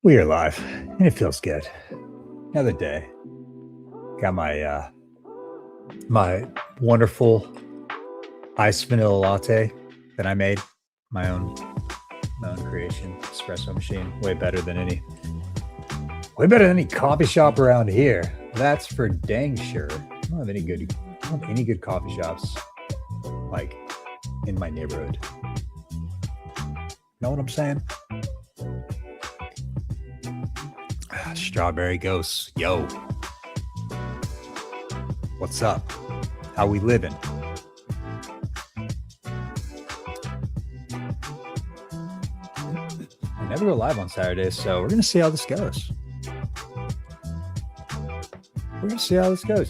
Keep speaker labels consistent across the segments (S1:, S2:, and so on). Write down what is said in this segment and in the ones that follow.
S1: We are live, and it feels good. Another day. Got my wonderful iced vanilla latte that I made, my own creation, espresso machine. Way better than any coffee shop around here. That's for dang sure. I don't have any good coffee shops like in my neighborhood. Know what I'm saying? Strawberry Ghosts, yo. What's up? How we living? I never go live on Saturdays, so we're gonna see how this goes.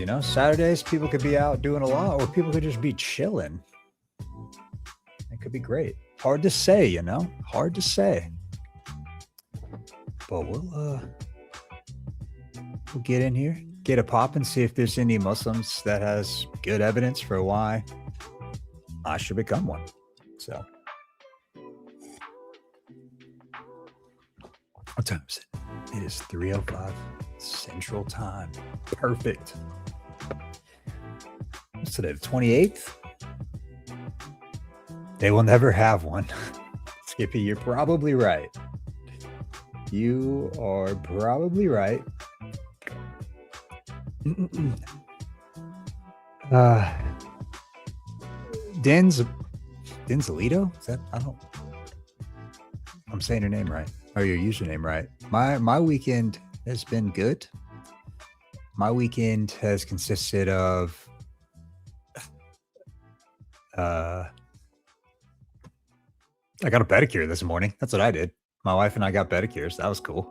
S1: You know, Saturdays people could be out doing a lot, or people could just be chilling. It could be great. Hard to say, you know. Hard to say. But we'll get in here, get a pop, and see if there's any Muslims that has good evidence for why I should become one. So, what time is it? It is 3:05 Central Time. Perfect. What's today? The 28th? They will never have one. Skippy, you're probably right. You are probably right. Denzalito? Is that I'm saying your name right, or your username right. My weekend has been good. My weekend has consisted of I got a pedicure this morning. That's what I did. My wife and I got pedicures. That was cool.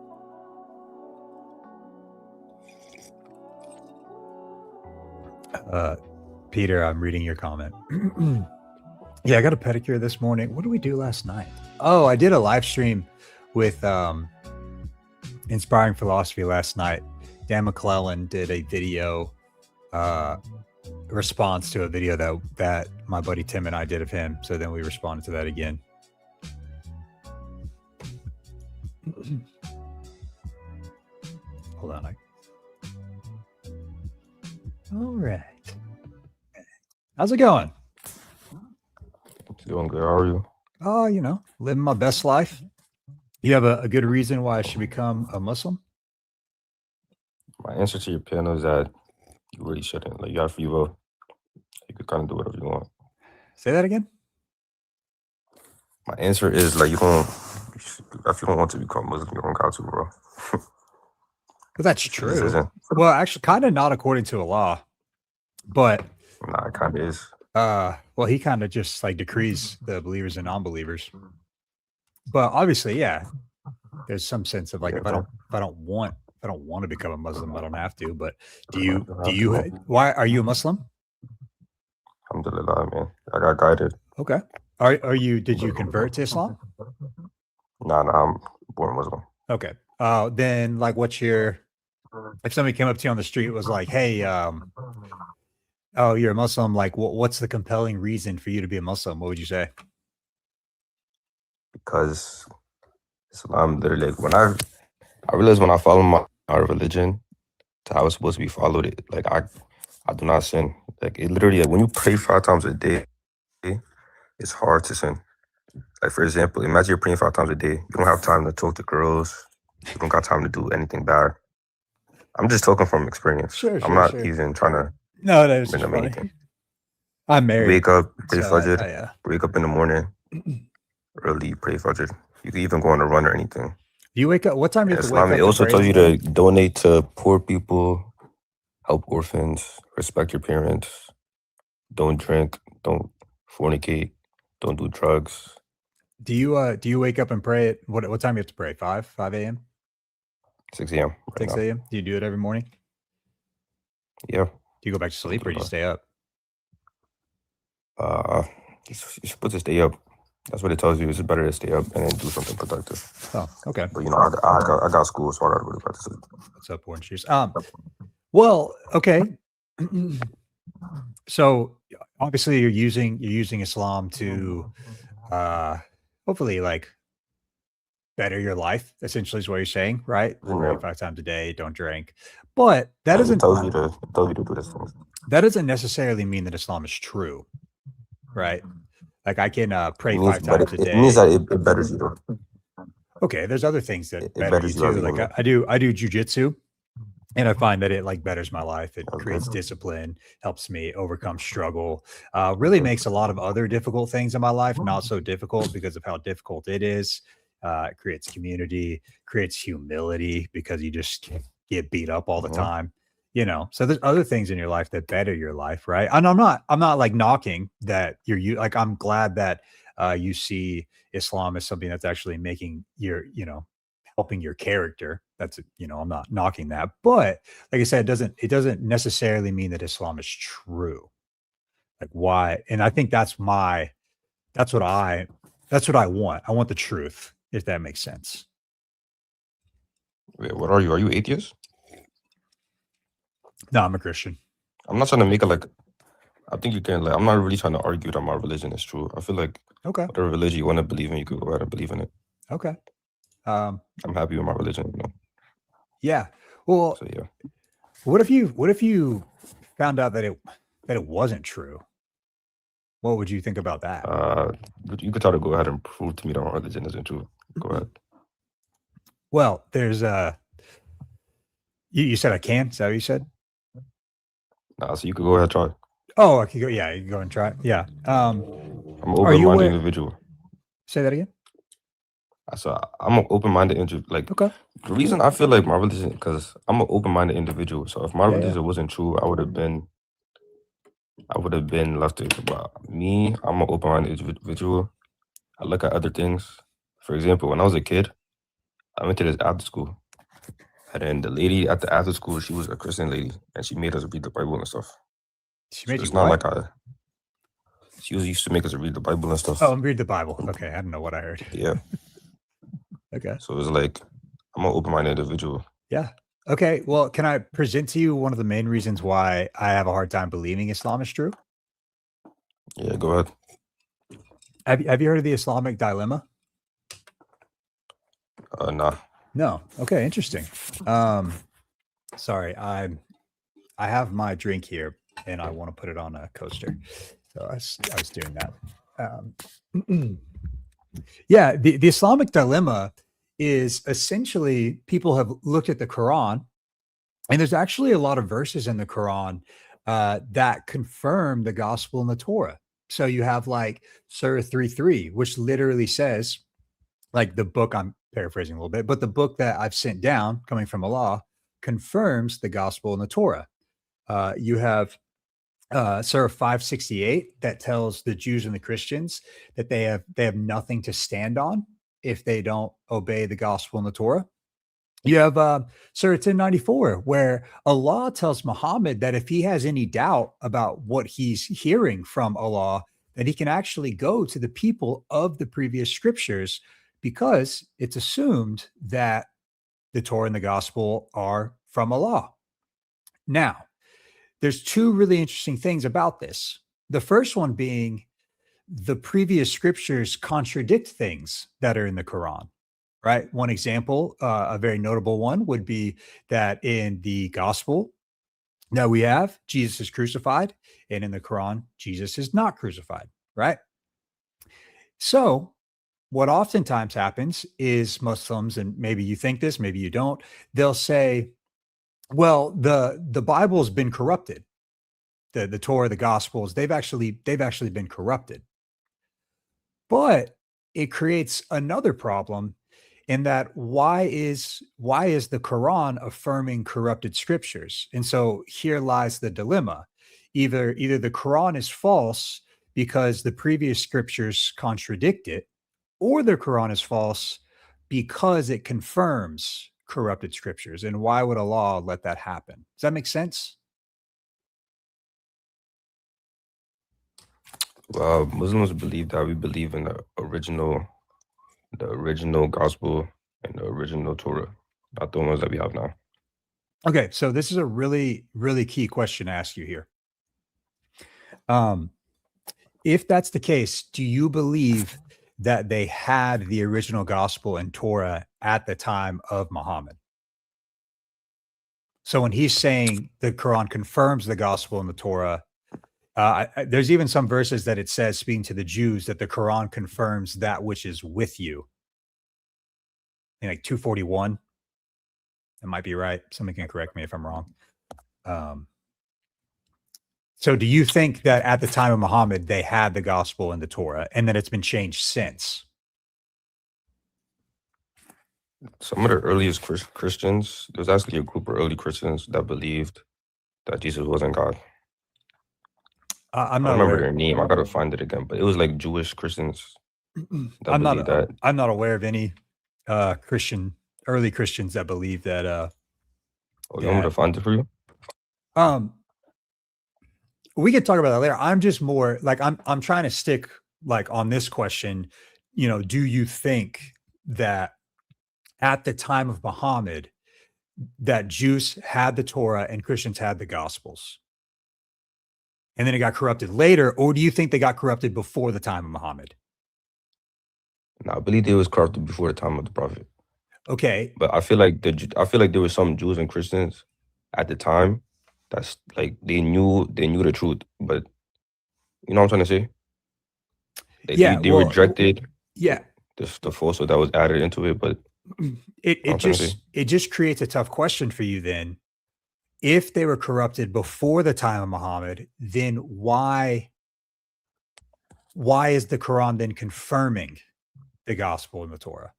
S1: Peter, I'm reading your comment. Yeah, I got a pedicure this morning. What did we do last night? Oh, I did a live stream with Inspiring Philosophy last night. Dan McClellan did a video response to a video that my buddy Tim and I did of him. So then we responded to that again. Hold on. All right. How's it going?
S2: Doing good. How are you?
S1: Oh, you know, living my best life. You have a good reason why I should become a Muslim?
S2: My answer to your panel is that you really shouldn't. Like, you have free will. You could kind of do whatever you want.
S1: Say that again?
S2: My answer is, like, if you don't want to become Muslim, you don't got to, bro.
S1: Because that's true. Well, actually, kind of not according to a law, but
S2: nah, it kind of is.
S1: Well, he kind of just like decrees the believers and non-believers. But obviously, yeah, there's some sense of like, if I don't want to become a Muslim, I don't have to. But do you? Why are you a Muslim?
S2: Alhamdulillah, man. I got guided.
S1: Okay. Are you? Did you convert to Islam?
S2: Nah, I'm born Muslim.
S1: Okay. Then like, if somebody came up to you on the street was like, hey, oh, you're a Muslim, like what's the compelling reason for you to be a Muslim? What would you say?
S2: Because Islam, literally, like, when I realized when I follow my religion to how it's supposed to be followed, it like I do not sin. Like, it literally, like, when you pray 5 times a day, it's hard to sin. Like, for example, imagine you're praying 5 times a day. You don't have time to talk to girls. You don't got time to do anything bad. I'm just talking from experience. I'm not even trying to.
S1: No, that was just funny. Anything. I'm married.
S2: Wake up, pray Fajr. Wake up in the morning, early, pray Fajr. You can even go on a run or anything.
S1: You wake up. What time do you have to wake up?
S2: It also tells you to donate to poor people, help orphans, respect your parents, don't drink, don't fornicate, don't do drugs.
S1: Do you wake up and pray at what time do you have to pray? 5 a.m.
S2: 6 a.m.
S1: 6 a.m. Do you do it every morning?
S2: Yeah.
S1: Do you go back to sleep or do you stay up?
S2: You're supposed to stay up. That's what it tells you. It's better to stay up and then do something productive.
S1: Oh, okay.
S2: But you know, I got school, so I gotta go back to sleep.
S1: What's up, orange juice? Well, okay. So obviously you're using Islam to hopefully like better your life, essentially is what you're saying, right?
S2: Yeah.
S1: 5 times a day, don't drink. But that
S2: It
S1: doesn't
S2: tells you to do this thing.
S1: that doesn't necessarily mean that Islam is true, right? Like I can pray
S2: It means,
S1: 5 times a
S2: it means
S1: day.
S2: that it betters you though.
S1: Okay, there's other things that
S2: It
S1: better you
S2: betters you as
S1: too.
S2: a
S1: Like
S2: human.
S1: I do jujitsu, and I find that it like betters my life. It
S2: Okay.
S1: creates discipline, helps me overcome struggle. Really makes a lot of other difficult things in my life not so difficult because of how difficult it is. It creates community, creates humility because you just get beat up all the time. You know, so there's other things in your life that better your life, right? And I'm not like knocking that you like. I'm glad that you see Islam as something that's actually making your, helping your character. That's, I'm not knocking that, but like I said, it doesn't necessarily mean that Islam is true. Like why? And I think that's what I that's what I want. I want the truth, if that makes sense.
S2: Wait, what are you? Are you atheist?
S1: No, I'm a Christian.
S2: I'm not trying to make it like. I think you can like. I'm not really trying to argue that my religion is true. I feel like
S1: Okay.
S2: whatever religion you want to believe in, you could go ahead and believe in it.
S1: Okay.
S2: I'm happy with my religion.
S1: Yeah. Well,
S2: So yeah.
S1: what if you found out that it wasn't true? What would you think about that?
S2: You could try to go ahead and prove to me that my religion isn't true. Go ahead.
S1: Well, there's you said I can. Is that what you said?
S2: Nah, so you could go ahead and try.
S1: Oh, I could go. Yeah, you can go and try it. Yeah.
S2: I'm an
S1: Are you
S2: open-minded
S1: aware-
S2: individual.
S1: Say that again.
S2: So I'm an open-minded individual. Like
S1: Okay.
S2: the reason I feel like my religion, because I'm an open-minded individual. So if my
S1: Yeah,
S2: religion wasn't true, I would have been left it. But me, I'm an open-minded individual. I look at other things. For example, when I was a kid, I went to this after school. And then the lady at the after school, she was a Christian lady, and she made us read the Bible and stuff.
S1: She made you
S2: It's not
S1: what?
S2: like she was used to make us read the Bible and stuff.
S1: Oh, read the Bible. Okay, I don't know what I heard.
S2: Yeah.
S1: Okay.
S2: So it's like I'm an open-minded individual.
S1: Yeah. Okay. Well, can I present to you one of the main reasons why I have a hard time believing Islam is true?
S2: Yeah, go ahead.
S1: Have you heard of the Islamic dilemma?
S2: Nah.
S1: No. Okay. Interesting. Sorry, I have my drink here and I want to put it on a coaster. So I was doing that. Yeah, the Islamic dilemma is essentially people have looked at the Quran, and there's actually a lot of verses in the Quran that confirm the gospel in the Torah. So you have like Surah 3:3, which literally says, like the book, I'm paraphrasing a little bit, but the book that I've sent down coming from Allah confirms the gospel in the Torah. You have Surah 568 that tells the Jews and the Christians that they have nothing to stand on if they don't obey the gospel in the Torah. You have Surah 1094, where Allah tells Muhammad that if he has any doubt about what he's hearing from Allah, that he can actually go to the people of the previous scriptures, because it's assumed that the Torah and the gospel are from Allah. Now, there's two really interesting things about this. The first one being the previous scriptures contradict things that are in the Quran, right? One example, a very notable one, would be that in the gospel that we have, Jesus is crucified, and in the Quran, Jesus is not crucified, right? So, what oftentimes happens is Muslims, and maybe you think this, maybe you don't, they'll say, well, the Bible's been corrupted. The Torah, the Gospels, they've actually been corrupted. But it creates another problem in that why is the Quran affirming corrupted scriptures? And so here lies the dilemma. Either the Quran is false because the previous scriptures contradict it, or the Quran is false because it confirms corrupted scriptures. And why would Allah let that happen? Does that make sense?
S2: Muslims believe that we believe in the original gospel and the original Torah, not the ones that we have now.
S1: Okay, so this is a really, really key question to ask you here. If that's the case, do you believe that they had the original gospel and Torah at the time of Muhammad. So when he's saying the Quran confirms the gospel and the Torah, there's even some verses that it says, speaking to the Jews, that the Quran confirms that which is with you. In like 241. That might be right. Somebody can correct me if I'm wrong. So do you think that at the time of Muhammad, they had the gospel and the Torah, and that it's been changed since?
S2: Some of the earliest Christians, there's actually a group of early Christians that believed that Jesus wasn't God.
S1: I'm
S2: I
S1: not
S2: don't remember
S1: aware.
S2: their name. I gotta find it again, but it was like Jewish Christians that believed that.
S1: I'm not aware of any early Christians that believe that.
S2: Oh, you want me to find it for you?
S1: We could talk about that later. I'm just more like I'm trying to stick like on this question. You know, do you think that at the time of Muhammad, that Jews had the Torah and Christians had the Gospels, and then it got corrupted later, or do you think they got corrupted before the time of Muhammad?
S2: No, I believe it was corrupted before the time of the Prophet.
S1: Okay,
S2: but I feel like there were some Jews and Christians at the time that's like they knew the truth, but you know what I'm trying to say? They rejected the falsehood that was added into it, but
S1: it just creates a tough question for you then. If they were corrupted before the time of Muhammad, then why is the Quran then confirming the gospel and the Torah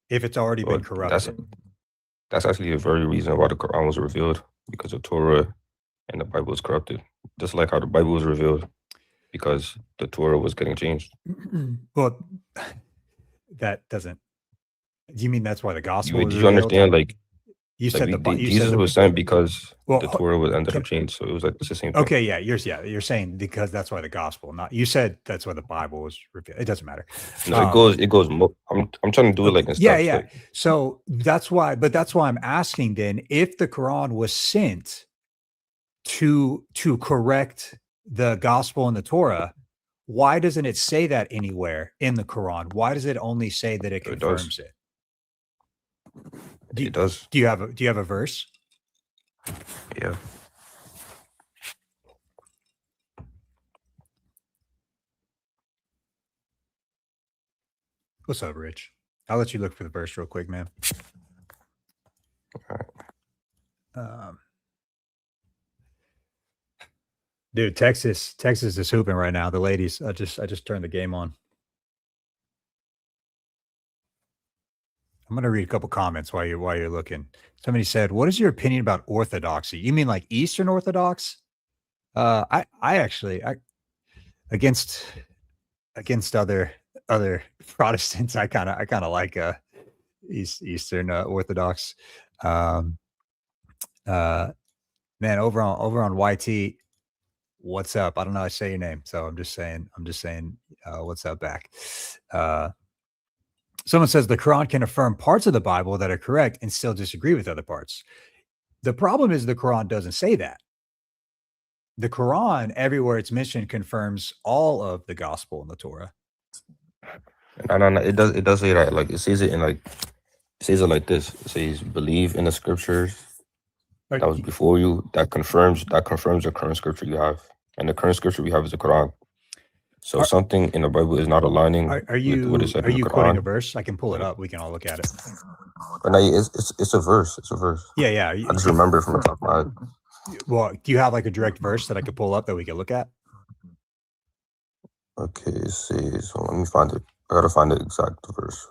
S1: if it's already been corrupted?
S2: That's actually a very reason why the Quran was revealed, because the Torah and the Bible was corrupted, just like how the Bible was revealed because the Torah was getting changed.
S1: Well, that doesn't. Do you mean that's why the gospel?
S2: Did you understand? Like
S1: you said
S2: Jesus was sent because the Torah was ended up changed, so it was like it's the same thing.
S1: Okay, yeah, you're saying because that's why the gospel, not you said that's why the Bible was revealed. It doesn't matter.
S2: No, it goes. I'm trying to do it like in steps.
S1: Yeah.
S2: Like,
S1: so that's why I'm asking then, if the Quran was sent to correct the gospel and the Torah, why doesn't it say that anywhere in the Quran? Why does it only say that it confirms it?
S2: It does.
S1: Do you have a verse?
S2: Yeah.
S1: What's up, Rich? I'll let you look for the verse real quick, man.
S2: All right.
S1: Dude, Texas is hooping right now. The ladies, I just turned the game on. I'm gonna read a couple comments while you're looking. Somebody said, "What is your opinion about orthodoxy?" You mean like Eastern Orthodox? I actually against other Protestants, I kind of like Eastern Orthodox. Man, over on YT, what's up? I don't know how to say your name, so I'm just saying what's up back. Someone says the Quran can affirm parts of the Bible that are correct and still disagree with other parts. The problem is the Quran doesn't say that. The Quran, everywhere it's mentioned, confirms all of the gospel and the Torah.
S2: No. It does say that. Like it says it like this. It says, "Believe in the scriptures that was before you. That confirms the current scripture you have, and the current scripture we have is the Quran." So something in the Bible is not aligning with what it said in the Quran. Are you quoting
S1: a verse? I can pull it up. We can all look at it.
S2: But no, it's a verse. It's a verse.
S1: Yeah.
S2: I just remember it from the top of my head.
S1: Well, do you have like a direct verse that I could pull up that we can look at?
S2: Okay, it says, so let me find it. I gotta find the exact verse.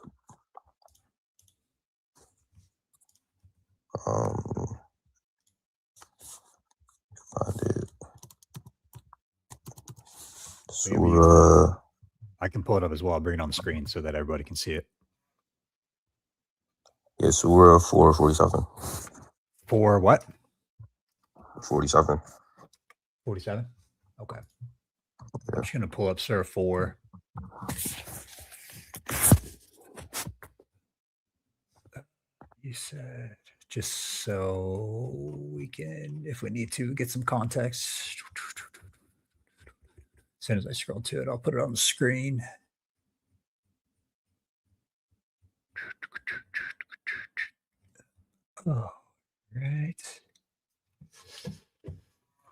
S2: Find it. Surah.
S1: I can pull it up as well. I'll bring it on the screen so that everybody can see it.
S2: Yeah, Surah 4:47.
S1: For what?
S2: 47.
S1: 47? Okay. Yeah. I'm just going to pull up Surah 4. You said, just so we can, if we need to, get some context. As soon as I scroll to it, I'll put it on the screen. All right.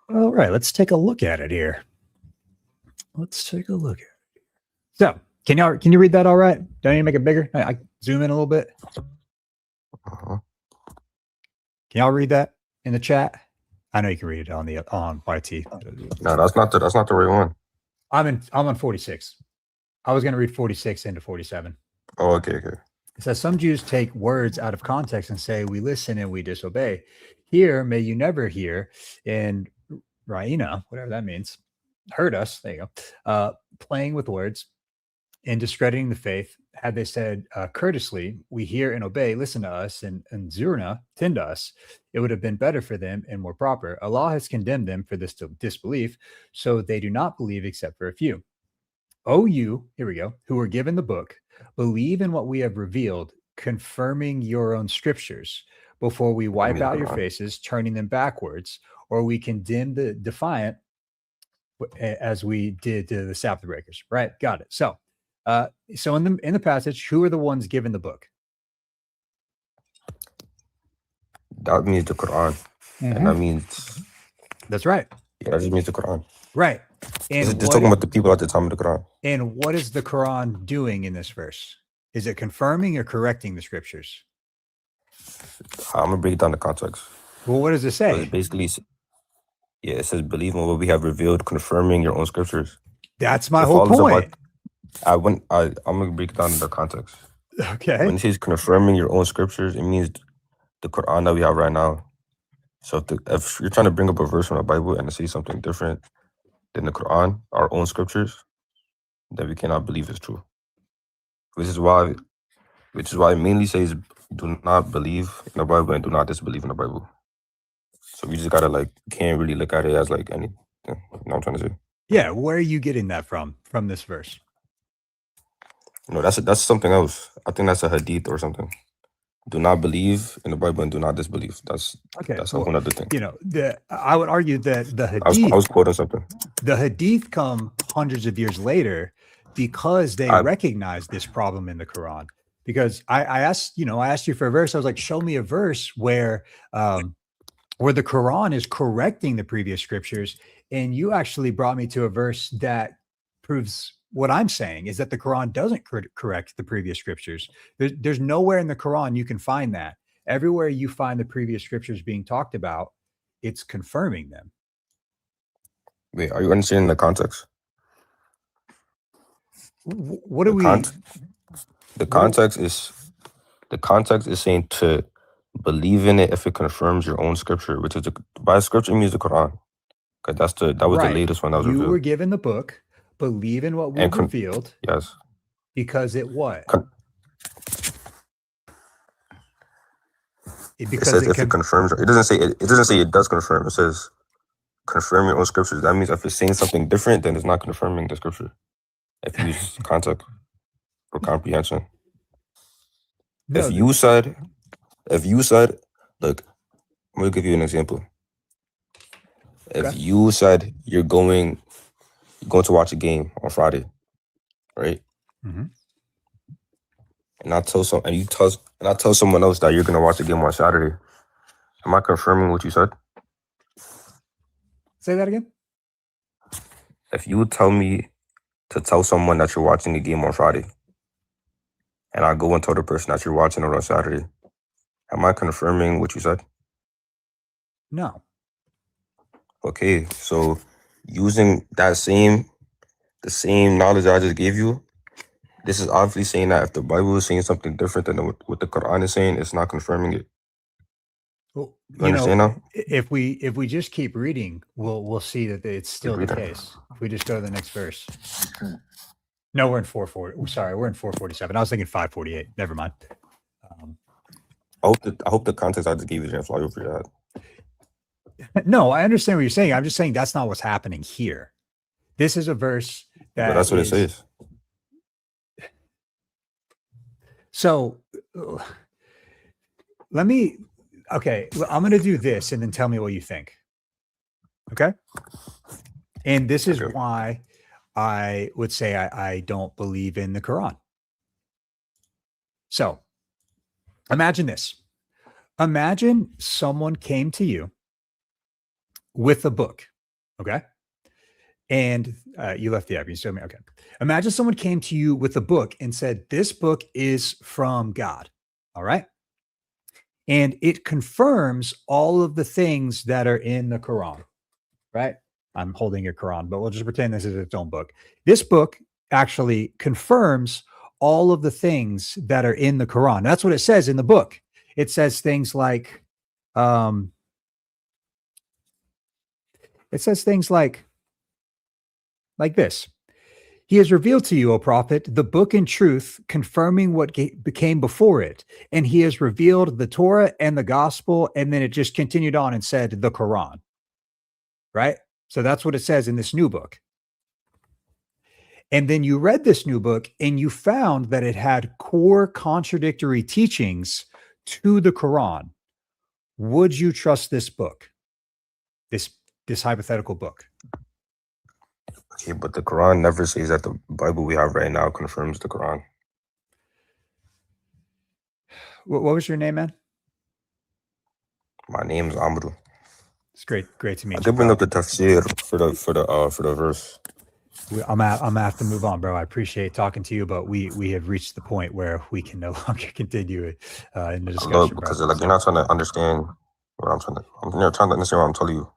S1: All right, let's take a look at it here. Let's take a look at it. So, can you read that all right? Don't you make it bigger? I zoom in a little bit.
S2: Uh-huh.
S1: Can y'all read that in the chat? I know you can read it on YT.
S2: No, that's not the right one.
S1: I'm on 46. I was going to read 46 into 47.
S2: Oh, okay.
S1: It says some Jews take words out of context and say we listen and we disobey. Here, may you never hear, and Raina, whatever that means, heard us. There you go. Playing with words and discrediting the faith. Had they said courteously, we hear and obey, listen to us, and Zurna, tend to us, it would have been better for them and more proper. Allah has condemned them for this disbelief, so they do not believe except for a few. O you, here we go, who were given the book, believe in what we have revealed, confirming your own scriptures before we wipe out your faces, turning them backwards, or we condemn the defiant as we did to the Sabbath breakers. Right? Got it. So in the passage, who are the ones given the book?
S2: That means the Quran. And that means
S1: that's right.
S2: Yeah, that just means the Quran.
S1: Right. And
S2: just talking about the people at the time of the Quran.
S1: And what is the Quran doing in this verse? Is it confirming or correcting the scriptures?
S2: I'm gonna break down the context.
S1: Well, what does it say?
S2: So it basically, it says, believe in what we have revealed, confirming your own scriptures.
S1: That's my whole point.
S2: I'm gonna break down the context.
S1: Okay.
S2: When it says confirming your own scriptures, it means the Quran that we have right now. So if you're trying to bring up a verse from the Bible and it says something different than the Quran, our own scriptures, then we cannot believe it's true. Which is why it mainly says do not believe in the Bible and do not disbelieve in the Bible. So we just gotta can't really look at it as anything. You know what I'm trying to say?
S1: Yeah, where are you getting that from this verse?
S2: No, that's something else. I think that's a hadith or something. Do not believe in the Bible and do not disbelieve. That's a whole other thing.
S1: I would argue that the hadith.
S2: I was quoting something.
S1: The hadith come hundreds of years later because they recognize this problem in the Quran. Because I asked you for a verse. I was like, show me a verse where the Quran is correcting the previous scriptures, and you actually brought me to a verse that proves what I'm saying is that the Quran doesn't correct the previous scriptures. There's nowhere in the Quran you can find that. Everywhere you find the previous scriptures being talked about, it's confirming them.
S2: Wait, are you understanding the context?
S1: What do we?
S2: The context is saying to believe in it if it confirms your own scripture, which is by scripture means the Quran. Because that was the latest one that was revealed.
S1: You were given the book. Believe in what we revealed.
S2: Yes.
S1: Because it what?
S2: It says if it confirms. It doesn't say it does confirm. It says confirm your own scriptures. That means if it's saying something different, then it's not confirming the scripture. If you use context for comprehension. No, if you said, look, I'm gonna give you an example. If you said you're going to watch a game on Friday, right?
S1: Mm-hmm.
S2: And I tell someone else that you're gonna watch a game on Saturday. Am I confirming what you said?
S1: Say that again.
S2: If you tell me to tell someone that you're watching a game on Friday, and I go and tell the person that you're watching it on Saturday, am I confirming what you said?
S1: No.
S2: Okay, so using the same knowledge I just gave you, this is obviously saying that if the Bible is saying something different than what the Quran is saying, it's not confirming it.
S1: Well,
S2: you understand now?
S1: If we just keep reading, we'll see that it's still the case. If we just go to the next verse. No, we're in 440. Sorry, we're in 447. I was thinking 548. Never mind.
S2: I hope the context I just gave you didn't fly over your head.
S1: No, I understand what you're saying. I'm just saying that's not what's happening here. This is a verse
S2: But that's what it says.
S1: So I'm going to do this and then tell me what you think. Okay. And this is why I would say I don't believe in the Quran. So Imagine this. Imagine someone came to you with a book, okay? And you left the app. You showed me. Okay. Imagine someone came to you with a book and said, this book is from God. All right. And it confirms all of the things that are in the Quran, right? I'm holding a Quran, but we'll just pretend this is its own book. This book actually confirms all of the things that are in the Quran. That's what it says in the book. It says things like, like this. He has revealed to you, O prophet, the book in truth, confirming what became before it. And he has revealed the Torah and the gospel. And then it just continued on and said the Quran, right? So that's what it says in this new book. And then you read this new book and you found that it had core contradictory teachings to the Quran. Would you trust this book? This hypothetical book?
S2: Okay, but the Quran never says that the Bible we have right now confirms the Quran.
S1: What was your name, man?
S2: My name's Amru.
S1: It's great to meet you.
S2: I could bring up the tafsir for the verse.
S1: I'm gonna have to move on, bro. I appreciate talking to you, but we have reached the point where we can no longer continue in the discussion.
S2: Because like you're not trying to understand what I'm trying to. You're trying to understand what I'm telling you.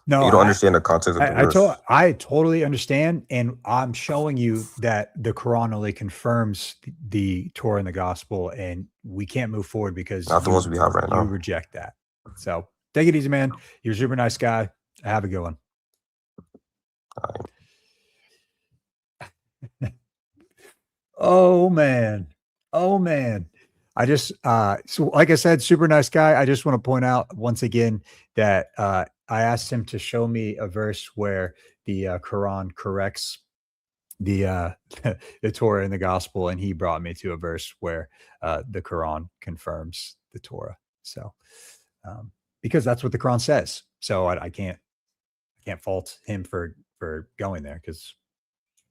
S1: No,
S2: you don't understand the context of the verse.
S1: I totally understand, and I'm showing you that the Quran only confirms the Torah and the gospel, and we can't move forward because
S2: not the ones we have right now.
S1: You reject that. So take it easy, man. You're a super nice guy. Have a good one. Oh man. I just so like I said, super nice guy. I just want to point out once again that I asked him to show me a verse where the Quran corrects the the Torah and the gospel, and he brought me to a verse where the Quran confirms the Torah. So because that's what the Quran says. So I can't fault him for going there, because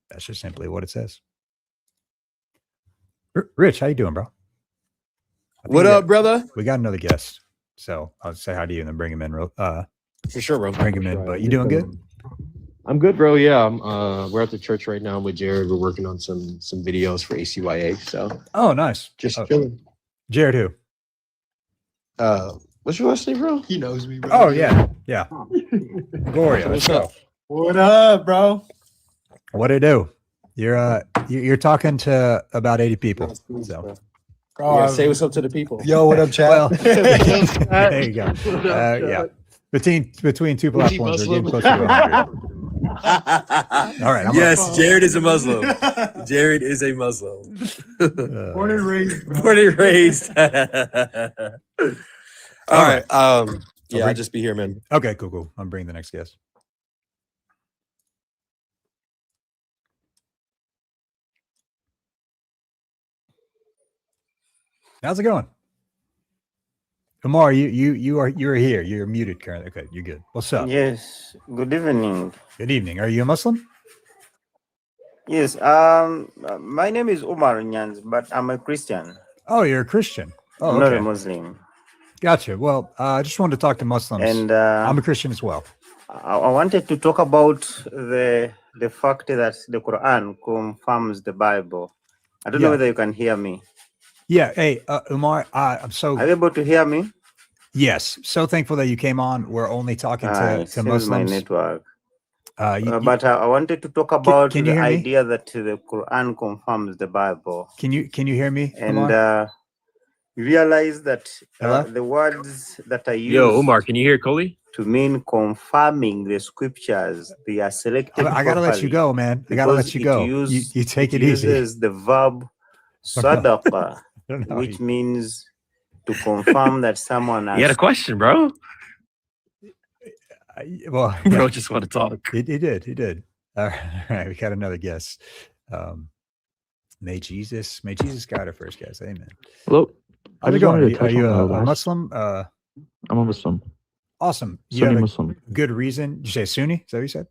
S1: that's just simply what it says. Rich, how you doing, bro?
S3: What up, brother?
S1: We got another guest, so I'll say hi to you and then bring him in.
S3: For sure, bro.
S1: Bring him in. But you doing good?
S3: I'm good, bro. Yeah, we're at the church right now with Jared. We're working on some videos for ACYA. So.
S1: Oh, nice.
S3: Just chilling.
S1: Jared, who?
S3: What's your last name, bro?
S4: He knows me, bro.
S1: Oh yeah. Gloria, let's go.
S4: What up, bro?
S1: What do you do? You're talking to about 80 people. So.
S3: Yeah, say what's up to the people.
S4: Yo, what up, chat?
S1: Well, there you go. Yeah, between two platforms, we're getting closer to 100. All right.
S3: Yes, Jared is a Muslim. Jared is a Muslim.
S4: Born and raised.
S3: Born and raised. All right. Yeah, I'll just be here, man.
S1: Okay, cool. I'm bringing the next guest. How's it going? Amar, you are here. You're muted currently. Okay, you're good. What's up?
S5: Yes. Good evening.
S1: Good evening. Are you a Muslim?
S5: Yes. My name is Umar Nyans, but I'm a Christian.
S1: Oh, you're a Christian. Oh,
S5: I'm
S1: okay.
S5: not a Muslim.
S1: Gotcha. Well, I just wanted to talk to Muslims.
S5: And
S1: I'm a Christian as well.
S5: I wanted to talk about the fact that the Quran confirms the Bible. I don't know whether you can hear me.
S1: Yeah. Hey, Umar, I'm so.
S5: Are you able to hear me?
S1: Yes. So thankful that you came on. We're only talking to Muslims.
S5: My network.
S1: But
S5: I wanted to talk about
S1: can
S5: the idea that the Quran confirms the Bible.
S1: Can you hear me,
S5: and
S1: Umar?
S5: Realize that the words that I use.
S3: Yo, Umar, can you hear Coley?
S5: To mean confirming the scriptures, they are selected.
S1: I gotta let you go, man. I gotta let you go. You take it easy.
S5: It uses the verb sadaqa, which means to confirm that someone has.
S3: You had a question, bro.
S1: Well,
S3: bro, just want to talk.
S1: He did. All right, we got another guest. May Jesus guide our first guest. Amen.
S6: Hello.
S1: How's it going? Are you a Muslim?
S6: I'm a Muslim.
S1: Awesome.
S6: You have a Muslim.
S1: Good reason. Did you say Sunni? Is that what you said?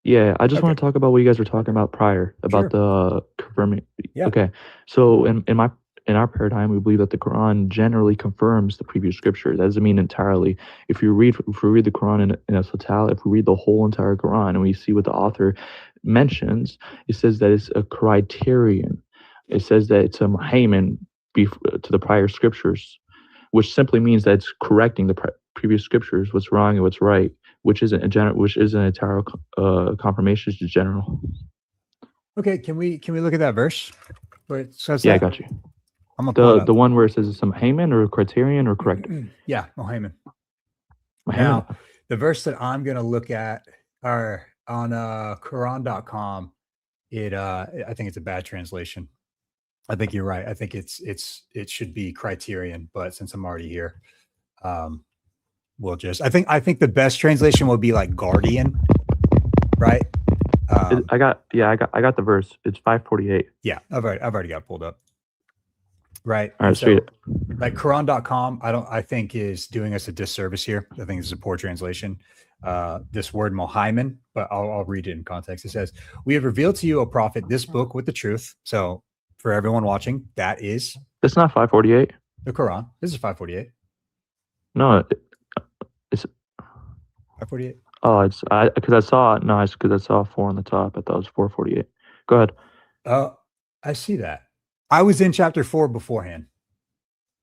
S6: Yeah, I just want to talk about what you guys were talking about prior about the confirming.
S1: Yeah.
S6: Okay. So in in our paradigm, we believe that the Quran generally confirms the previous scripture. That doesn't mean entirely. If we read the Quran in its totality, if we read the whole entire Quran and we see what the author mentions, it says that it's a criterion. It says that it's a muhaymin to the prior scriptures, which simply means that it's correcting the previous scriptures, what's wrong and what's right, which isn't an entire confirmation, it's just general.
S1: Okay, can we look at that verse? Where it says
S6: Yeah, I
S1: that?
S6: got you.
S1: I'm gonna pull it
S6: The
S1: up.
S6: one where it says it's a muhaymin or a criterion or corrective.
S1: Yeah, Mohammed.
S6: Muhaymin.
S1: Now, the verse that I'm gonna look at are on Quran.com. I think it's a bad translation. I think you're right. I think it should be criterion, but since I'm already here, we'll just I think the best translation will be like guardian, right?
S6: I got the verse. It's 548.
S1: Yeah, I've already got it pulled up. Right.
S6: All right,
S1: So,
S6: read it.
S1: like Quran.com, I think is doing us a disservice here. I think this is a poor translation. This word Mohammed, but I'll read it in context. It says, "We have revealed to you, O Prophet, this book with the truth." So for everyone watching, that is
S6: It's not 548.
S1: the Quran. This is 548.
S6: No, it's
S1: 548.
S6: oh, it's because I saw 4 on the top. I thought it was 448. Go ahead.
S1: I see that. I was in chapter 4 beforehand.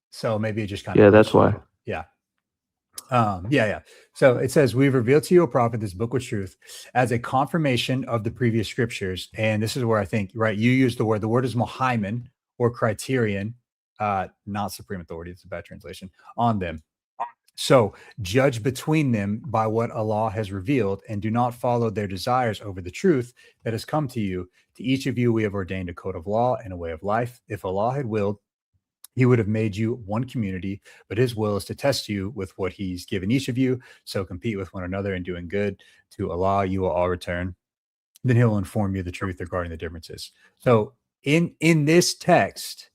S1: So maybe it just kind of
S6: Yeah, that's why.
S1: Yeah. Yeah. So it says, "We've revealed to you, O Prophet, this book with truth as a confirmation of the previous scriptures." And this is where I think, right, you use the word is Mohammed or criterion, not supreme authority. It's a bad translation on them. So judge between them by what Allah has revealed and do not follow their desires over the truth that has come to you. To each of you, we have ordained a code of law and a way of life. If Allah had willed, He would have made you one community, but His will is to test you with what He's given each of you. So compete with one another in doing good. To Allah, you will all return. Then He'll inform you the truth regarding the differences. So in this text,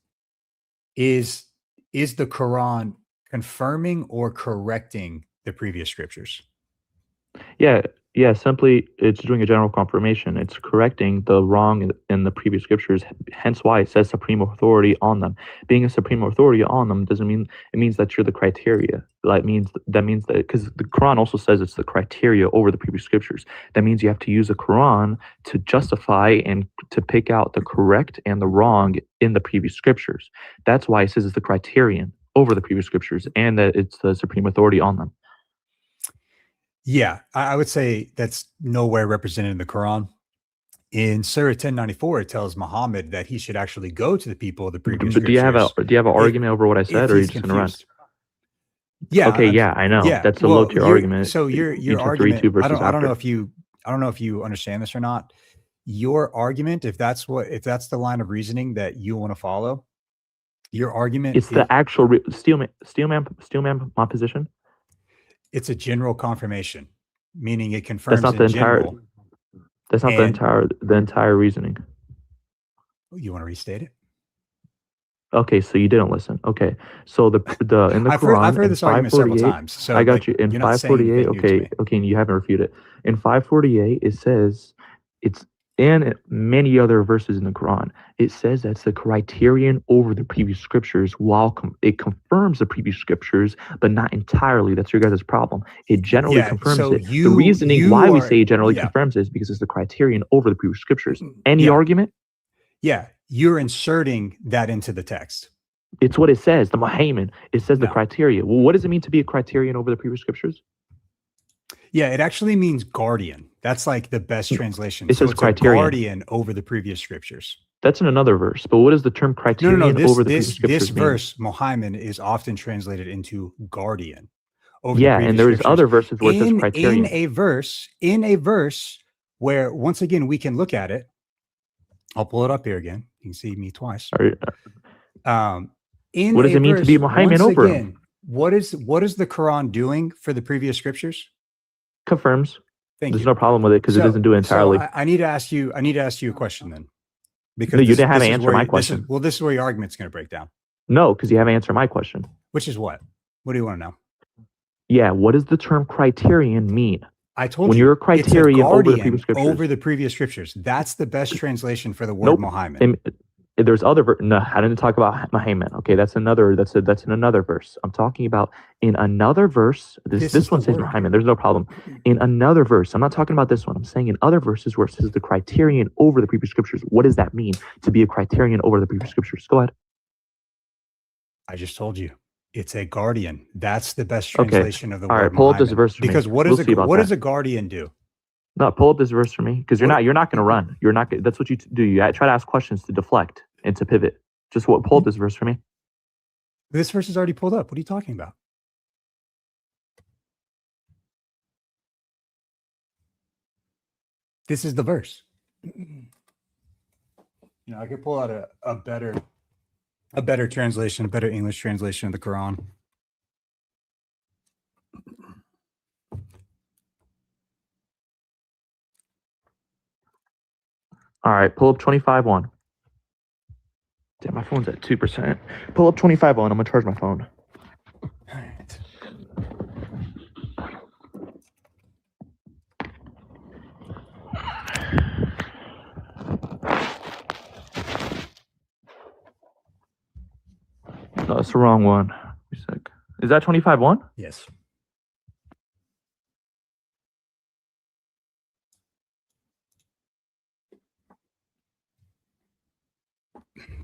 S1: is the Quran confirming or correcting the previous scriptures?
S6: Yeah, simply it's doing a general confirmation. It's correcting the wrong in the previous scriptures, hence why it says supreme authority on them. Being a supreme authority on them doesn't mean it means that you're the criteria. That means that because the Quran also says it's the criteria over the previous scriptures. That means you have to use the Quran to justify and to pick out the correct and the wrong in the previous scriptures. That's why it says it's the criterion over the previous scriptures and that it's the supreme authority on them.
S1: Yeah, I would say that's nowhere represented in the Quran. In Surah 1094, it tells Muhammad that he should actually go to the people of the previous
S6: But do you have an argument over what I said, or are you
S1: he's
S6: just gonna run?
S1: Yeah.
S6: Okay. Yeah, I know.
S1: Yeah,
S6: That's a
S1: well,
S6: low tier argument.
S1: So your
S6: You took
S1: argument,
S6: 32 verses
S1: I don't know
S6: after.
S1: I don't know if you understand this or not. Your argument, if that's the line of reasoning that you want to follow, your argument
S6: It's the actual steelman my position.
S1: it's a general confirmation, meaning it confirms
S6: That's not the
S1: in
S6: entire.
S1: general.
S6: That's not
S1: And-
S6: the entire reasoning.
S1: You want to restate it?
S6: Okay, so you didn't listen. Okay, so in the Quran,
S1: I've heard
S6: in
S1: this argument several
S6: 548
S1: times. So
S6: I got
S1: like,
S6: you in
S1: you're not saying
S6: 548.
S1: anything new to
S6: Okay,
S1: me.
S6: okay, and you haven't refuted it. In 548, it says it's and many other verses in the Quran. It says that's the criterion over the previous scriptures, while it confirms the previous scriptures, but not entirely. That's your guys' problem. It generally
S1: Yeah,
S6: confirms
S1: so
S6: it. The
S1: you-
S6: reasoning
S1: you
S6: why we
S1: are-
S6: say it generally
S1: yeah.
S6: confirms it is because it's the criterion over the previous scriptures. Any
S1: Yeah.
S6: argument?
S1: Yeah, you're inserting that into the text.
S6: It's what it says. The Muhammad. It says the
S1: No.
S6: criteria. Well, what does it mean to be a criterion over the previous scriptures?
S1: Yeah, it actually means guardian. That's like the best translation.
S6: It says
S1: it's
S6: criterion.
S1: a guardian over the previous scriptures.
S6: That's in another verse. But what does the term criterion
S1: No.
S6: over the previous scriptures
S1: This
S6: mean?
S1: verse, Muhammad, is often translated into guardian. Over the
S6: Yeah,
S1: previous
S6: and there's
S1: scriptures.
S6: other verses where it says criterion.
S1: in a verse where once again we can look at it. I'll pull it up here again. You can see me twice. In
S6: What does
S1: a
S6: it mean to be
S1: verse,
S6: Muhammad
S1: once
S6: over him?
S1: again, what is the Quran doing for the previous scriptures?
S6: Confirms.
S1: Thank
S6: There's
S1: you.
S6: no problem with it because it
S1: So-
S6: doesn't do it entirely.
S1: So I need to ask you a question then. Because
S6: No, you didn't have
S1: this
S6: to
S1: is
S6: answer
S1: where
S6: my
S1: you- this is-
S6: question.
S1: This is where your argument's going to break down.
S6: No, because you haven't answered my question.
S1: Which is what? What do you want to know?
S6: Yeah, what does the term criterion mean?
S1: I told
S6: When
S1: you.
S6: you're a
S1: it's
S6: criterion over the
S1: guardian
S6: previous scriptures.
S1: over the previous scriptures. That's the best translation for the word
S6: Nope.
S1: Muhammad.
S6: there's other no, I didn't talk about Muhammad. Okay, that's in another verse. I'm talking about in another verse.
S1: This is
S6: This one
S1: the
S6: says
S1: word.
S6: Muhammad. There's no problem. In another verse, I'm not talking about this one. I'm saying in other verses where it says the criterion over the previous scriptures. What does that mean to be a criterion over the previous scriptures? Go ahead.
S1: I just told you. It's a guardian. That's the best
S6: Okay.
S1: translation of the
S6: All
S1: word
S6: right, pull up this
S1: Muhammad.
S6: verse for me.
S1: Because what
S6: We'll
S1: is
S6: see about
S1: what
S6: that.
S1: does a guardian do?
S6: No, pull up this verse for me because you're
S1: What-
S6: not going to run. You're not. That's what you do. You try to ask questions to deflect and to pivot. Just pull up this verse for me.
S1: This verse is already pulled up. What are you talking about? This is the verse. I could pull out a better translation, a better English translation of the Quran.
S6: All right, pull up 25:1. Damn, my phone's at 2%. Pull up 25:1. I'm gonna charge my phone.
S1: All right.
S6: No, that's the wrong one. Wait a sec. Is that 25:1?
S1: Yes.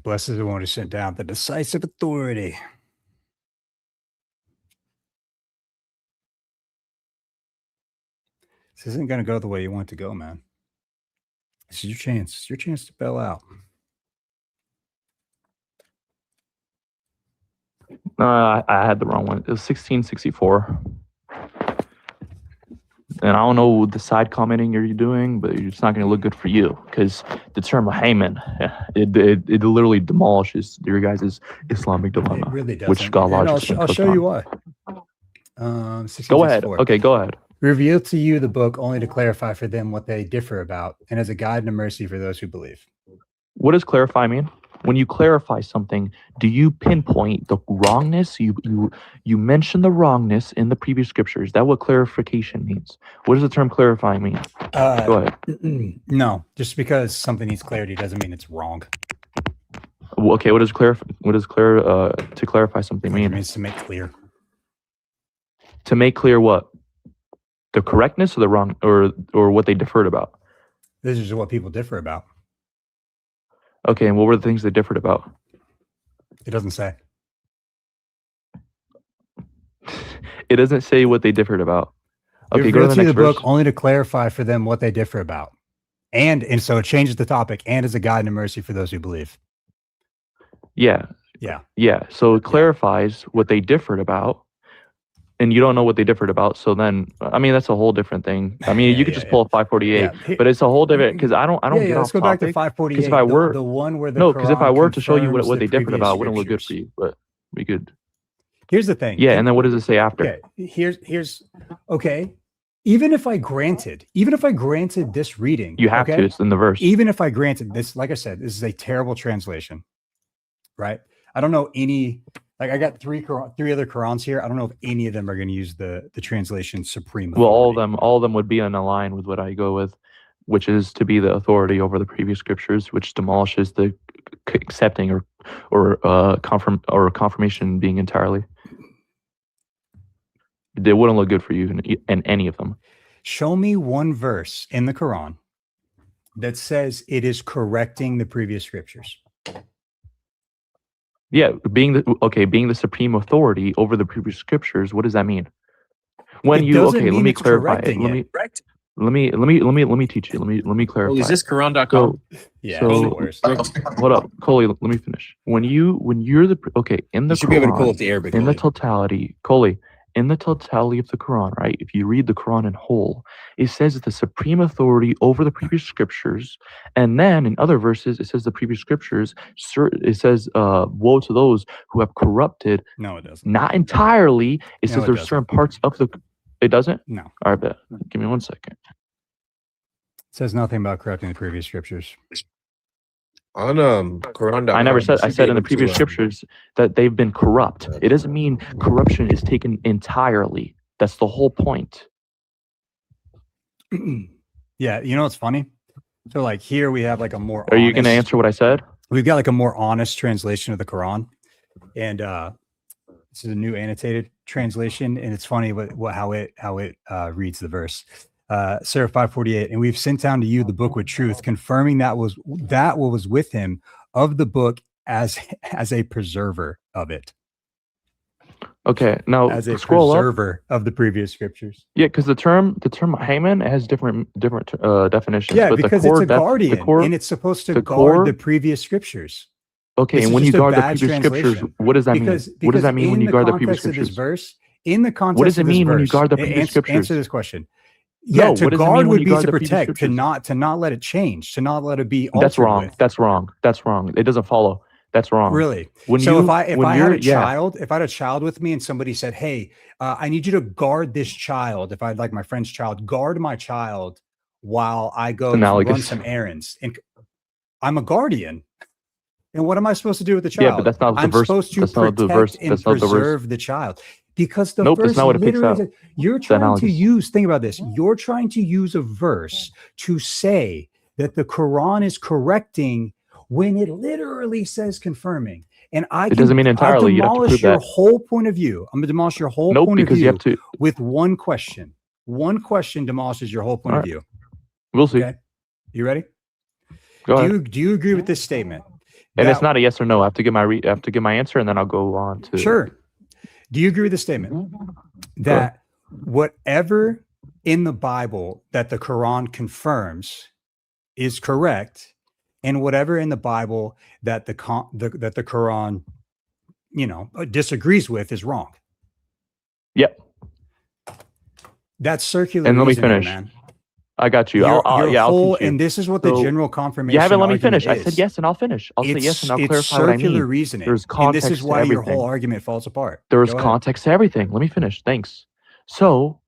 S1: Blessed is the one who sent down the decisive authority. This isn't going to go the way you want it to go, man. This is your chance. It's your chance to bail out.
S6: I had the wrong one. It was 1664. And I don't know the side commenting you're doing, but it's not going to look good for you because the term Haman, it literally demolishes your guys' Islamic dilemma.
S1: It really does.
S6: Which God
S1: I'll
S6: logically
S1: show you
S6: cooked
S1: why.
S6: Go ahead.
S1: 1664.
S6: Okay, go ahead.
S1: Reveal to you the book only to clarify for them what they differ about, and as a guide and a mercy for those who believe.
S6: What does clarify mean? When you clarify something, do you pinpoint the wrongness? You mention the wrongness in the previous scriptures. That's what clarification means. What does the term clarify mean? Go ahead.
S1: No, just because something needs clarity doesn't mean it's wrong.
S6: Okay, to clarify something
S1: It
S6: mean?
S1: means to make clear.
S6: To make clear what? The correctness or the wrong or what they deferred about?
S1: This is what people differ about.
S6: Okay, and what were the things they differed about?
S1: It doesn't say.
S6: It doesn't say what they differed about. Okay, go to
S1: Reveal
S6: the
S1: to you
S6: next
S1: the
S6: verse.
S1: book only to clarify for them what they differ about. And so it changes the topic and is a guide and a mercy for those who believe.
S6: Yeah. So it clarifies what they differed about, and you don't know what they differed about. So then, I mean, that's a whole different thing. I mean, you could just pull up 548, but it's a whole different because I don't get
S1: let's
S6: off
S1: go back to
S6: topic.
S1: 548.
S6: Because if I were
S1: the one where the
S6: because if I
S1: Quran
S6: were to show you
S1: confirms
S6: what they
S1: the
S6: differed
S1: previous
S6: about, it wouldn't look good for
S1: scriptures.
S6: you. But we could.
S1: Here's the thing.
S6: Yeah, and then what does it say after?
S1: Okay, here's okay. Even if I granted this reading,
S6: You have
S1: okay?
S6: to. It's in the verse.
S1: Even if I granted this, like I said, this is a terrible translation, right? I don't know any. Like I got three other Qurans here. I don't know if any of them are going to use the translation supreme.
S6: Well,
S1: Authority.
S6: all of them would be in line with what I go with, which is to be the authority over the previous scriptures, which demolishes the accepting or confirmation being entirely. It wouldn't look good for you in any of them.
S1: Show me one verse in the Quran that says it is correcting the previous scriptures.
S6: Yeah, being the supreme authority over the previous scriptures. What does that mean? When
S1: It
S6: you
S1: doesn't
S6: let
S1: mean
S6: me
S1: it's
S6: clarify it.
S1: correcting
S6: Let me teach you. Let me clarify.
S3: Well, is this Quran.com?
S1: Yeah,
S6: So-
S1: it's the worst.
S6: Hold up, Coley. Let me finish. When you're in the
S3: You should be able to pull
S6: Quran,
S3: up the Arabic.
S6: in the
S3: Coley.
S6: totality, Coley, in the totality of the Quran, right? If you read the Quran in whole, it says that the supreme authority over the previous scriptures, and then in other verses, it says the previous scriptures. It says, "Woe to those who have corrupted."
S1: No, it doesn't.
S6: Not entirely. It
S1: No,
S6: says
S1: it
S6: there's
S1: doesn't.
S6: certain parts of the. It doesn't.
S1: No,
S6: All right, bet. Give me 1 second.
S1: it says nothing about correcting the previous scriptures.
S3: On Quran.com.
S6: I never said.
S3: you
S6: I
S3: should
S6: said
S3: be
S6: in the
S3: able
S6: previous
S3: to,
S6: scriptures that they've been corrupt. It doesn't mean corruption is taken entirely. That's the whole point.
S1: Yeah, you know what's funny? So like here we have like a more.
S6: Are you going to
S1: honest-
S6: answer what I said?
S1: we've got like a more honest translation of the Quran, and this is a new annotated translation, and it's funny how it reads the verse. Surah 548, and we've sent down to you the book with truth, confirming that what was with him of the book as a preserver of it.
S6: Okay, now
S1: As a
S6: scroll up.
S1: preserver of the previous scriptures.
S6: Yeah, because the term Haman has different definitions.
S1: Yeah,
S6: but
S1: because
S6: the core
S1: it's a guardian, and it's supposed to guard the previous scriptures.
S6: Okay,
S1: This
S6: and
S1: is
S6: when you
S1: just a
S6: guard the
S1: bad
S6: previous scriptures,
S1: translation.
S6: what does that mean? What does that mean when you guard the previous
S1: Of this
S6: scriptures?
S1: verse, in the context
S6: What does it
S1: of this
S6: mean when you
S1: verse,
S6: guard the previous scriptures?
S1: Answer this question. Yeah,
S6: No,
S1: to
S6: what does it
S1: guard
S6: mean when
S1: would
S6: you
S1: be
S6: guard
S1: to
S6: the previous
S1: protect, to
S6: scriptures?
S1: not let it change, to not let it be altered.
S6: That's wrong.
S1: With.
S6: That's wrong. That's wrong. It doesn't follow. That's wrong.
S1: Really?
S6: When
S1: so
S6: you,
S1: if I had a
S6: yeah.
S1: child, if I had a child with me and somebody said, "Hey, I need you to guard this child," if I'd like my friend's child, guard my child while I go run some errands, and I'm a guardian. And what am I supposed to do with the child?
S6: Yeah, but that's not the verse.
S1: Supposed to
S6: that's not the verse.
S1: and
S6: That's not the verse.
S1: preserve the child. Because the
S6: nope,
S1: verse
S6: it's not what it picks
S1: literally
S6: up.
S1: You're trying to use, think about this. You're trying to use a verse to say that the Quran is correcting when it literally says confirming. And it doesn't mean entirely. You have to prove your whole point of view. I'm going to demolish your whole point of view
S6: you have to,
S1: with one question. One question demolishes your whole point of view.
S6: We'll see.
S1: Okay? You ready?
S6: Go ahead.
S1: Do you agree with this statement?
S6: And it's not a yes or no. I have to give my answer, and then I'll go on to.
S1: Sure. Do you agree with the statement that whatever in the Bible that the Quran confirms is correct, and whatever in the Bible that the Quran, disagrees with is wrong?
S6: Yep.
S1: That's circular.
S6: And let me finish.
S1: Man.
S6: I got you. I'll
S1: and this is what the general confirmation.
S6: You haven't let me finish. I said yes, and I'll finish. I'll say yes, and I'll clarify what I mean.
S1: Circular reasoning.
S6: There's context.
S1: And this is why
S6: to
S1: your whole argument falls apart.
S6: There's context to everything. Let me finish. Thanks. So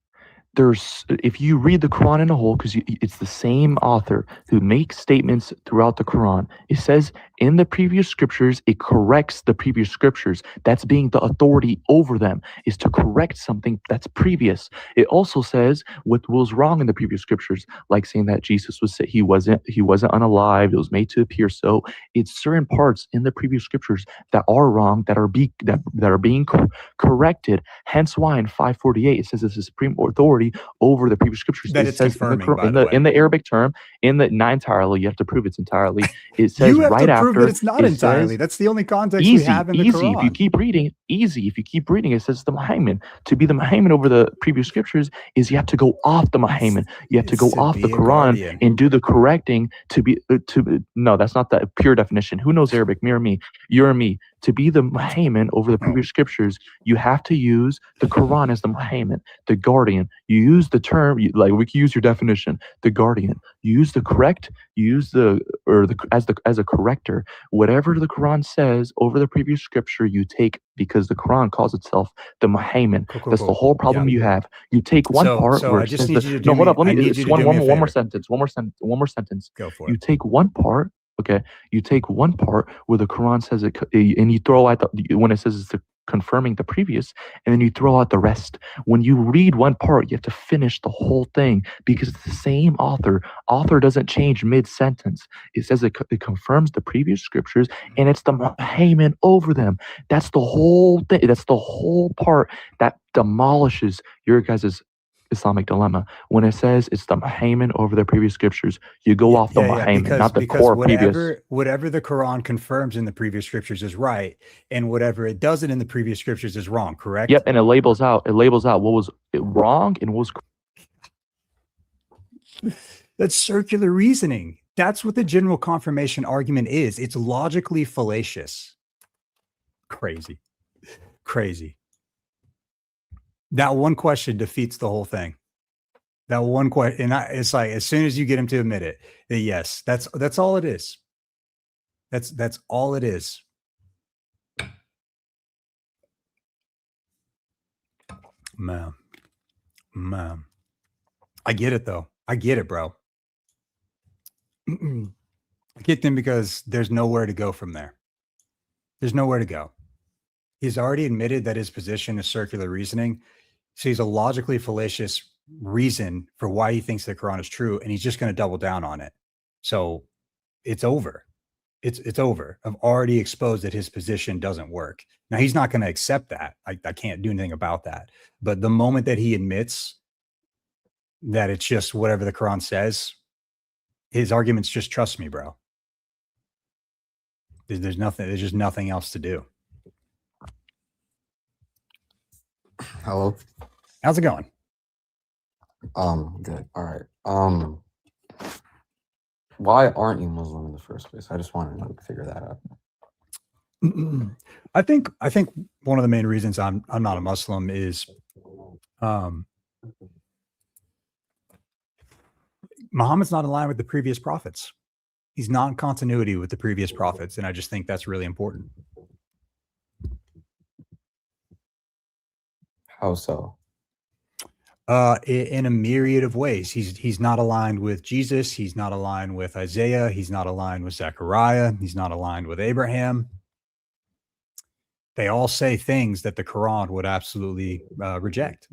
S6: if you read the Quran in a whole, because it's the same author who makes statements throughout the Quran. It says in the previous scriptures, it corrects the previous scriptures. That's being the authority over them, is to correct something that's previous. It also says what was wrong in the previous scriptures, like saying that Jesus he wasn't unalive. It was made to appear so. It's certain parts in the previous scriptures that are wrong, that are being corrected. Hence why in 548 it says it's the supreme authority over the previous scriptures.
S1: That it's confirming,
S6: in the Arabic term, not entirely. You have to prove it's entirely. It says
S1: you have
S6: right
S1: to
S6: after.
S1: Prove that it's not entirely. That's the only context we have in the Quran.
S6: If you keep reading, it says the Muhammad. To be the Muhammad over the previous scriptures is you have to go off the Muhammad. You have to go off the Quran and do the correcting to be. No, that's not the pure definition. Who knows Arabic? Me or me? You or me? To be the Muhammad over the previous scriptures, you have to use the Quran as the Muhammad, the guardian. You use the term, like we can use your definition, the guardian. You use the correct, you use as a corrector. Whatever the Quran says over the previous scripture, you take, because the Quran calls itself the Muhammad.
S1: Cool,
S6: That's the whole problem you have. You take one part where it says no, hold up, let me one more sentence. One more sentence.
S1: Go for it.
S6: You take one part. Okay, you take one part where the Quran says it, and you throw out when it says it's confirming the previous, and then you throw out the rest. When you read one part, you have to finish the whole thing because it's the same author. Author doesn't change mid-sentence. It says it confirms the previous scriptures, and it's the Muhammad over them. That's the whole thing. That's the whole part that demolishes your guys' Islamic dilemma. When it says it's the Muhammad over the previous scriptures, you go off the Muhammad, not the core previous.
S1: Whatever the Quran confirms in the previous scriptures is right, and whatever it doesn't in the previous scriptures is wrong, correct?
S6: Yep, and it labels out what was wrong and what was.
S1: That's circular reasoning. That's what the general confirmation argument is. It's logically fallacious. Crazy. That one question defeats the whole thing. That one question, and it's like as soon as you get him to admit it, that yes, that's all it is. That's all it is. Man, I get it though. I get it, bro. I get them because there's nowhere to go from there. There's nowhere to go. He's already admitted that his position is circular reasoning. So he's a logically fallacious reason for why he thinks the Quran is true, and he's just going to double down on it. So it's over. it's over. I've already exposed that his position doesn't work. Now he's not going to accept that. I can't do anything about that. But the moment that he admits that it's just whatever the Quran says, his argument's just trust me, bro. There's nothing. There's just nothing else to do.
S7: Hello.
S1: How's it going?
S7: Good. All right. Why aren't you Muslim in the first place? I just want to like figure that out.
S1: I think one of the main reasons I'm not a Muslim is Muhammad's not in line with the previous prophets. He's not in continuity with the previous prophets, and I just think that's really important.
S7: How so?
S1: In a myriad of ways. He's not aligned with Jesus. He's not aligned with Isaiah. He's not aligned with Zechariah. He's not aligned with Abraham. They all say things that the Quran would absolutely reject.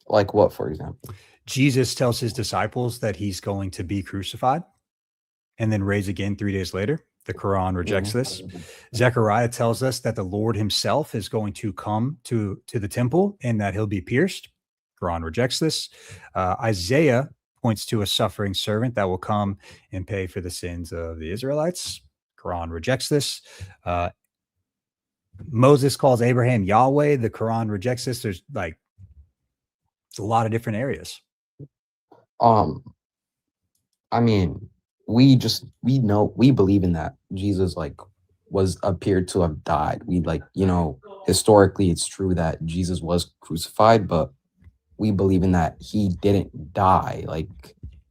S7: Like what, for example?
S1: Jesus tells his disciples that he's going to be crucified and then raise again 3 days later. The Quran rejects this. Zechariah tells us that the Lord himself is going to come to the temple and that he'll be pierced. Quran rejects this. Isaiah points to a suffering servant that will come and pay for the sins of the Israelites. Quran rejects this. Moses calls Abraham Yahweh. The Quran rejects this. There's like, it's a lot of different areas.
S7: I mean, we believe in that Jesus like was appeared to have died. We like, historically it's true that Jesus was crucified, but we believe in that he didn't die. Like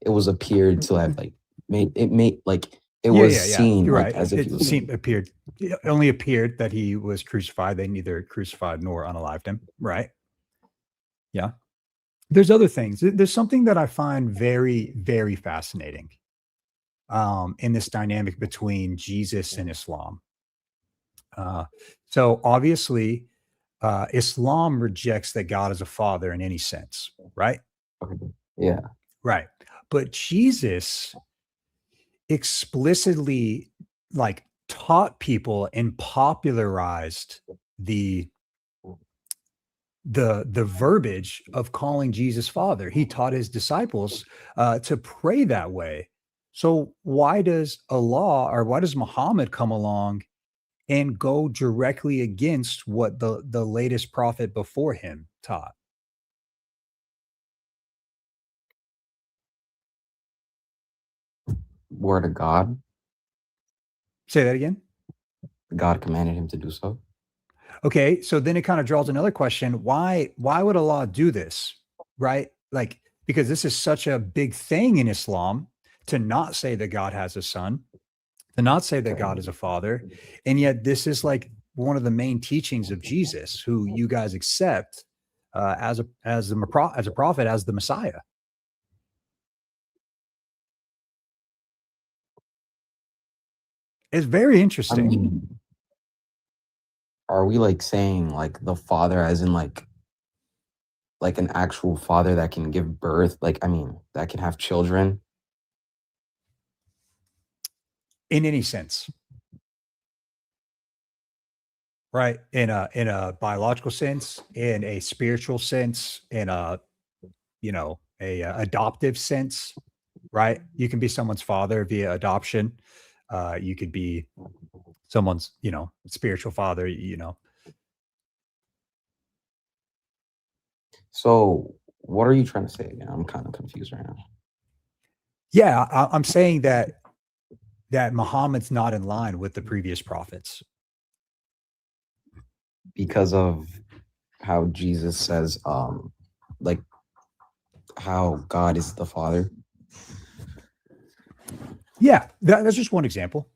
S7: it was appeared to have like seen
S1: You're
S7: like
S1: right.
S7: as if he was
S1: appeared. It only appeared that he was crucified. They neither crucified nor unalived him. Right. Yeah. There's other things. There's something that I find very, very fascinating in this dynamic between Jesus and Islam. So obviously, Islam rejects that God is a father in any sense, right?
S7: Yeah.
S1: Right. But Jesus explicitly like taught people and popularized the verbiage of calling Jesus Father. He taught his disciples to pray that way. So why does Muhammad come along and go directly against what the latest prophet before him taught?
S7: Word of God.
S1: Say that again.
S7: God commanded him to do so.
S1: Okay, so then it kind of draws another question. Why would Allah do this? Right? Like, because this is such a big thing in Islam to not say that God has a son, to not say that God is a father. And yet this is like one of the main teachings of Jesus, who you guys accept as a prophet, as the Messiah. It's very interesting.
S7: I mean, are we like saying like the father as in like an actual father that can give birth? Like, I mean, that can have children?
S1: In any sense. Right. In a biological sense, in a spiritual sense, in a adoptive sense, right? You can be someone's father via adoption. You could be someone's, spiritual father,
S7: So what are you trying to say again? I'm kind of confused right now.
S1: Yeah, I'm saying that Muhammad's not in line with the previous prophets.
S7: Because of how Jesus says, like how God is the Father.
S1: Yeah, that's just one example.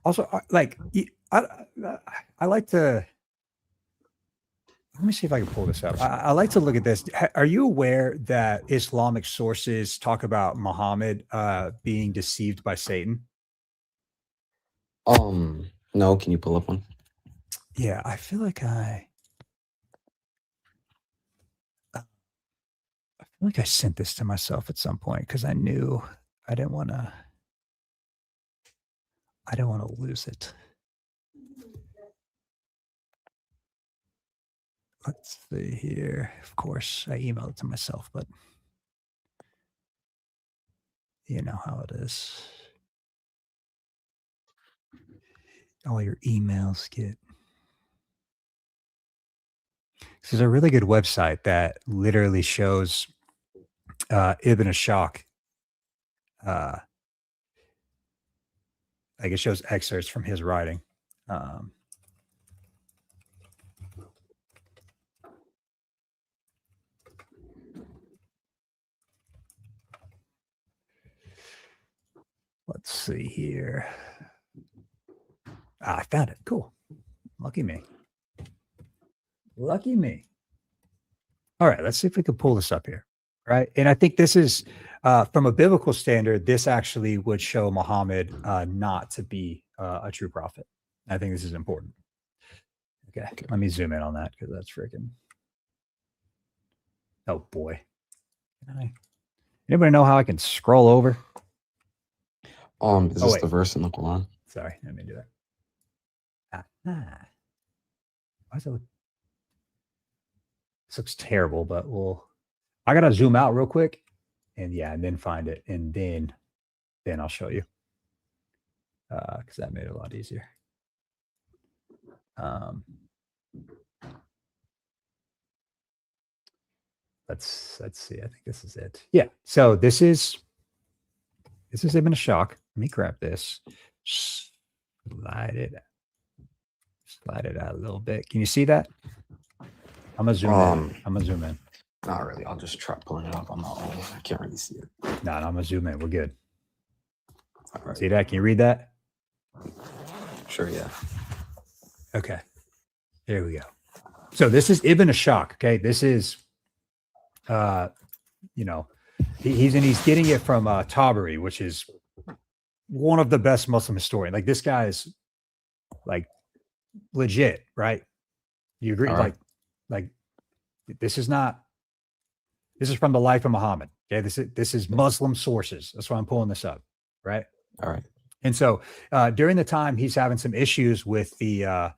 S1: Also, I like to. Let me see if I can pull this up. I like to look at this. Are you aware that Islamic sources talk about Muhammad being deceived by Satan?
S7: No, can you pull up one?
S1: Yeah, I feel like I sent this to myself at some point because I knew I didn't want to. I don't want to lose it. Let's see here. Of course, I emailed it to myself, but you know how it is. All your emails get. There's a really good website that literally shows Ibn Ashok. Like it shows excerpts from his writing. Let's see here. I found it. Cool. Lucky me. Lucky me. All right, let's see if we can pull this up here. Right. And I think this is from a biblical standard, this actually would show Muhammad not to be a true prophet. I think this is important. Okay. Let me zoom in on that because that's freaking. Oh boy. Anybody know how I can scroll over?
S7: Is this the verse in the Quran?
S1: Sorry, let me do that. Why is it? This looks terrible, but I gotta zoom out real quick, and then find it, and then I'll show you, because that made it a lot easier. Let's see. I think this is it. Yeah. So this is Ibn Ashok. Let me grab this. Slide it out a little bit. Can you see that? I'm gonna zoom in.
S7: Not really. I'll just try pulling it up on my own. I can't really see it.
S1: No, I'm gonna zoom in. We're good.
S7: All right.
S1: See that? Can you read that?
S7: Sure, yeah.
S1: Okay. There we go. So this is Ibn Ashok. Okay. This is he's getting it from Tabari, which is one of the best Muslim historians. Like this guy is like legit, right? You agree?
S7: All right.
S1: Like this is from the life of Muhammad. Okay. This is Muslim sources. That's why I'm pulling this up. Right.
S7: All right.
S1: And so during the time he's having some issues with the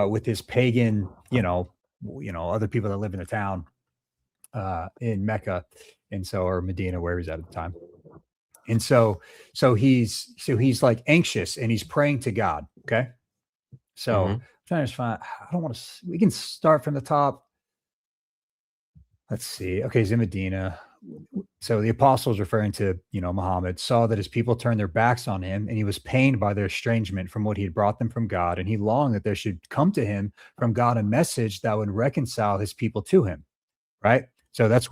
S1: with his pagan, other people that live in the town in Mecca, and so or Medina, where he's at the time. And so he's like anxious and he's praying to God. Okay. So I'm trying to find, I don't want to, we can start from the top. Let's see. Okay. He's in Medina. So the apostles referring to, Muhammad saw that his people turned their backs on him and he was pained by their estrangement from what he had brought them from God. And he longed that there should come to him from God a message that would reconcile his people to him. Right. So that's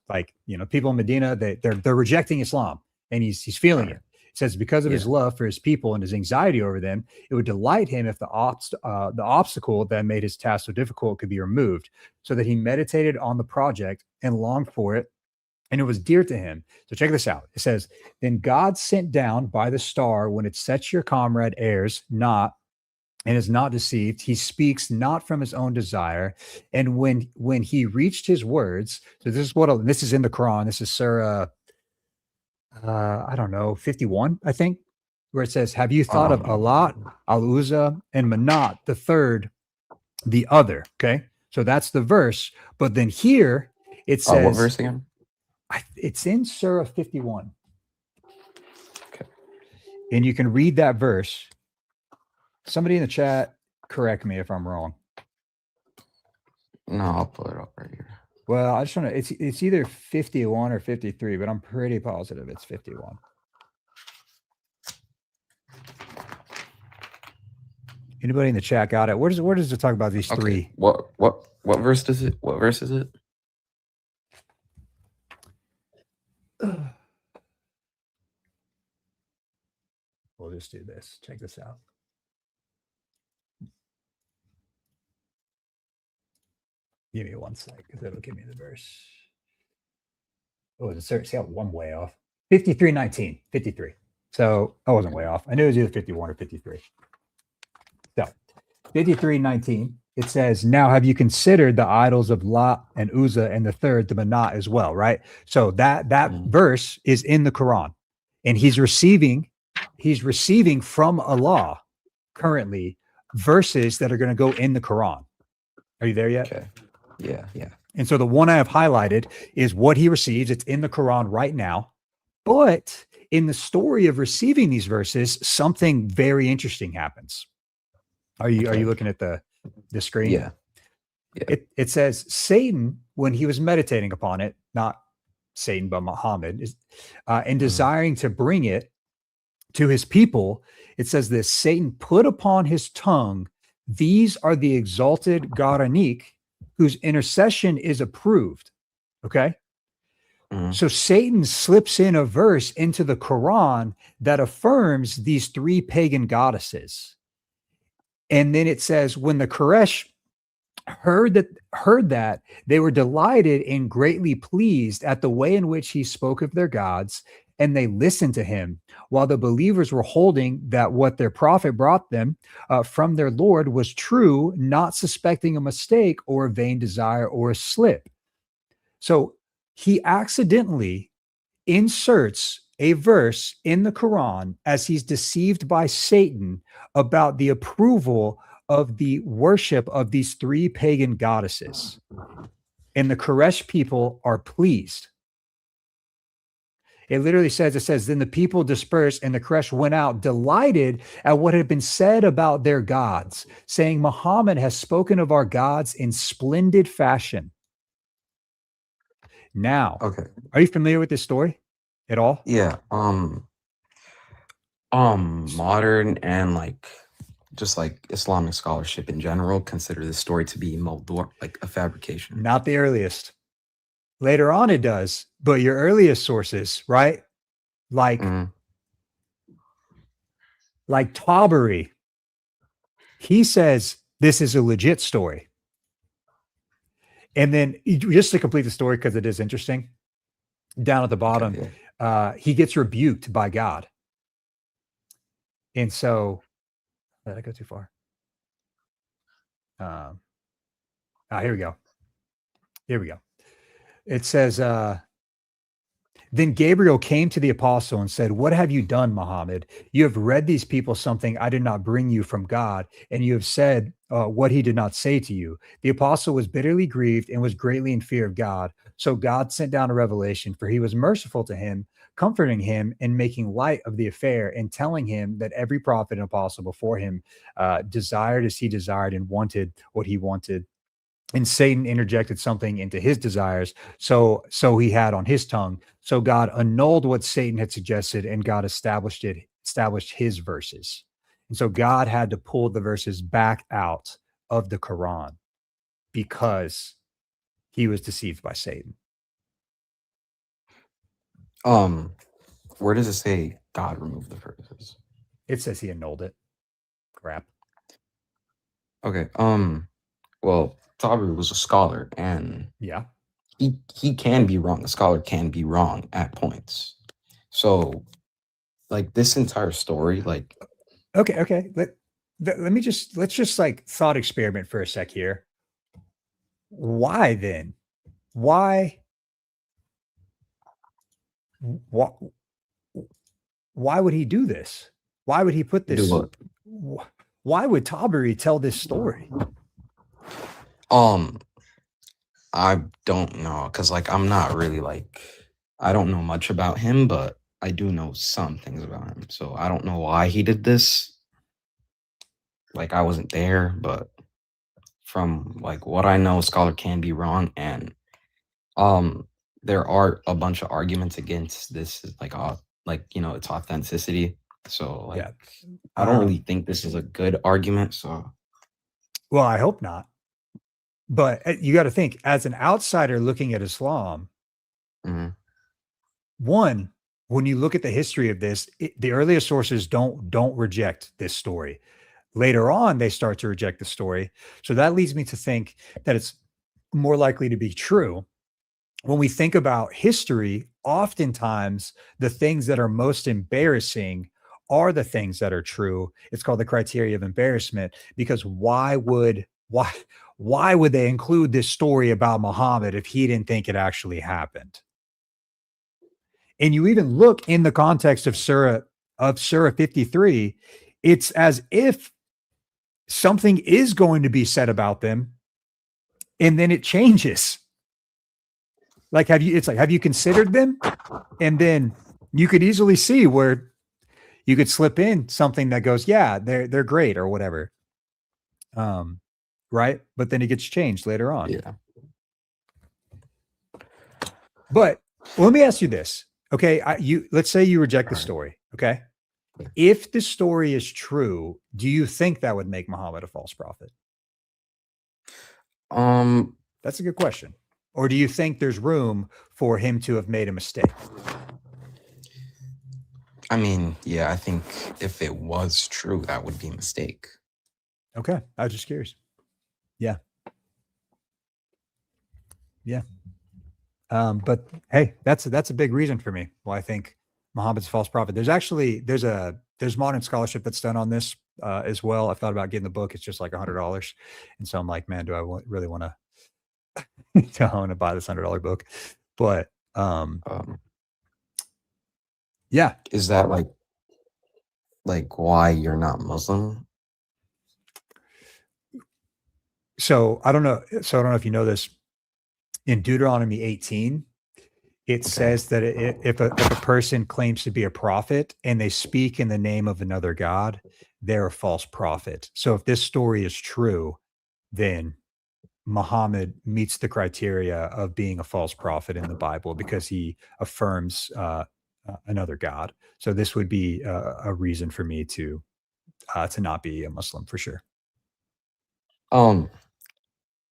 S1: like, people in Medina, they're rejecting Islam and he's feeling it. It says because of his love for his people and his anxiety over them, it would delight him if the obstacle that made his task so difficult could be removed, so that he meditated on the project and longed for it, and it was dear to him. So check this out. It says, then God sent down by the star when it sets your comrade errs not and is not deceived. He speaks not from his own desire. And when he reached his words, so this is in the Quran. This is Surah, 51, I think, where it says, have you thought of Allah, Al-Uzza, and Manat, the third, the other? Okay. So that's the verse. But then here it says,
S7: what verse again?
S1: It's in Surah 51.
S7: Okay.
S1: And you can read that verse. Somebody in the chat, correct me if I'm wrong.
S7: No, I'll pull it up right here.
S1: Well, I just want to, it's either 51 or 53, but I'm pretty positive it's 51. Anybody in the chat got it? Where does it talk about these three?
S7: What verse does it? What verse is it?
S1: We'll just do this. Check this out. Give me one sec, because it'll give me the verse. Oh, it's a see how one way off. 53:19, 53. So I wasn't way off. I knew it was either 51 or 53. So 53:19, it says, now have you considered the idols of La and Uzza and the third, the Manat as well, right? So that verse is in the Quran, and he's receiving he's receiving from Allah currently verses that are going to go in the Quran. Are you there yet?
S7: Okay. Yeah.
S1: And so the one I have highlighted is what he receives. It's in the Quran right now. But in the story of receiving these verses, something very interesting happens. Are you looking at the screen?
S7: Yeah.
S1: It says Satan, when he was meditating upon it, not Satan, but Muhammad, and desiring to bring it to his people, it says this: Satan put upon his tongue, these are the exalted Quranic, whose intercession is approved. Okay. So Satan slips in a verse into the Quran that affirms these three pagan goddesses. And then it says, when the Quraysh heard that, they were delighted and greatly pleased at the way in which he spoke of their gods, and they listened to him, while the believers were holding that what their prophet brought them from their Lord was true, not suspecting a mistake or a vain desire or a slip. So he accidentally inserts a verse in the Quran as he's deceived by Satan about the approval of the worship of these three pagan goddesses. And the Quraysh people are pleased. It literally says, then the people dispersed and the Quraysh went out delighted at what had been said about their gods, saying, Muhammad has spoken of our gods in splendid fashion. Now,
S7: Okay.
S1: are you familiar with this story at all?
S7: Yeah. Modern and just Islamic scholarship in general consider this story to be like a fabrication.
S1: Not the earliest. Later on it does, but your earliest sources, right? Like Tabari, he says this is a legit story. And then just to complete the story, because it is interesting, down at the bottom, he gets rebuked by God. And so, did I go too far? Here we go. It says, then Gabriel came to the apostle and said, what have you done, Muhammad? You have read these people something I did not bring you from God, and you have said what he did not say to you. The apostle was bitterly grieved and was greatly in fear of God. So God sent down a revelation, for he was merciful to him, comforting him and making light of the affair, and telling him that every prophet and apostle before him desired as he desired and wanted what he wanted. And Satan interjected something into his desires, so he had on his tongue. So God annulled what Satan had suggested, and God established his verses. And so God had to pull the verses back out of the Quran because he was deceived by Satan.
S7: Where does it say God removed the verses?
S1: It says he annulled it. Crap.
S7: Okay. Well, Tabari was a scholar, and
S1: yeah,
S7: he can be wrong. A scholar can be wrong at points. So, this entire story,
S1: okay. Let's just thought experiment for a sec here. Why then? Why would he do this? Why would he put this? Why would Tabari tell this story?
S7: I don't know, because I'm not really I don't know much about him, but I do know some things about him. So I don't know why he did this. I wasn't there, but from what I know, a scholar can be wrong, and there are a bunch of arguments against this, its authenticity. So I don't really think this is a good argument. So,
S1: well, I hope not. But you got to think, as an outsider looking at Islam, one, when you look at the history of this, the earliest sources don't reject this story. Later on, they start to reject the story. So that leads me to think that it's more likely to be true. When we think about history, oftentimes the things that are most embarrassing are the things that are true. It's called the criteria of embarrassment, because why would they include this story about Muhammad if he didn't think it actually happened? And you even look in the context of Surah of Surah 53, it's as if something is going to be said about them and then it changes. Like, have you considered them? And then you could easily see where you could slip in something that goes, yeah, they're great or whatever. Right. But then it gets changed later on.
S7: Yeah.
S1: But let me ask you this. Okay. Let's say you reject the story. Okay. If the story is true, do you think that would make Muhammad a false prophet?
S7: That's
S1: a good question. Or do you think there's room for him to have made a mistake?
S7: I mean, yeah, I think if it was true, that would be a mistake.
S1: Okay. I was just curious. Yeah. Yeah. But hey, that's a big reason for me why I think Muhammad's a false prophet. There's modern scholarship that's done on this as well. I've thought about getting the book. It's just like $100. And so I'm like, man, do I really want to I want to buy this $100 book? But yeah.
S7: Is that like why you're not Muslim?
S1: So I don't know if you know this. In Deuteronomy 18, it says that if a person claims to be a prophet and they speak in the name of another god, they're a false prophet. So if this story is true, then Muhammad meets the criteria of being a false prophet in the Bible because he affirms another god. So this would be a reason for me to not be a Muslim for sure.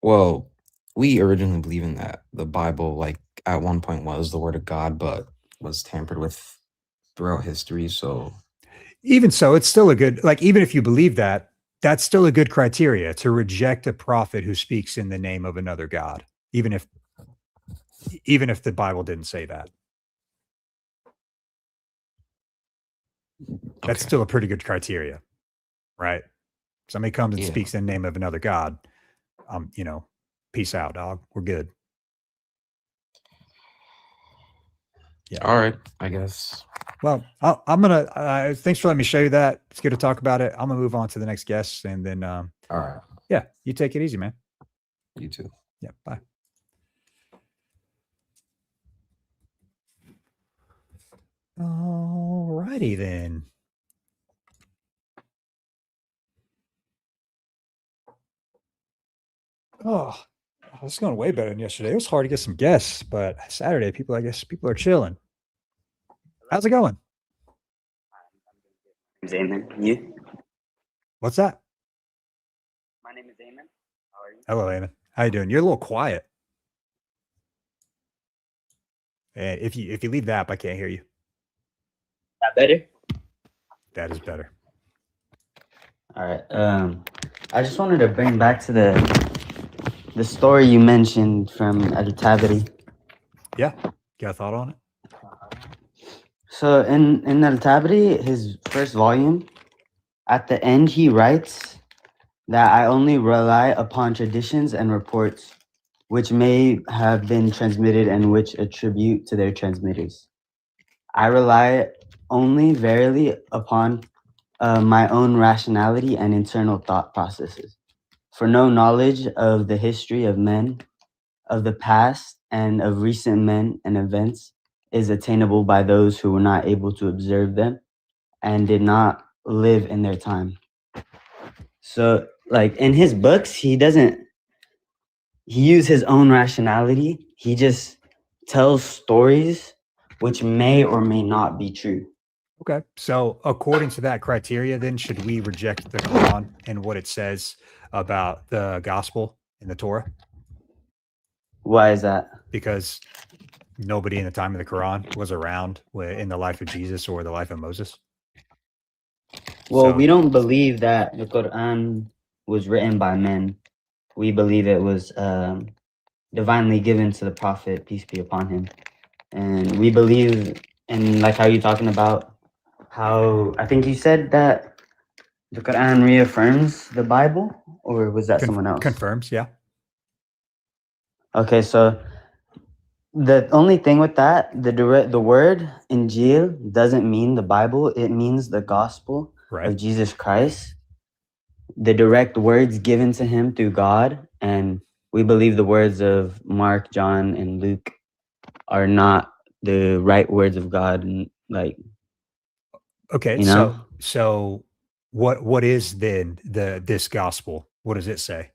S7: Well, we originally believe in that the Bible, like at one point, was the word of God, but was tampered with throughout history. So
S1: even so, it's still a good, like, even if you believe that, that's still a good criteria to reject a prophet who speaks in the name of another god, even if the Bible didn't say that. That's still a pretty good criteria, right? Somebody comes and speaks in the name of another god. Peace out, dog. We're good.
S7: Yeah. All right, I guess.
S1: Well, I'm gonna. Thanks for letting me show you that. It's good to talk about it. I'm gonna move on to the next guest, and then.
S7: All right.
S1: Yeah, you take it easy, man.
S7: You too.
S1: Yeah. Bye. All righty then. Oh, it's going way better than yesterday. It was hard to get some guests, but Saturday, I guess people are chilling. How's it going?
S8: My name's Eamon. You?
S1: What's that?
S8: My name is Eamon. How are you?
S1: Hello, Eamon. How you doing? You're a little quiet. And if you leave the app, I can't hear you.
S8: That better?
S1: That is better.
S8: All right. I just wanted to bring back to the story you mentioned from Al-Tabari.
S1: Yeah. Got a thought on it?
S8: So in Al-Tabari, his first volume, at the end he writes that I only rely upon traditions and reports which may have been transmitted and which attribute to their transmitters. I rely only verily upon my own rationality and internal thought processes. For no knowledge of the history of men, of the past, and of recent men and events is attainable by those who were not able to observe them and did not live in their time. So, like, in his books, he uses his own rationality. He just tells stories which may or may not be true.
S1: Okay. So according to that criteria, then should we reject the Quran and what it says about the gospel in the Torah?
S8: Why is that?
S1: Because nobody in the time of the Quran was around in the life of Jesus or the life of Moses.
S8: Well, we don't believe that the Quran was written by men. We believe it was divinely given to the Prophet, peace be upon him. And we believe in, like, how you're talking about how, I think you said that the Quran reaffirms the Bible, or was that someone else?
S1: Confirms, yeah.
S8: Okay, so The only thing with that, the word Injil doesn't mean the Bible. It means the gospel
S1: Right.
S8: of Jesus Christ, the direct words given to him through God. And we believe the words of Mark, John, and Luke are not the right words of God. And like,
S1: Okay.
S8: you know,
S1: So what is then this gospel? What does it say?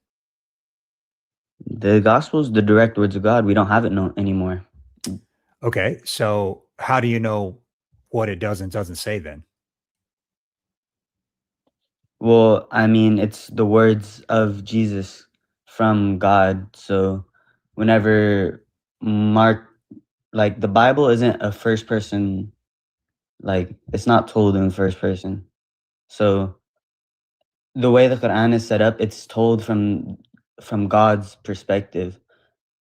S8: the gospel is the direct words of God. We don't have it anymore.
S1: Okay. So how do you know what it does and doesn't say then?
S8: Well, I mean, it's the words of Jesus from God. So whenever Mark, like the Bible isn't a first person, like it's not told in first person. So the way the Quran is set up, it's told from God's perspective.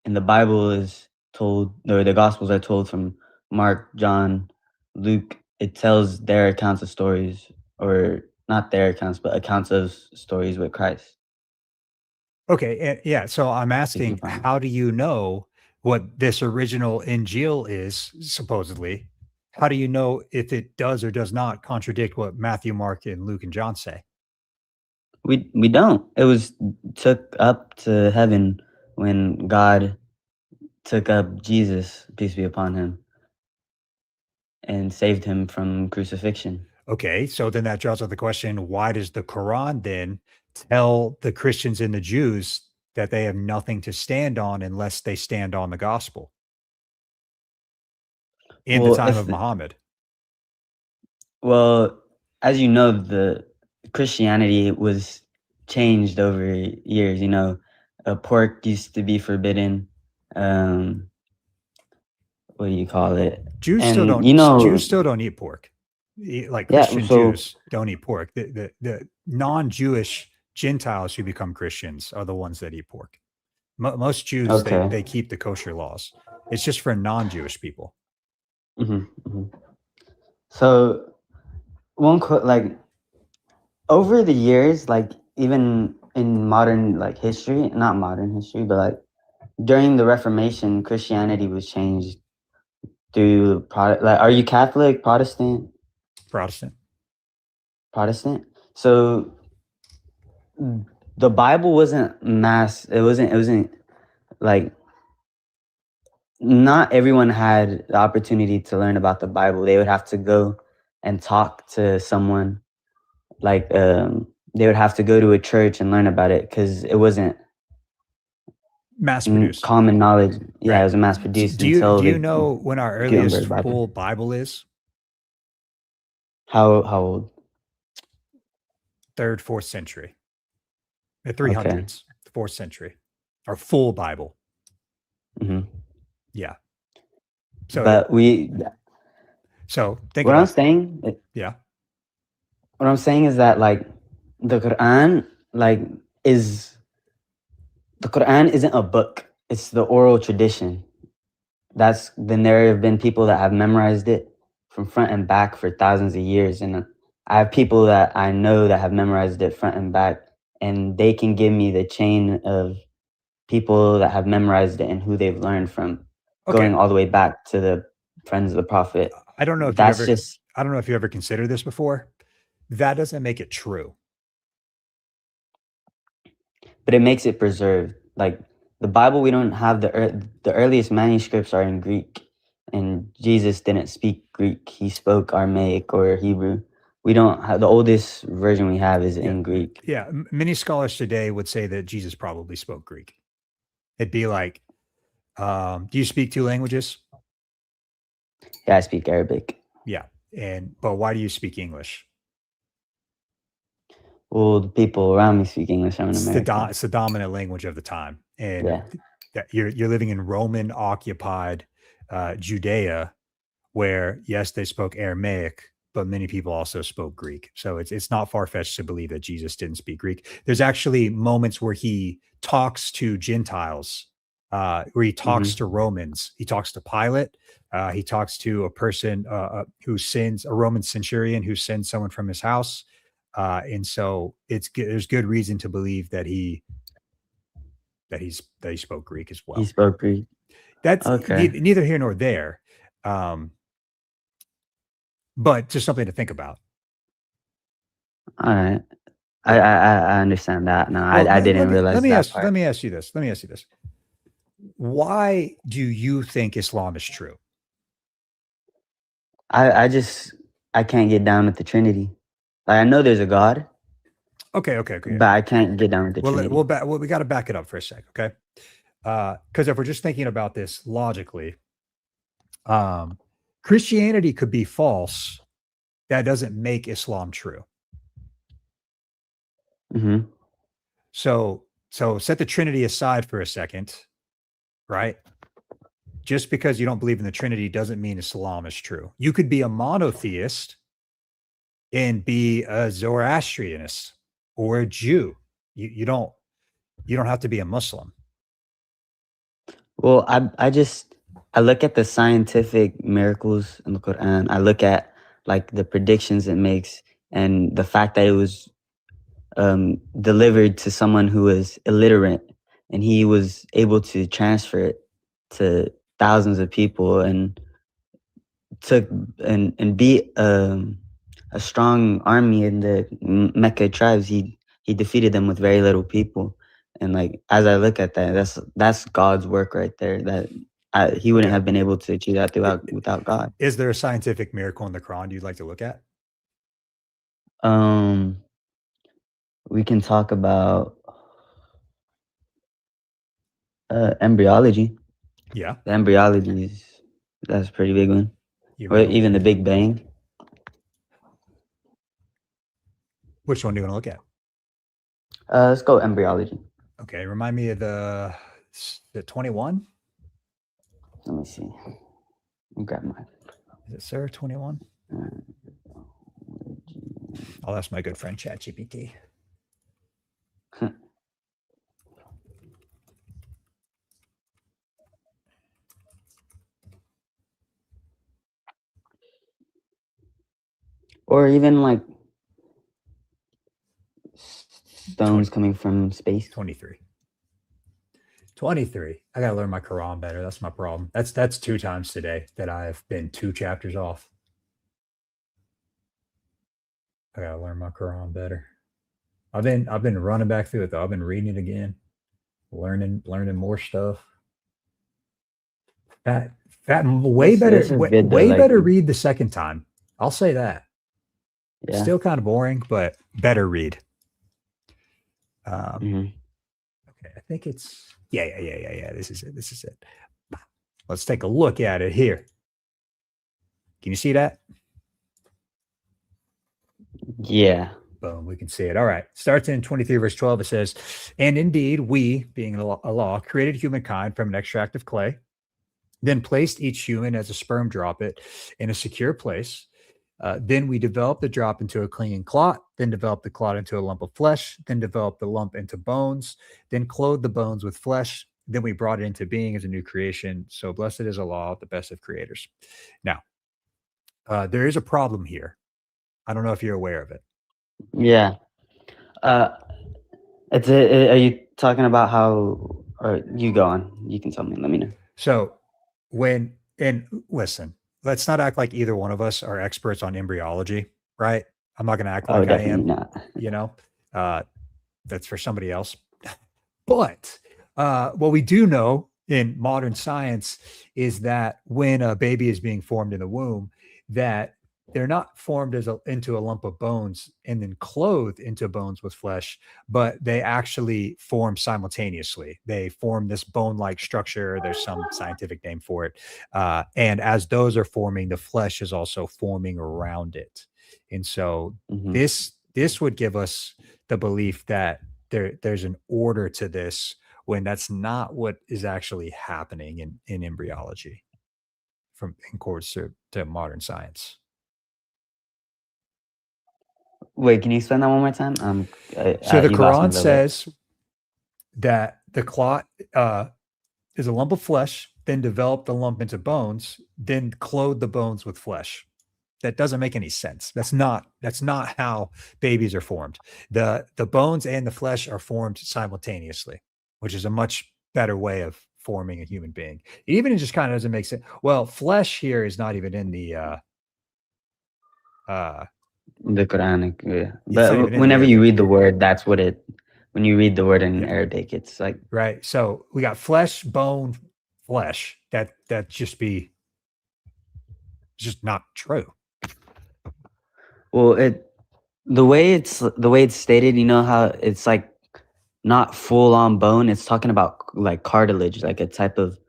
S8: And the Bible is told, or the Gospels are told from Mark, John, Luke. It tells their accounts of stories, or not their accounts, but accounts of stories with Christ.
S1: Okay. Yeah. So I'm
S8: you
S1: asking,
S8: find.
S1: how do you know what this original Injil is, supposedly? How do you know if it does or does not contradict what Matthew, Mark, and Luke and John say?
S8: We don't. It was took up to heaven when God took up Jesus, peace be upon him, and saved him from crucifixion.
S1: Okay. So then that draws up the question, why does the Quran then tell the Christians and the Jews that they have nothing to stand on unless they stand on the gospel in the
S8: Well,
S1: time of Muhammad?
S8: Well, as you know, the Christianity was changed over years. You know, pork used to be forbidden. What do you call it?
S1: Jews still
S8: And
S1: don't eat pork. Like
S8: yeah.
S1: Christian
S8: So
S1: Jews don't eat pork. The non-Jewish Gentiles who become Christians are the ones that eat pork. Most Jews
S8: okay.
S1: they keep the kosher laws. It's just for non-Jewish people.
S8: So like over the years, like even in modern like history, not modern history, but like during the Reformation, Christianity was changed through like, are you Catholic, Protestant? Protestant. So the Bible wasn't mass. It wasn't like not everyone had the opportunity to learn about the Bible. They would have to go and talk to someone. Like they would have to go to a church and learn about it because it wasn't
S1: Mass produced.
S8: common knowledge. Yeah,
S1: Right.
S8: it was mass produced.
S1: Do you know when our earliest full Bible is?
S8: How old?
S1: 3rd, 4th century. The 300s, 4th century. Our full Bible. Yeah. So,
S8: but
S1: so think
S8: what
S1: about
S8: I'm saying.
S1: Yeah.
S8: What I'm saying is that like the Quran, the Quran isn't a book. It's the oral tradition. Then there have been people that have memorized it from front and back for thousands of years. And I have people that I know that have memorized it front and back, and they can give me the chain of people that have memorized it and who they've learned from, going all the way back to the friends of the Prophet.
S1: I don't know if I don't know if you ever considered this before. That doesn't make it true.
S8: But it makes it preserved. Like the Bible, we don't have the earliest manuscripts are in Greek, and Jesus didn't speak Greek. He spoke Aramaic or Hebrew. We don't have the oldest version we have is in Greek.
S1: Yeah, many scholars today would say that Jesus probably spoke Greek. It'd be like, do you speak 2 languages?
S8: Yeah, I speak Arabic.
S1: Yeah, but why do you speak English?
S8: Well, the people around me speak English. I'm in America.
S1: It's the dominant language of the time, and you're living in Roman occupied Judea, where yes, they spoke Aramaic, but many people also spoke Greek. So it's not far fetched to believe that Jesus didn't speak Greek. There's actually moments where he talks to Gentiles, where he talks to Romans. He talks to Pilate. He talks to a person who sends a Roman centurion who sends someone from his house. And so there's good reason to believe that he spoke Greek as well.
S8: He spoke Greek.
S1: That's
S8: Okay.
S1: neither here nor there. But just something to think about.
S8: All right.
S1: Yeah.
S8: I understand that now.
S1: Well,
S8: I didn't realize
S1: let me
S8: that
S1: ask
S8: part.
S1: let me ask you this. Why do you think Islam is true?
S8: I can't get down with the Trinity. Like, I know there's a God,
S1: Okay.
S8: but I can't get down with the
S1: Well,
S8: Trinity.
S1: we got to back it up for a sec, okay? Because if we're just thinking about this logically, Christianity could be false. That doesn't make Islam true.
S8: Mm-hmm.
S1: So set the Trinity aside for a second, right? Just because you don't believe in the Trinity doesn't mean Islam is true. You could be a monotheist and be a Zoroastrianist or a Jew. You don't have to be a Muslim.
S8: Well, I look at the scientific miracles in the Quran. I look at like the predictions it makes and the fact that it was delivered to someone who was illiterate and he was able to transfer it to thousands of people and took and beat a strong army in the Mecca tribes. He defeated them with very little people. And like as I look at that, that's God's work right there. That he wouldn't
S1: Okay.
S8: have been able to achieve that without God.
S1: Is there a scientific miracle in the Quran you'd like to look at?
S8: We can talk about embryology.
S1: Yeah.
S8: The embryology that's a pretty big one. Or even the Big Bang.
S1: Which one do you want to look at?
S8: Let's go embryology.
S1: Okay, remind me of the 21.
S8: Let me see. Let me grab mine.
S1: Is it Sarah 21? I'll ask my good friend ChatGPT.
S8: Or even like stones coming from space.
S1: 23. 23. I gotta learn my Quran better. That's my problem. That's 2 times today that I've been 2 chapters off. I gotta learn my Quran better. I've been running back through it though. I've been reading it again, learning more stuff. That way better,
S8: This is
S1: way,
S8: good, though,
S1: way
S8: like-
S1: better read the second time. I'll say that.
S8: Yeah.
S1: Still kind of boring, but better read.
S8: Mhm.
S1: Okay, I think it's yeah. This is it. Let's take a look at it here. Can you see that?
S8: Yeah.
S1: Boom, we can see it. All right. Starts in 23 verse 12. It says, and indeed we, being Allah, created humankind from an extract of clay, then placed each human as a sperm droplet in a secure place. Then we developed the drop into a clinging clot, then developed the clot into a lump of flesh, then developed the lump into bones, then clothed the bones with flesh. Then we brought it into being as a new creation. So blessed is Allah, the best of creators. Now, there is a problem here. I don't know if you're aware of it.
S8: Yeah. Are you talking about how? Or you go on. You can tell me. Let me know.
S1: So listen, let's not act like either one of us are experts on embryology, right? I'm not going to act like I am.
S8: Not.
S1: You know, that's for somebody else. But what we do know in modern science is that when a baby is being formed in the womb, that they're not formed into a lump of bones and then clothed into bones with flesh, but they actually form simultaneously. They form this bone-like structure. There's some scientific name for it. And as those are forming, the flesh is also forming around it. And so this would give us the belief that there's an order to this when that's not what is actually happening in embryology in accordance to modern science.
S8: Wait, can you explain that one more time?
S1: So the
S8: you lost me a
S1: Quran
S8: little bit.
S1: says that the clot is a lump of flesh, then develop the lump into bones, then clothe the bones with flesh. That doesn't make any sense. That's not how babies are formed. The bones and the flesh are formed simultaneously, which is a much better way of forming a human being. Even it just kind of doesn't make sense. Well, flesh here is not even in the
S8: The Quranic, yeah.
S1: It's not even
S8: But
S1: in
S8: whenever
S1: the
S8: you
S1: Arabic.
S8: read the word, that's what it. When you read the word in
S1: Yep.
S8: Arabic, it's like
S1: Right. So we got flesh, bone, flesh. That just be just not true.
S8: well, the way it's stated. You know how it's like not full on bone. It's talking about like cartilage, like a type of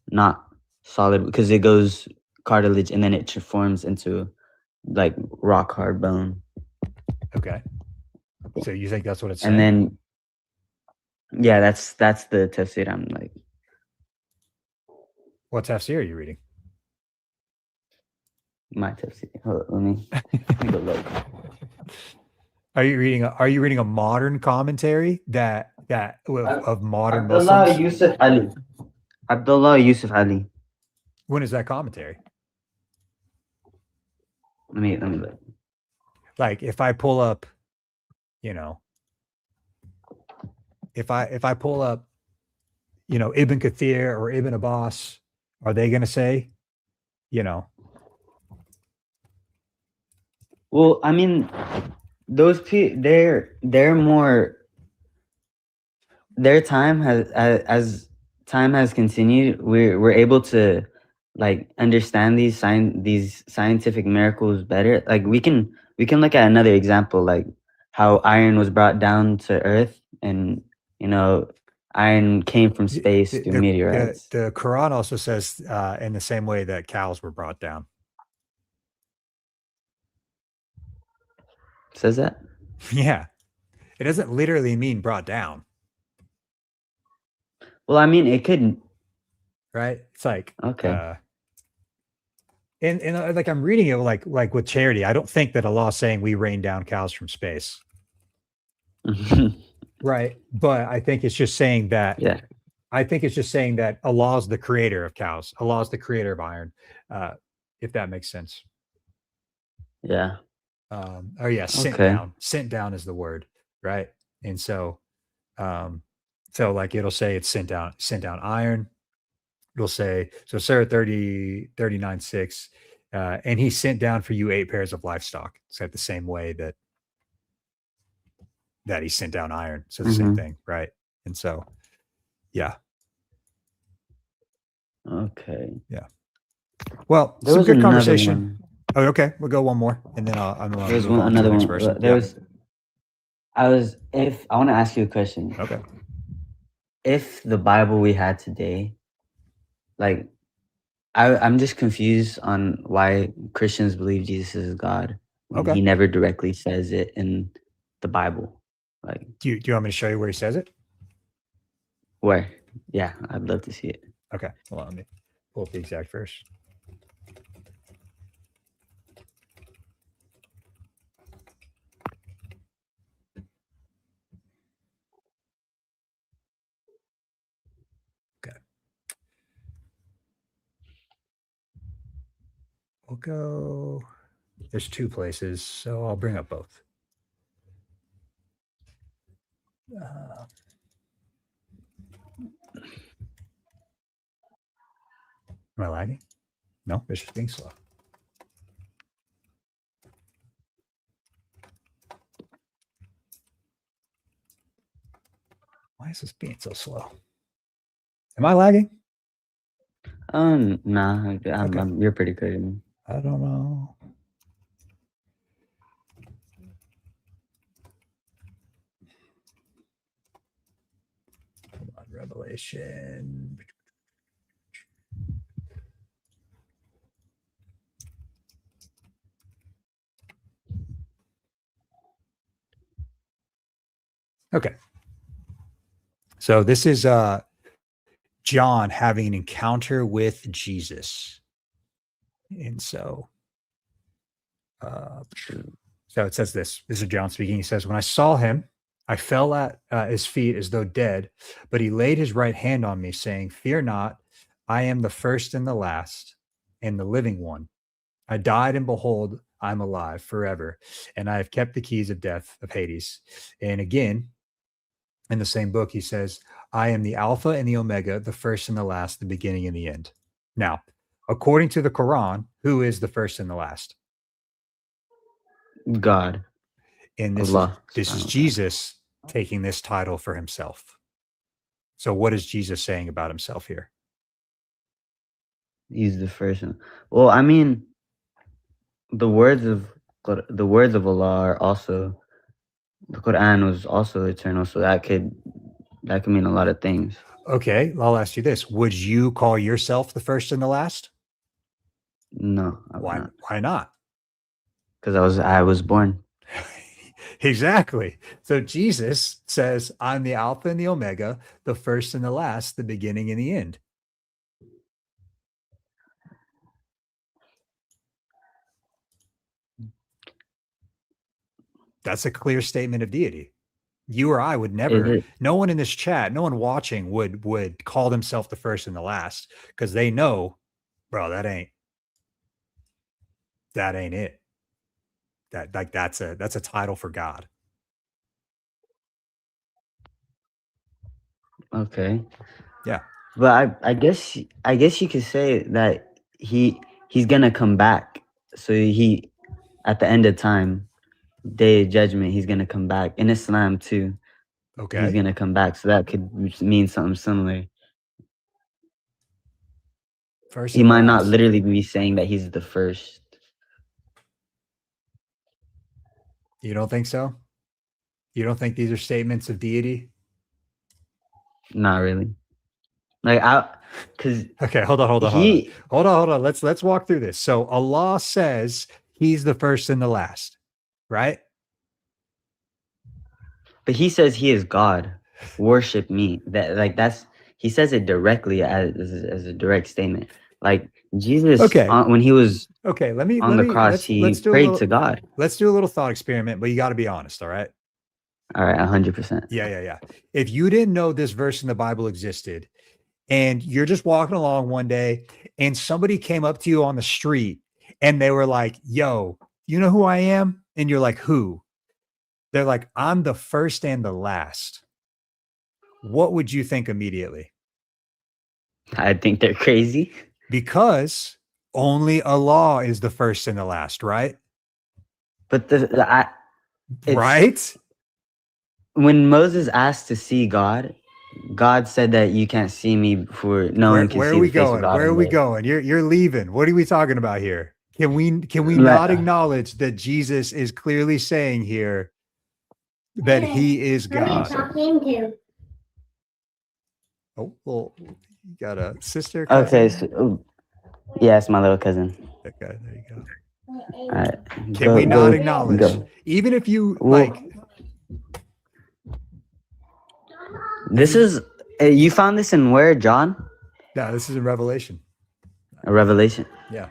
S8: not solid because it goes cartilage and then it forms into like rock hard bone.
S1: Okay. So you think that's what it's saying?
S8: And then yeah, that's the tafsir. I'm like,
S1: What tafsir are you reading?
S8: my tafsir. Hold on, let me go look.
S1: Are you reading a modern commentary that of modern
S8: Abdullah
S1: Muslims?
S8: Yusuf Ali. Abdullah Yusuf Ali.
S1: When is that commentary?
S8: Let me look.
S1: Like if I pull up, you know, if I pull up, you know, Ibn Kathir or Ibn Abbas, are they going to say, you know?
S8: Well, I mean, those people, they're more. Their time has as time has continued, we're able to like understand these scientific miracles better. Like we can look at another example, like how iron was brought down to Earth, and you know, iron came from space through meteorites.
S1: The Quran also says in the same way that cows were brought down.
S8: Says that?
S1: Yeah. It doesn't literally mean brought down.
S8: Well, I mean, it could.
S1: Right? It's like
S8: Okay.
S1: And like I'm reading it like with charity. I don't think that Allah's saying we rain down cows from space. Right. But I think it's just saying that.
S8: Yeah.
S1: I think it's just saying that Allah's the creator of cows. Allah's the creator of iron. If that makes sense.
S8: Yeah.
S1: Oh yeah, sent
S8: Okay.
S1: down. Sent down is the word, right? And so so like it'll say it's sent down iron. It'll say, so Surah 39:6, and he sent down for you 8 pairs of livestock. It's like the same way that he sent down iron. So the same thing, right? And so, yeah.
S8: Okay.
S1: Yeah. Well,
S8: There
S1: some
S8: was
S1: good
S8: another
S1: conversation.
S8: one.
S1: Oh, okay. We'll go one more, and then I'll
S8: There's
S1: move on
S8: another
S1: to the next
S8: one.
S1: person.
S8: There
S1: Yeah.
S8: was. If I want to ask you a question.
S1: Okay.
S8: If the Bible we had today, like, I'm just confused on why Christians believe Jesus is God. When
S1: Okay.
S8: He never directly says it in the Bible. Like,
S1: Do you want me to show you where he says it?
S8: where? Yeah, I'd love to see it.
S1: Okay. Hold on. Let me pull up the exact verse. Okay. We'll go. There's 2 places, so I'll bring up both. Am I lagging? No, it's just being slow. Why is this being so slow? Am I lagging?
S8: Nah, you're pretty good at me.
S1: I don't know. Hold on, Revelation. Okay. So this is John having an encounter with Jesus. And so it says this. This is John speaking. He says, when I saw him, I fell at his feet as though dead, but he laid his right hand on me, saying, fear not, I am the first and the last and the living one. I died, and behold, I'm alive forever, and I have kept the keys of death, of Hades. And again, In the same book, he says, I am the Alpha and the Omega, the first and the last, the beginning and the end. Now, according to the Quran, who is the first and the last?
S8: God.
S1: And this
S8: Allah.
S1: is Jesus taking this title for himself. So what is Jesus saying about himself here?
S8: He's the first one. Well, I mean, the words of Allah are also, the Quran was also eternal, so that could mean a lot of things.
S1: Okay, I'll ask you this. Would you call yourself the first and the last?
S8: No, I would
S1: Why
S8: not.
S1: why not?
S8: Because I was born.
S1: Exactly. So Jesus says, I'm the Alpha and the Omega, the first and the last, the beginning and the end. That's a clear statement of deity. You or I would never, no one in this chat, no one watching would call themselves the first and the last, because they know, bro, that ain't it. That's a title for God.
S8: Okay.
S1: Yeah.
S8: But I guess you could say that he's gonna come back. So he, at the end of time, day of judgment, he's gonna come back. In Islam too.
S1: Okay.
S8: He's gonna come back. So that could mean something similar.
S1: First
S8: He
S1: and
S8: might not
S1: last.
S8: literally be saying that he's the first.
S1: You don't think so? You don't think these are statements of deity?
S8: Not really. Because
S1: okay, hold on. Let's walk through this. So Allah says he's the first and the last, right?
S8: But he says he is God. Worship me. He says it directly as a direct statement. Like Jesus, when he was on the cross, he prayed to God.
S1: Let's do a little thought experiment, but you got to be honest, all right?
S8: All right, 100%.
S1: Yeah. If you didn't know this verse in the Bible existed, and you're just walking along one day and somebody came up to you on the street and they were like, yo, you know who I am? And you're like, who? They're like, I'm the first and the last. What would you think immediately?
S8: I think they're crazy.
S1: Because only Allah is the first and the last, right?
S8: But
S1: right?
S8: When Moses asked to see God, God said that you can't see me before no one can see
S1: Where are we going?
S8: God.
S1: Where are we going? You're leaving. What are we talking about here? Can we not acknowledge that Jesus is clearly saying here that he is God? Oh, well, you got a sister? Cousin?
S8: Okay, so, yeah, it's my little cousin.
S1: Okay, there you go.
S8: All right,
S1: Can we not acknowledge, even if you
S8: This is you found this in where, John?
S1: No, this is in Revelation.
S8: A Revelation.
S1: Yeah.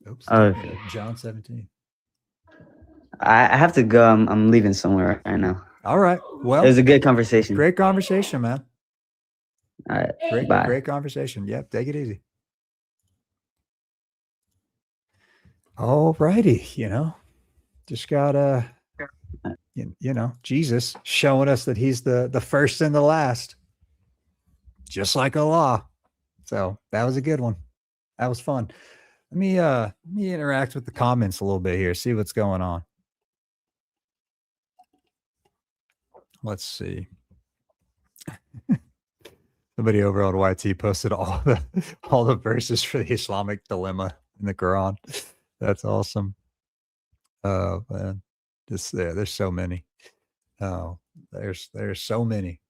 S1: Oops.
S8: Okay.
S1: John 17.
S8: I have to go. I'm leaving somewhere right now.
S1: All right. Well,
S8: it was a good conversation.
S1: Great conversation, man.
S8: All right. Bye.
S1: Great conversation. Yep. Take it easy. All righty. Just gotta. Jesus showing us that he's the first and the last, just like Allah. So that was a good one. That was fun. Let me interact with the comments a little bit here, see what's going on. Let's see. Somebody over on YT posted all the verses for the Islamic dilemma in the Quran. That's awesome. Oh man. There's so many. Oh, there's so many.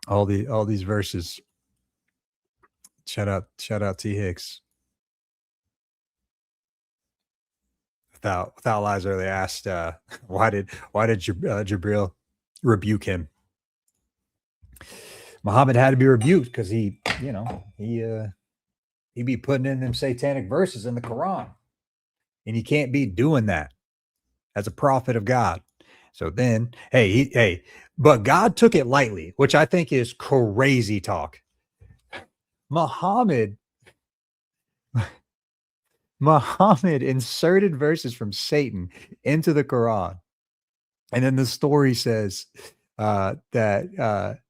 S1: All these verses. Shout out T Hicks. Without lies, earlier asked, why did Jibril rebuke him? Muhammad had to be rebuked because he be putting in them satanic verses in the Quran. And you can't be doing that as a prophet of God. So then, but God took it lightly, which I think is crazy talk. Muhammad Muhammad inserted verses from Satan into the Quran. And then the story says that that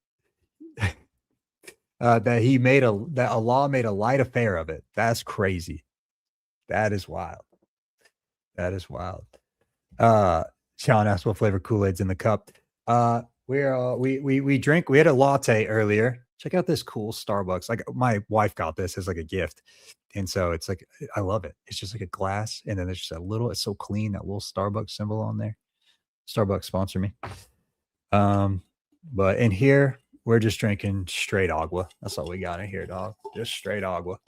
S1: Allah made a light affair of it. That's crazy. That is wild. That is wild. Sean asked what flavor Kool-Aid's in the cup. We had a latte earlier. Check out this cool Starbucks. Like my wife got this as like a gift. And so it's like I love it. It's just like a glass, and then there's just it's so clean, that little Starbucks symbol on there. Starbucks sponsor me. But in here, we're just drinking straight agua. That's all we got in here, dog. Just straight agua.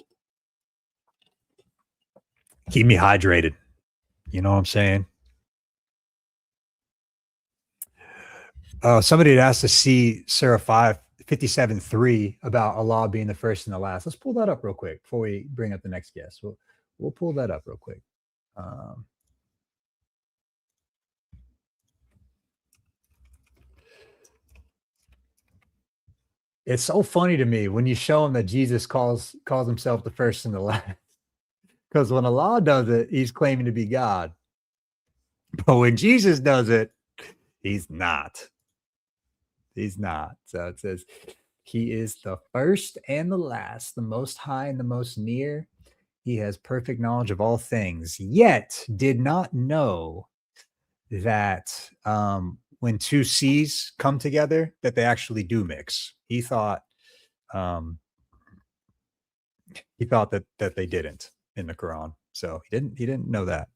S1: Keep me hydrated. You know what I'm saying? Somebody had asked to see Surah 57:3 about Allah being the first and the last. Let's pull that up real quick before we bring up the next guest. We'll pull that up real quick. It's so funny to me when you show him that Jesus calls himself the first and the last. Because when Allah does it, he's claiming to be God. But when Jesus does it, he's not. He's not. So it says, he is the first and the last, the most high and the most near. He has perfect knowledge of all things, yet did not know that when two C's come together, that they actually do mix. He thought that they didn't in the Quran. So he didn't know that.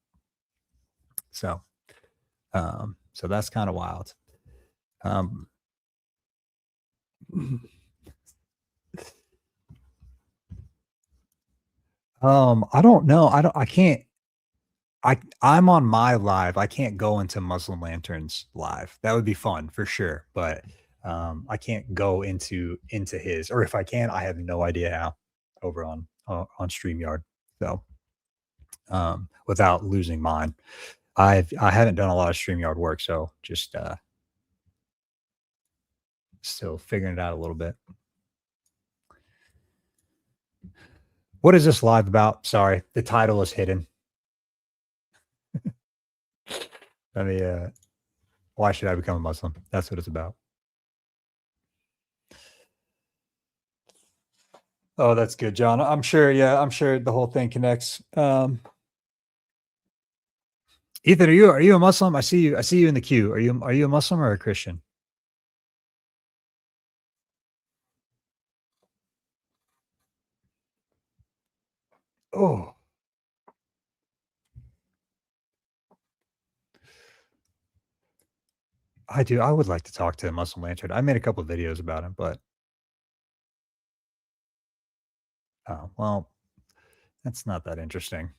S1: So that's kind of wild. I don't know. I'm on my live. I can't go into Muslim Lanterns live. That would be fun for sure. But I can't go into his, or if I can, I have no idea how over on StreamYard. So without losing mine, I haven't done a lot of StreamYard work. So just still figuring it out a little bit. What is this live about? Sorry, the title is hidden. Let me, why should I become a Muslim? That's what it's about. Oh, that's good, John. I'm sure. Yeah, I'm sure the whole thing connects. Ethan, are you a Muslim? I see you in the queue. Are you a Muslim or a Christian? Oh. I do. I would like to talk to a Muslim Lantern. I made a couple of videos about him, but oh, well, that's not that interesting.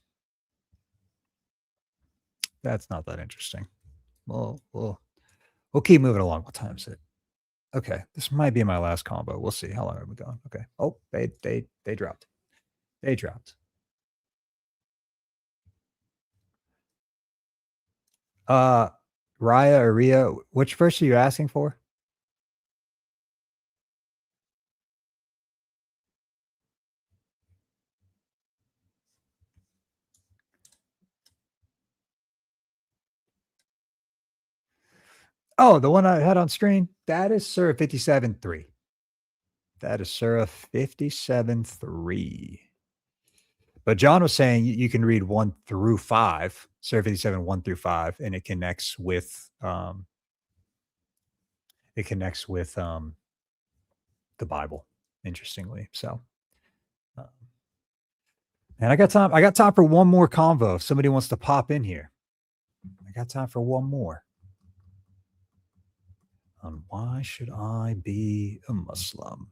S1: That's not that interesting. We'll keep moving along. What time is it? Okay, this might be my last combo. We'll see. How long are we going? Okay. Oh, they dropped. They dropped. Raya or Ria, which verse are you asking for? Oh, the one I had on screen. That is Surah 57:3. That is Surah 57:3. But John was saying you can read 1 through 5, Surah 57, 1 through 5, and it connects with the Bible, interestingly. So and I got time for one more convo. If somebody wants to pop in here. I got time for one more. Why should I be a Muslim?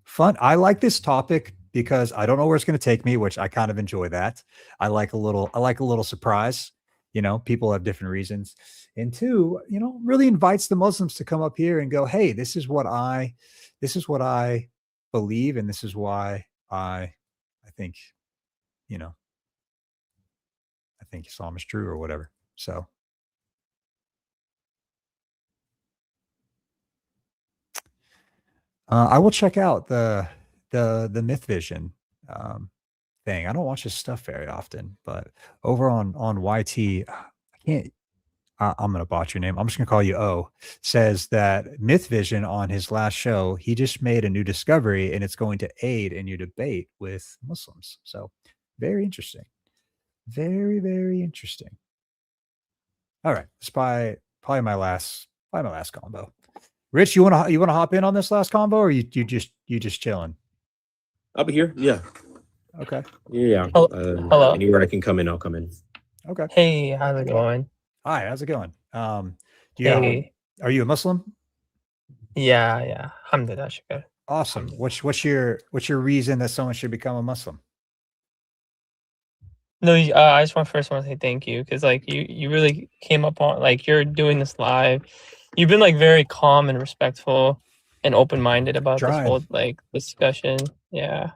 S1: Fun. I like this topic because I don't know where it's going to take me, which I kind of enjoy that. I like a little surprise. You know, people have different reasons. And two, you know, really invites the Muslims to come up here and go, hey, this is what I believe, and this is why I think, you know, I think Islam is true or whatever. So I will check out the myth vision thing. I don't watch his stuff very often, but over on YT, I can't. I'm gonna botch your name. I'm just gonna call you O. Says that Myth Vision on his last show, he just made a new discovery, and it's going to aid in your debate with Muslims. So, very interesting. Very, very interesting. All right, it's probably my last combo. Rich, you wanna hop in on this last combo, or you just chilling?
S3: I'll be here. Yeah.
S1: Okay.
S3: Yeah.
S9: Hello.
S3: Anywhere I can come in, I'll come in.
S1: Okay.
S9: Hey, how's it going?
S1: Hi, how's it going? Are you a Muslim?
S9: Yeah. Alhamdulillah, shukr.
S1: Awesome. What's your reason that someone should become a Muslim?
S9: No, I just want to say thank you because like you really came up on like you're doing this live. You've been like very calm and respectful and open-minded about this whole like discussion. Yeah.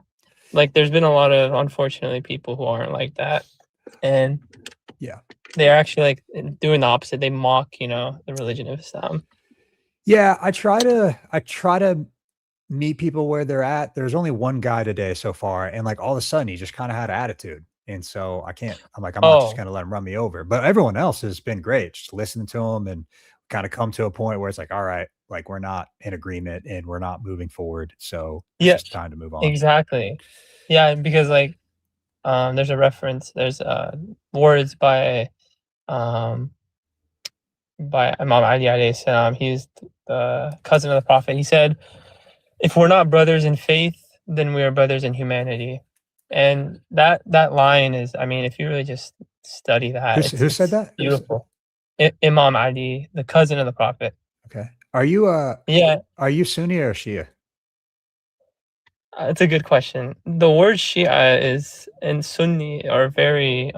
S9: Like there's been a lot of unfortunately people who aren't like that. And
S1: yeah,
S9: they're actually like doing the opposite. They mock, the religion of Islam.
S1: Yeah, I try to meet people where they're at. There's only one guy today so far, and like all of a sudden he just kind of had attitude. And so I'm not just gonna let him run me over. But everyone else has been great, just listening to him and kind of come to a point where it's like, all right, like we're not in agreement and we're not moving forward. So it's just time to move on.
S9: Exactly. Yeah, because like there's a reference, there's words by Imam Ali alayhi salam. He's the cousin of the Prophet. He said, if we're not brothers in faith, then we are brothers in humanity. And that line is, I mean, if you really just study that,
S1: who said that?
S9: Beautiful. Imam Ali, the cousin of the Prophet.
S1: Okay. Are you Are you Sunni or Shia?
S9: It's a good question. The word Shia is and Sunni are very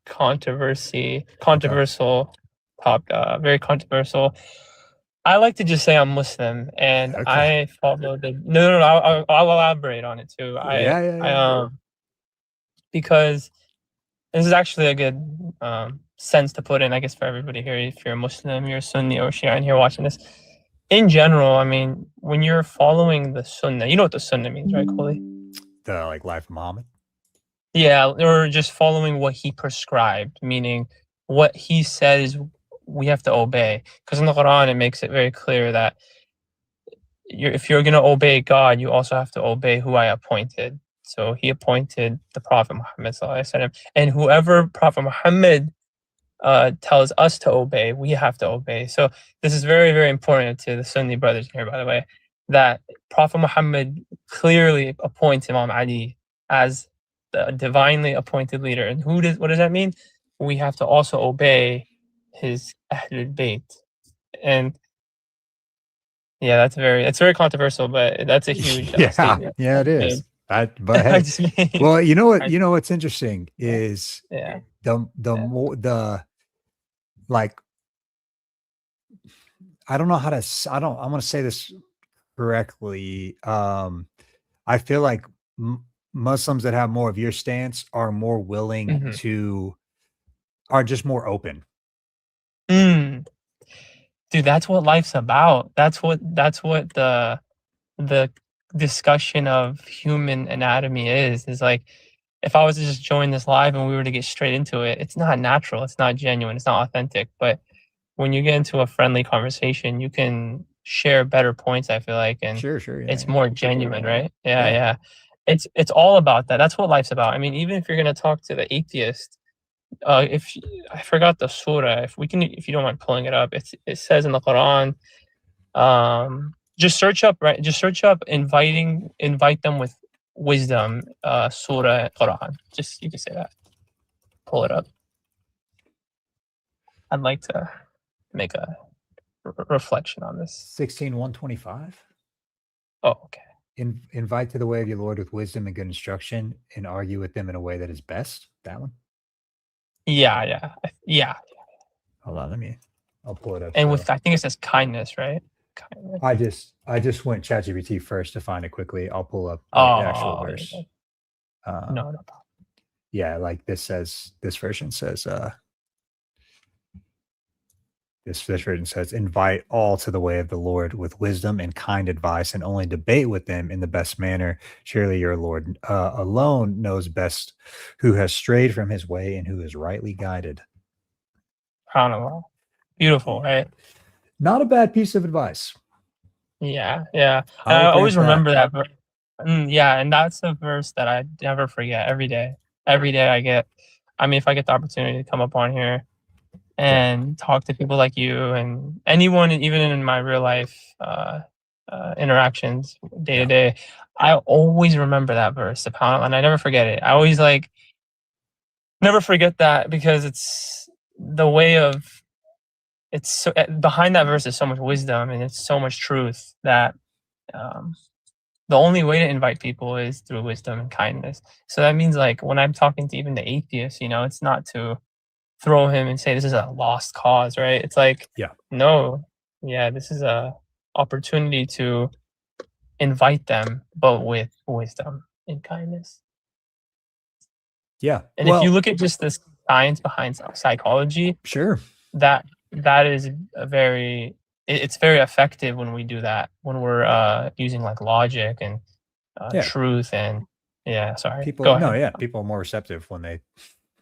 S9: controversial topic, very controversial. I like to just say I'm Muslim, and I follow the. No. I'll elaborate on it too. Because this is actually a good sense to put in, I guess, for everybody here. If you're a Muslim, you're a Sunni or Shia, and you're watching this. In general, I mean, when you're following the Sunnah, you know what the Sunnah means, right, Kohli?
S1: The life of Muhammad.
S9: Yeah, or just following what he prescribed, meaning what he said is we have to obey. Because in the Quran, it makes it very clear that if you're going to obey God, you also have to obey who I appointed. So he appointed the Prophet Muhammad ﷺ, and whoever Prophet Muhammad tells us to obey, we have to obey. So this is very, very important to the Sunni brothers here, by the way, that Prophet Muhammad clearly appoints Imam Ali as the divinely appointed leader. And what does that mean? We have to also obey his Ahlul Bayt. And yeah, it's very controversial, but that's a huge statement.
S1: Yeah, it is. But hey, well, you know what's interesting is the like, I don't know how to, I want to say this correctly. I feel like Muslims that have more of your stance are more willing are just more open.
S9: Dude, that's what life's about. That's what the discussion of human anatomy is like, if I was to just join this live and we were to get straight into it, it's not natural, it's not genuine, it's not authentic. But when you get into a friendly conversation, you can share better points, I feel like, and it's more genuine, right? Yeah. It's all about that. That's what life's about. I mean, even if you're going to talk to the atheist, I forgot the surah, if you don't mind pulling it up, it says in the Quran, just search up invite them with wisdom, surah Quran. Just, you can say that. Pull it up. I'd like to make a reflection on this.
S1: 16:125.
S9: Oh, okay.
S1: Invite to the way of your Lord with wisdom and good instruction, and argue with them in a way that is best. That one.
S9: Yeah.
S1: Hold on, I'll pull it up.
S9: And I think it says kindness, right? Kindness.
S1: I just went ChatGPT first to find it quickly. I'll pull up the actual verse.
S9: No problem.
S1: Yeah, like this version says, This version says, invite all to the way of the Lord with wisdom and kind advice, and only debate with them in the best manner. Surely your Lord alone knows best who has strayed from his way and who is rightly guided.
S9: SubhanAllah. Beautiful, right?
S1: Not a bad piece of advice.
S9: Yeah, yeah.
S1: I
S9: And I
S1: will
S9: always
S1: grant that.
S9: remember that verse. Yeah, and that's a verse that I never forget every day. Every day I get, I mean, if I get the opportunity to come up on here and talk to people like you and anyone, even in my real life interactions day to day, I always remember that verse, SubhanAllah, and I never forget it. I always never forget that, because it's the way of, it's so, behind that verse is so much wisdom and it's so much truth that the only way to invite people is through wisdom and kindness. So that means, like, when I'm talking to even the atheists, it's not to throw him and say this is a lost cause, right? It's like, no, this is a opportunity to invite them, but with wisdom and kindness.
S1: Yeah.
S9: And if you look at just the science behind psychology,
S1: sure,
S9: that is it's very effective when we do that, when we're using like logic and truth and sorry.
S1: People,
S9: Go ahead.
S1: people are more receptive when they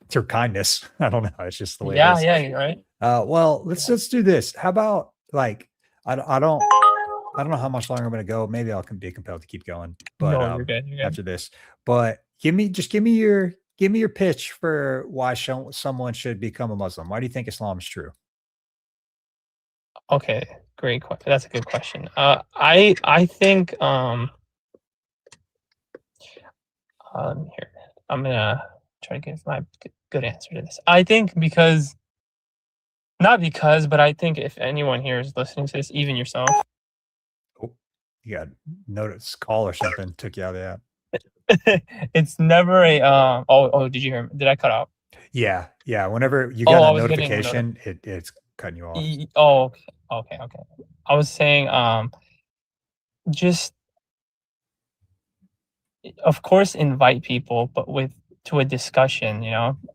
S1: through kindness. I don't know. It's just the way.
S9: Yeah,
S1: it is.
S9: yeah, you're right.
S1: Well, let's do this. How about, like, I don't know how much longer I'm going to go. Maybe I'll be compelled to keep going. But
S9: no, you're good. You're good.
S1: After this, but give me your pitch for why someone should become a Muslim. Why do you think Islam is true?
S9: Okay, great question. That's a good question. I think here, I'm gonna try to give my good answer to this. I think but I think if anyone here is listening to this, even yourself.
S1: Oh, you got notice call or something took you out of that.
S9: It's never a did you hear me? Did I cut out?
S1: Yeah. Whenever you got a notification, it's cutting you off.
S9: Okay. I was saying just, of course, invite people, but to a discussion.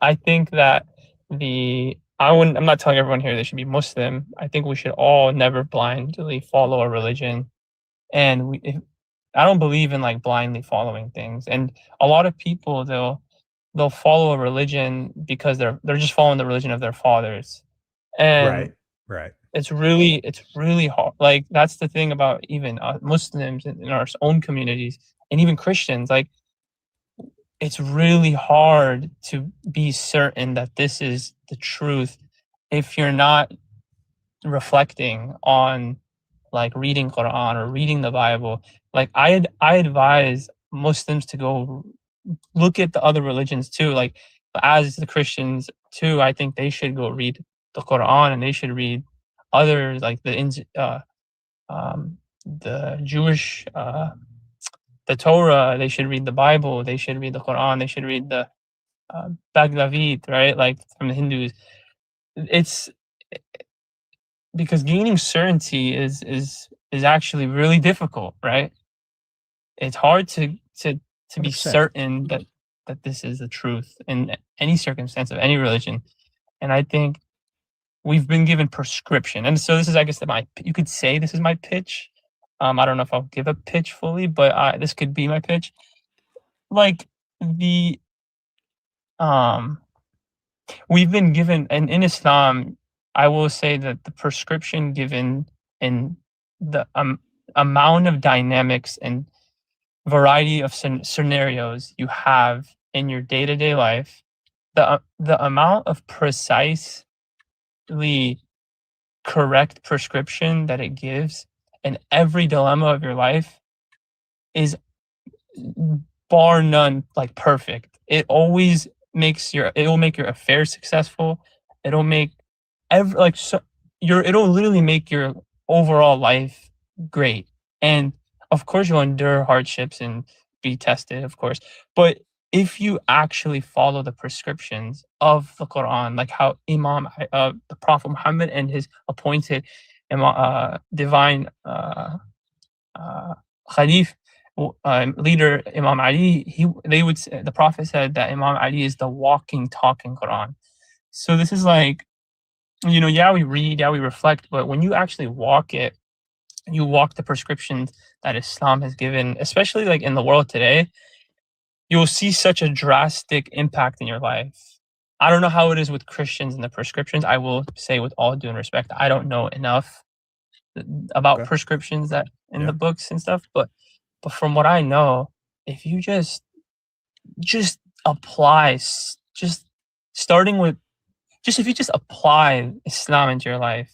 S9: I think that I'm not telling everyone here they should be Muslim. I think we should all never blindly follow a religion, and I don't believe in like blindly following things. And a lot of people, they'll follow a religion because they're just following the religion of their fathers. And
S1: right.
S9: It's really hard. Like, that's the thing about even Muslims in our own communities, and even Christians. Like, it's really hard to be certain that this is the truth if you're not reflecting on, like, reading Quran or reading the Bible. Like, I advise Muslims to go look at the other religions too. Like, as the Christians too, I think they should go read the Quran, and they should read others, like the Jewish, the Torah. They should read the Bible. They should read the Quran. They should read the Bhagavad, right? Like, from the Hindus. It's because gaining certainty is actually really difficult, right? It's hard to be
S1: 100%.
S9: certain that this is the truth in any circumstance of any religion. And I think we've been given prescription. And so this is, I guess, you could say this is my pitch. I don't know if I'll give a pitch fully, but this could be my pitch. Like, we've been given, and in Islam, I will say that the prescription given in the amount of dynamics and variety of scenarios you have in your day-to-day life, the amount of precisely correct prescription that it gives in every dilemma of your life is bar none, like, perfect. It always it'll make your affairs successful. It'll make it'll literally make your overall life great. And of course you'll endure hardships and be tested, of course. But if you actually follow the prescriptions of the Quran, like how the Prophet Muhammad and his appointed divine Khalif, leader, Imam Ali, the Prophet said that Imam Ali is the walking, talking Quran. So this is like you know, yeah, we read, yeah, we reflect, but when you actually walk it, you walk the prescriptions that Islam has given, especially like in the world today, you'll see such a drastic impact in your life. I don't know how it is with Christians and the prescriptions. I will say, with all due respect, I don't know enough about
S1: Okay.
S9: prescriptions that in
S1: Yeah.
S9: the books and stuff. But from what I know, if you just apply, just starting with, just if you just apply Islam into your life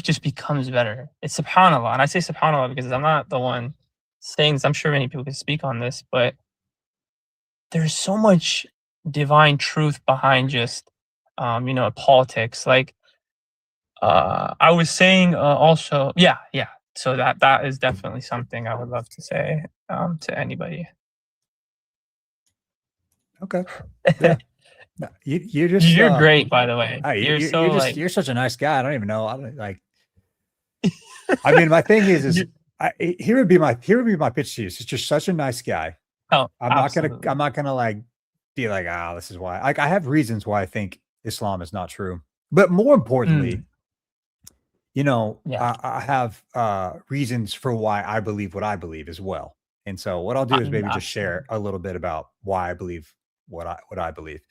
S9: just becomes better. It's subhanAllah. And I say subhanAllah because I'm not the one saying this. I'm sure many people can speak on this, but there's so much divine truth behind just, you know, politics. Like, I was saying also, yeah. So that is definitely something I would love to say to anybody.
S1: Okay. Yeah. No, you're just
S9: You're great, by the way. You're so like,
S1: you're such a nice guy. I don't even know. I don't like. I mean, my thing is here would be my pitch to you. It's just such a nice guy.
S9: oh,
S1: I'm not gonna like be like, this is why. Like, I have reasons why I think Islam is not true, but more importantly, you know,
S9: Yeah.
S1: I have reasons for why I believe what I believe as well. And so what I'll do is maybe just share a little bit about why I believe what I believe,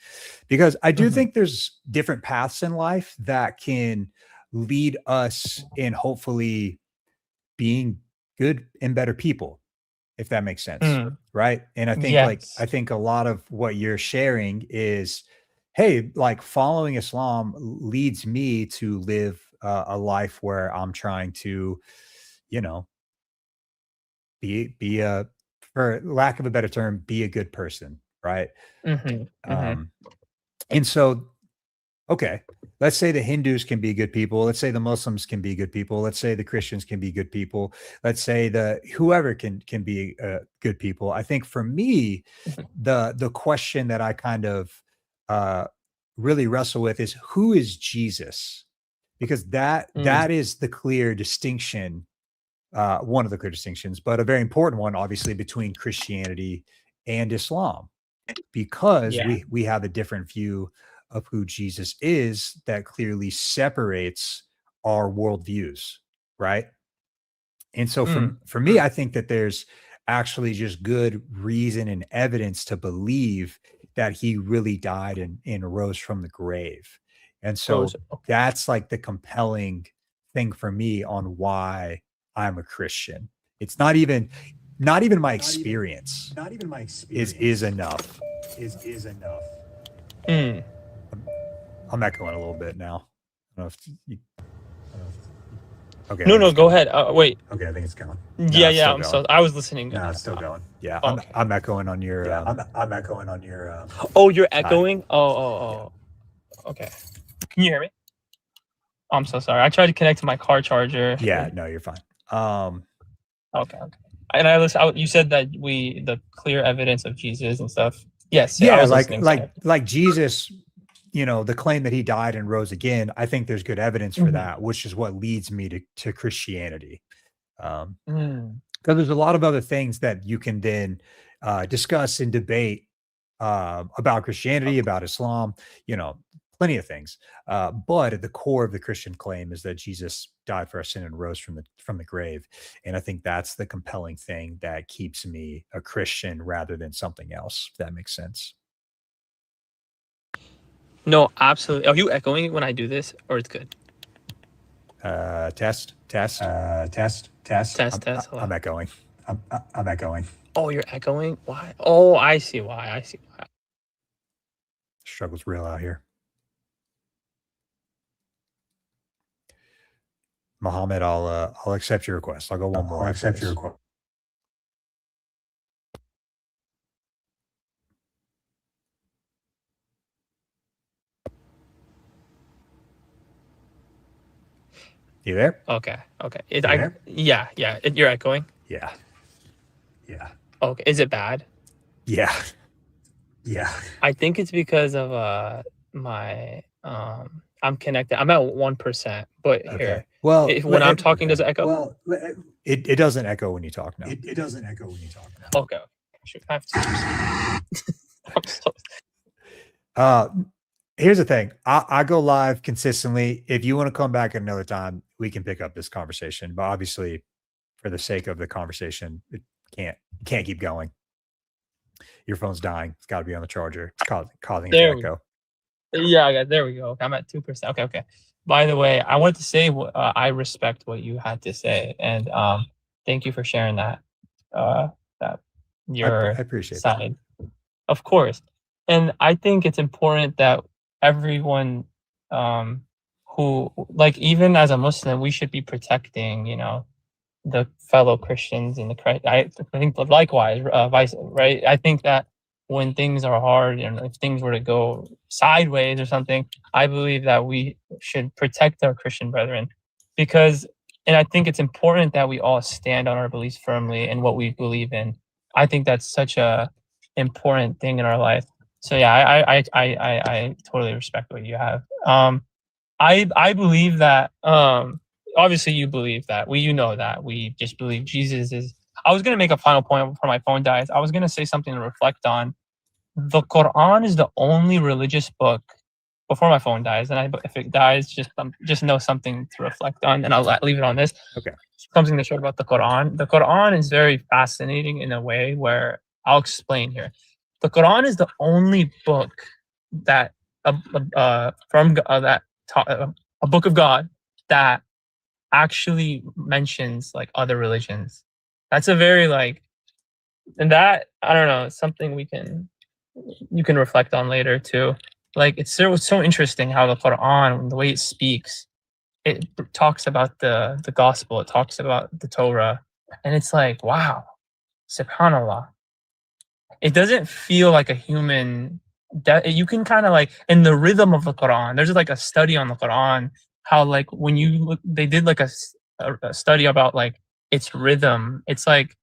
S1: because I do think there's different paths in life that can lead us in hopefully being good and better people, if that makes sense. Right. And I think I think a lot of what you're sharing is, hey, like following Islam leads me to live a life where I'm trying to, you know, be a, for lack of a better term, be a good person. Right. And so, okay, let's say the Hindus can be good people. Let's say the Muslims can be good people. Let's say the Christians can be good people. Let's say the whoever can be good people. I think for me, the question that I kind of really wrestle with is, who is Jesus? Because that is the clear distinction, one of the clear distinctions, but a very important one, obviously, between Christianity and Islam, because we have a different view of who Jesus is that clearly separates our worldviews, right? And so for me, I think that there's actually just good reason and evidence to believe that he really died and rose from the grave. And so that's like the compelling thing for me on why I'm a Christian. It's not even my experience. Is enough. Is enough. I'm echoing a little bit now. I don't know if you, okay.
S9: No, go ahead. Wait.
S1: Okay, I think it's going.
S9: Yeah. I was listening.
S1: No, it's still going. Yeah,
S9: okay.
S1: I'm echoing on your. I'm echoing on your.
S9: Oh, you're echoing. Oh. Okay. Can you hear me? Oh, I'm so sorry. I tried to connect to my car charger.
S1: Yeah, no, you're fine.
S9: Okay. And I listened. You said that the clear evidence of Jesus and stuff. Yes.
S1: Yeah, like Jesus. You know, the claim that he died and rose again, I think there's good evidence for that, which is what leads me to Christianity. Because there's a lot of other things that you can then discuss and debate about Christianity, about Islam, you know, plenty of things. But at the core of the Christian claim is that Jesus died for our sin and rose from the grave. And I think that's the compelling thing that keeps me a Christian rather than something else, if that makes sense.
S9: No, absolutely. Are you echoing when I do this, or it's good?
S1: Test. I'm echoing. I'm echoing.
S9: Oh, you're echoing? Why? Oh, I see why.
S1: Struggle's real out here. Muhammad, I'll accept your request. I'll go one more. I'll accept your request. You there?
S9: Okay. Yeah. You're echoing?
S1: Yeah.
S9: Okay. Is it bad?
S1: Yeah.
S9: I think it's because of my I'm connected. I'm at 1%, but here.
S1: Well,
S9: when I'm talking, does it echo?
S1: Well, it doesn't echo when you talk now.
S4: It doesn't echo when you talk now.
S9: Okay. I have to.
S1: Here's the thing. I go live consistently. If you want to come back at another time, we can pick up this conversation. But obviously, for the sake of the conversation, it can't keep going. Your phone's dying. It's got to be on the charger. It's causing it to
S9: There we
S1: echo.
S9: Yeah, there we go. I'm at 2%. Okay. By the way, I wanted to say I respect what you had to say, and thank you for sharing that. That
S1: I
S9: your
S1: appreciate that.
S9: side, of course. And I think it's important that everyone, who like even as a Muslim, we should be protecting, the fellow Christians in the Christ. I think likewise, vice right. I think that when things are hard and if things were to go sideways or something, I believe that we should protect our Christian brethren because, and I think it's important that we all stand on our beliefs firmly and what we believe in. I think that's such a important thing in our life. So yeah, I totally respect what you have. I believe that obviously you believe that you know that we just believe Jesus is. I was gonna make a final point before my phone dies. I was gonna say something to reflect on. The Quran is the only religious book before my phone dies, and if it dies, just know something to reflect on, and I'll leave it on this.
S1: Okay.
S9: Something to show about the Quran. The Quran is very fascinating in a way where I'll explain here. The Quran is the only book that a book of God that actually mentions like other religions. That's a very and that I don't know, it's something you can reflect on later too. Like it's so interesting how the Quran, the way it speaks, it talks about the gospel, it talks about the Torah, and it's like, wow, subhanallah. It doesn't feel like a human. You can kind of in the rhythm of the Quran. There's like a study on the Quran, how when you look, they did like a study about its rhythm. It's like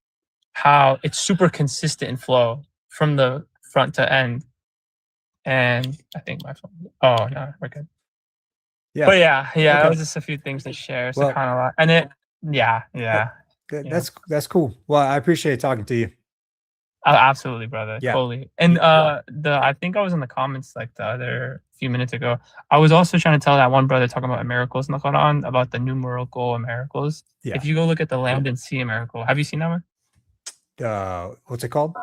S9: how it's super consistent in flow from the front to end. And I think my phone. Oh no, we're good.
S1: Yeah.
S9: But yeah,
S1: Okay.
S9: that was just a few things to share. So
S1: Well,
S9: kind of and it, yeah.
S1: That's cool. Well, I appreciate talking to you.
S9: Absolutely, brother.
S1: Yeah.
S9: Totally. And I think I was in the comments the other few minutes ago. I was also trying to tell that one brother talking about miracles in the Quran about the numerical miracles.
S1: Yeah.
S9: If you go look at the land and sea miracle, have you seen that one?
S1: What's it called?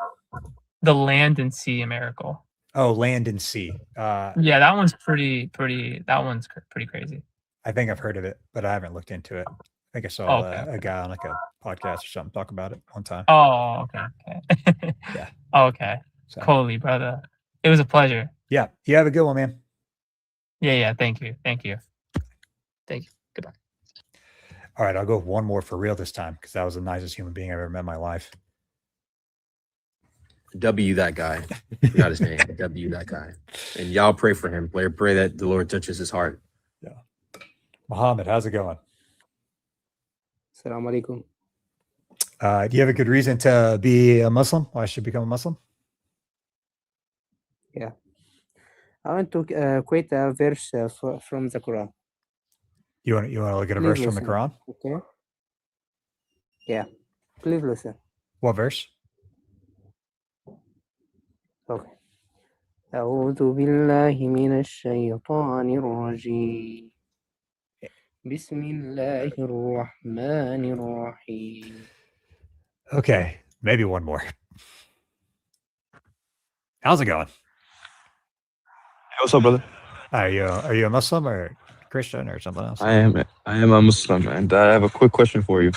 S9: The land and sea miracle.
S1: Oh, land and sea.
S9: Yeah, that one's pretty. That one's pretty crazy.
S1: I think I've heard of it, but I haven't looked into it. I think I saw a guy on a podcast or something talk about it one time.
S9: Oh, okay.
S1: Yeah.
S9: Okay.
S1: So.
S9: Totally, brother. It was a pleasure.
S1: Yeah. You have a good one, man.
S9: Yeah. Thank you. Goodbye.
S1: All right. I'll go with one more for real this time because that was the nicest human being I've ever met in my life.
S3: W that guy. Forgot his name. W that guy. And y'all pray for him. Pray that the Lord touches his heart.
S1: Yeah. Muhammad, how's it going?
S10: Assalamu alaikum.
S1: Do you have a good reason to be a Muslim? Why I should become a Muslim?
S10: Yeah. I want to quote a verse from the Quran.
S1: You want to look at a verse from the Quran?
S10: Okay. Yeah. Please listen.
S1: What verse?
S10: Okay. أعوذ بالله من الشيطان الرجيم. بسم الله الرحمن الرحيم.
S1: Okay, maybe one more. How's it going?
S6: Hey, what's up, brother?
S1: Are you a Muslim or Christian or something else?
S6: I am a Muslim, and I have a quick question for you.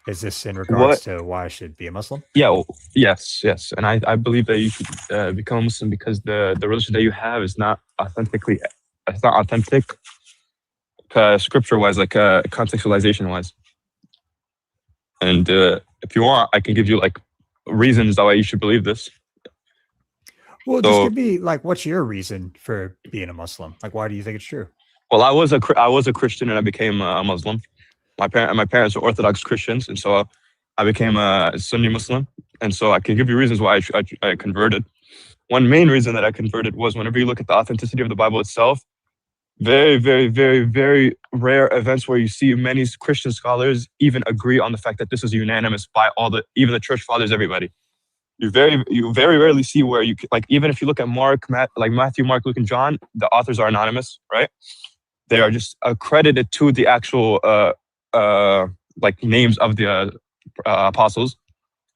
S1: Is this in regards to why I should be a Muslim?
S6: Yeah, yes. And I believe that you should become a Muslim because the religion that you have is not authentic, scripture-wise, contextualization-wise. And if you want, I can give you reasons why you should believe this.
S1: Well, just give me what's your reason for being a Muslim? Why do you think it's true?
S6: Well, I was a Christian and I became a Muslim. My parents are Orthodox Christians, and so I became a Sunni Muslim. And so I can give you reasons why I converted. One main reason that I converted was whenever you look at the authenticity of the Bible itself, very, very, very, very rare events where you see many Christian scholars even agree on the fact that this is unanimous by even the church fathers, everybody.
S11: You very rarely see where you like, even if you look at Matthew, Mark, Luke, and John, the authors are anonymous, right? They are just accredited to the actual like names of the apostles.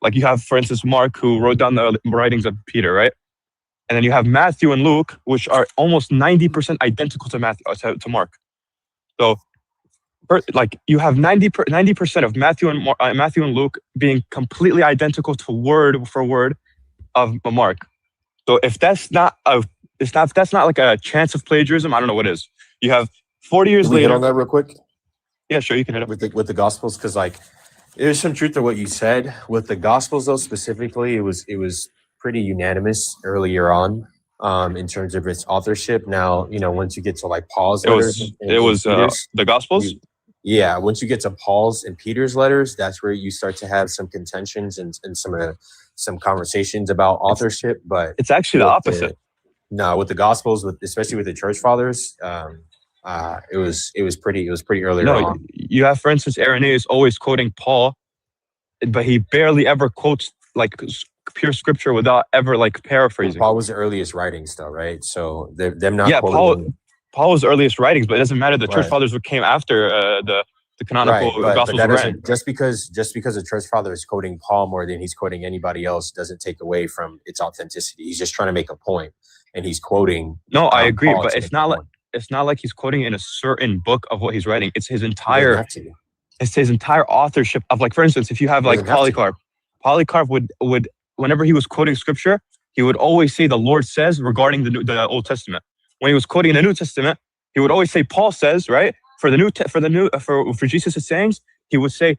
S11: Like you have, for instance, Mark, who wrote down the writings of Peter, right? And then you have Matthew and Luke, which are almost 90% identical to to Mark. So, like you have 90% of Matthew and Luke being completely identical to word for word of Mark. So if that's not like a chance of plagiarism, I don't know what is. You have 40 years
S3: Can we hit
S11: later.
S3: on that real quick?
S11: Yeah, sure, you can hit it.
S3: With the Gospels, because like there's some truth to what you said. With the Gospels, though, specifically, it was pretty unanimous earlier on, in terms of its authorship. Now, once you get to like Paul's letters,
S11: the Gospels.
S3: Yeah, once you get to Paul's and Peter's letters, that's where you start to have some contentions and some conversations about authorship. But
S11: it's actually the opposite.
S3: With the Gospels, especially with the church fathers, it was pretty early on.
S11: You have, for instance, Irenaeus always quoting Paul, but he barely ever quotes like pure scripture without ever like paraphrasing.
S3: Paul was the earliest writings, though, right? So them not.
S11: Yeah, Paul's earliest writings, but it doesn't matter. The church fathers who came after the canonical Gospels.
S3: But that doesn't, just because the church father is quoting Paul more than he's quoting anybody else doesn't take away from its authenticity. He's just trying to make a point, and he's quoting.
S11: No, I agree, Paul, but it's not like he's quoting in a certain book of what he's writing. It's his entire. It's his entire authorship of, like, for instance, if you have like Polycarp would whenever he was quoting scripture, he would always say the Lord says regarding the Old Testament. When he was quoting the New Testament, he would always say Paul says, right? For Jesus' sayings, he would say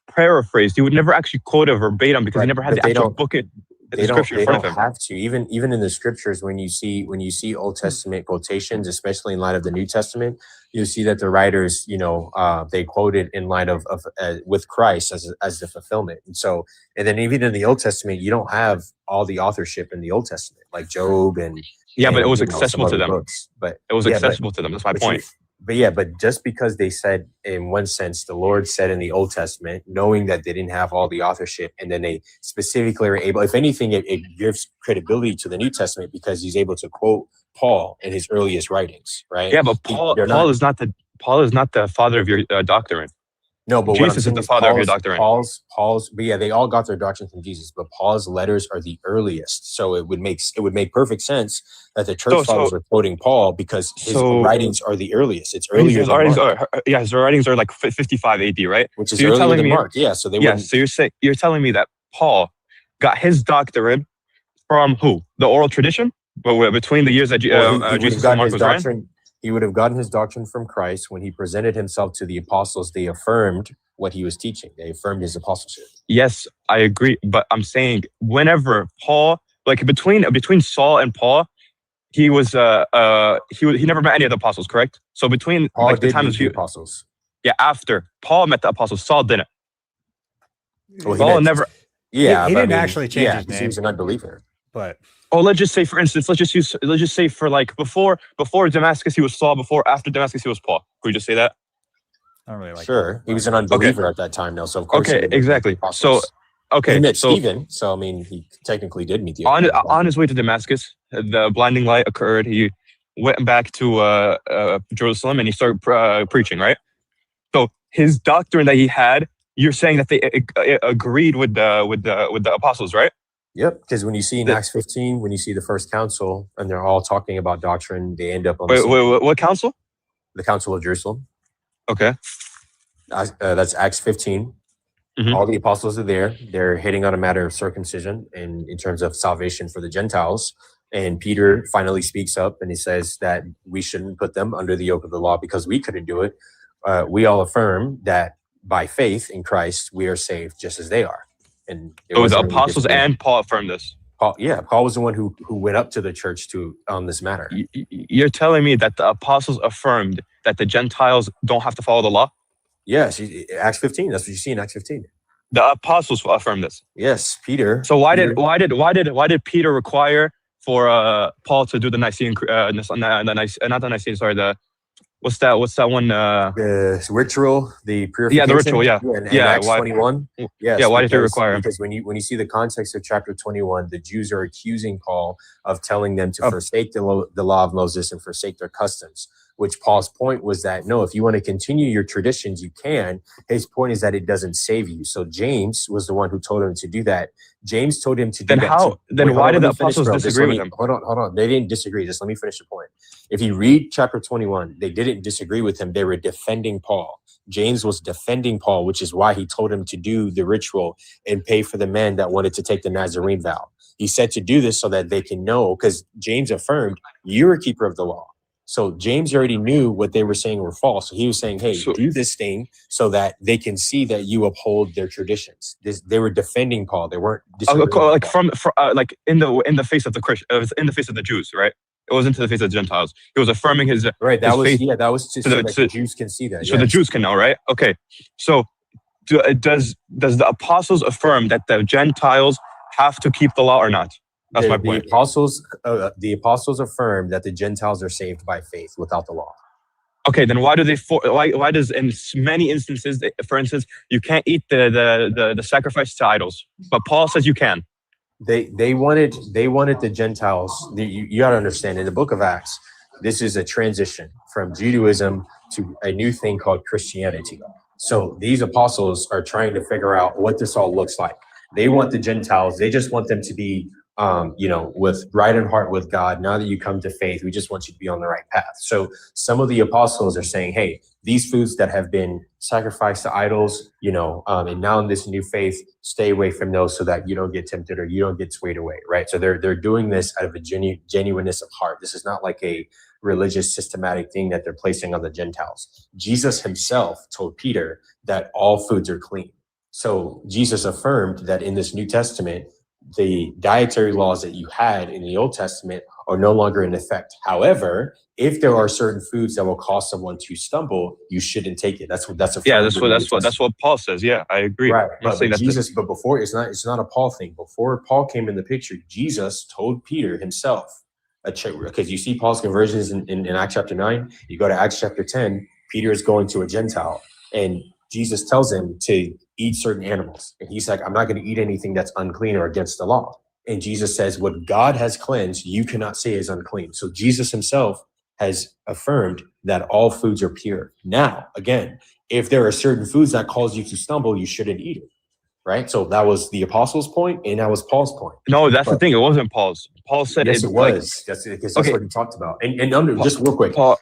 S11: paraphrased. He would never actually quote it verbatim because he never had the actual book in the scripture in front of him.
S3: They don't have to. Even in the scriptures, when you see Old Testament quotations, especially in light of the New Testament, you see that the writers, they quoted in light of with Christ as the fulfillment. And then even in the Old Testament, you don't have all the authorship in the Old Testament, like Job and.
S11: Yeah, but it was accessible to them. Accessible to them. That's my point.
S3: But just because they said, in one sense, the Lord said in the Old Testament, knowing that they didn't have all the authorship, and then they specifically were able, if anything, it gives credibility to the New Testament because he's able to quote Paul in his earliest writings, right?
S11: Yeah, but Paul is not the father of your doctrine.
S3: No, but
S11: Jesus is the father of your doctrine.
S3: They all got their doctrine from Jesus, but Paul's letters are the earliest. So it would make perfect sense that the church fathers are quoting Paul because his writings are the earliest. It's earlier.
S11: His writings are like 55 AD, right?
S3: Which is earlier than Mark. Yeah, so
S11: you're telling me that Paul got his doctrine from who? The oral tradition, but between the years that Jesus and Mark was writing.
S3: He would have gotten his doctrine from Christ when he presented himself to the apostles. They affirmed what he was teaching. They affirmed his apostleship.
S11: Yes, I agree. But I'm saying whenever Paul, like between Saul and Paul, he was he never met any of the apostles, correct? So between
S3: Paul
S11: like the time of
S3: the apostles.
S11: Yeah, after Paul met the apostles, Saul didn't.
S3: Well,
S11: Saul never.
S1: Yeah, he didn't actually change his name.
S3: He was an unbeliever.
S1: But
S11: let's just say, for instance, let's just say for like before Damascus he was Saul, after Damascus he was Paul. Could we just say that?
S1: I don't really like.
S3: Sure, he was an unbeliever at that time, though. So of course.
S11: Okay, exactly. He
S3: met Stephen. So I mean, he technically did meet the.
S11: On his way to Damascus, the blinding light occurred. He went back to Jerusalem and he started preaching. Right. So his doctrine that he had, you're saying that they agreed with the apostles, right?
S3: Yep, because when you see in Acts 15, when you see the first council and they're all talking about doctrine, they end up on
S11: wait, what council?
S3: The Council of Jerusalem.
S11: Okay.
S3: That's Acts 15. Mm-hmm. All the apostles are there. They're hitting on a matter of circumcision and in terms of salvation for the Gentiles. And Peter finally speaks up and he says that we shouldn't put them under the yoke of the law because we couldn't do it. We all affirm that by faith in Christ, we are saved just as they are. And
S11: the apostles and Paul affirmed this.
S3: Paul was the one who went up to the church on this matter.
S11: You're telling me that the apostles affirmed that the Gentiles don't have to follow the law?
S3: Yes, Acts 15. That's what you see in Acts 15.
S11: The apostles affirmed this.
S3: Yes, Peter.
S11: So why did Peter require for Paul to do the Nicene, What's that one?
S3: The ritual, the purification.
S11: Yeah, the ritual. Yeah,
S3: and
S11: yeah.
S3: Acts 21. Yes,
S11: yeah. Why did he require?
S3: Because when you see the context of chapter 21, the Jews are accusing Paul of telling them to forsake the law of Moses and forsake their customs. Which Paul's point was that no, if you want to continue your traditions, you can. His point is that it doesn't save you. So James was the one who told him to do that. James told him to do that.
S11: Then why did the apostles disagree with him?
S3: Hold on. They didn't disagree. Just let me finish the point. If you read chapter 21, they didn't disagree with him. They were defending Paul. James was defending Paul, which is why he told him to do the ritual and pay for the men that wanted to take the Nazarene vow. He said to do this so that they can know, because James affirmed, you're a keeper of the law. So James already knew what they were saying were false. So he was saying, hey, do this thing so that they can see that you uphold their traditions. They were defending Paul. They weren't
S11: like from like in the face of the Christians, in the face of the Jews, right? It wasn't to the face of the Gentiles. He was affirming his
S3: right. That
S11: his
S3: was
S11: faith,
S3: that was so that the Jews can see that.
S11: So the Jews can know, right? Okay. So does the apostles affirm that the Gentiles have to keep the law or not? That's my point.
S3: The apostles affirm that the Gentiles are saved by faith without the law.
S11: Okay, then why do they? Why does in many instances, for instance, you can't eat the sacrifice to idols, but Paul says you can.
S3: They wanted the Gentiles. You got to understand, in the book of Acts, this is a transition from Judaism to a new thing called Christianity. So these apostles are trying to figure out what this all looks like. They want the Gentiles. They just want them to be, with right in heart with God. Now that you come to faith, we just want you to be on the right path. So some of the apostles are saying, hey, these foods that have been sacrificed to idols, and now in this new faith, stay away from those so that you don't get tempted or you don't get swayed away, right? So they're doing this out of a genuineness of heart. This is not like a religious systematic thing that they're placing on the Gentiles. Jesus himself told Peter that all foods are clean. So Jesus affirmed that in this New Testament, the dietary laws that you had in the Old Testament are no longer in effect. However, if there are certain foods that will cause someone to stumble, you shouldn't take it. That's
S11: what Paul says. Yeah, I agree.
S3: Right. But before it's not a Paul thing. Before Paul came in the picture, Jesus told Peter himself, because you see Paul's conversions in Acts chapter 9. You go to Acts chapter 10, Peter is going to a Gentile, and Jesus tells him to eat certain animals. And he's like, I'm not going to eat anything that's unclean or against the law. And Jesus says, what God has cleansed, you cannot say is unclean. So Jesus himself has affirmed that all foods are pure. Now, again, if there are certain foods that cause you to stumble, you shouldn't eat it. Right? So that was the apostles' point, and that was Paul's point.
S11: No, that's the thing. It wasn't Paul's. Paul said
S3: yes, it was. That's what he talked about. Just real quick, real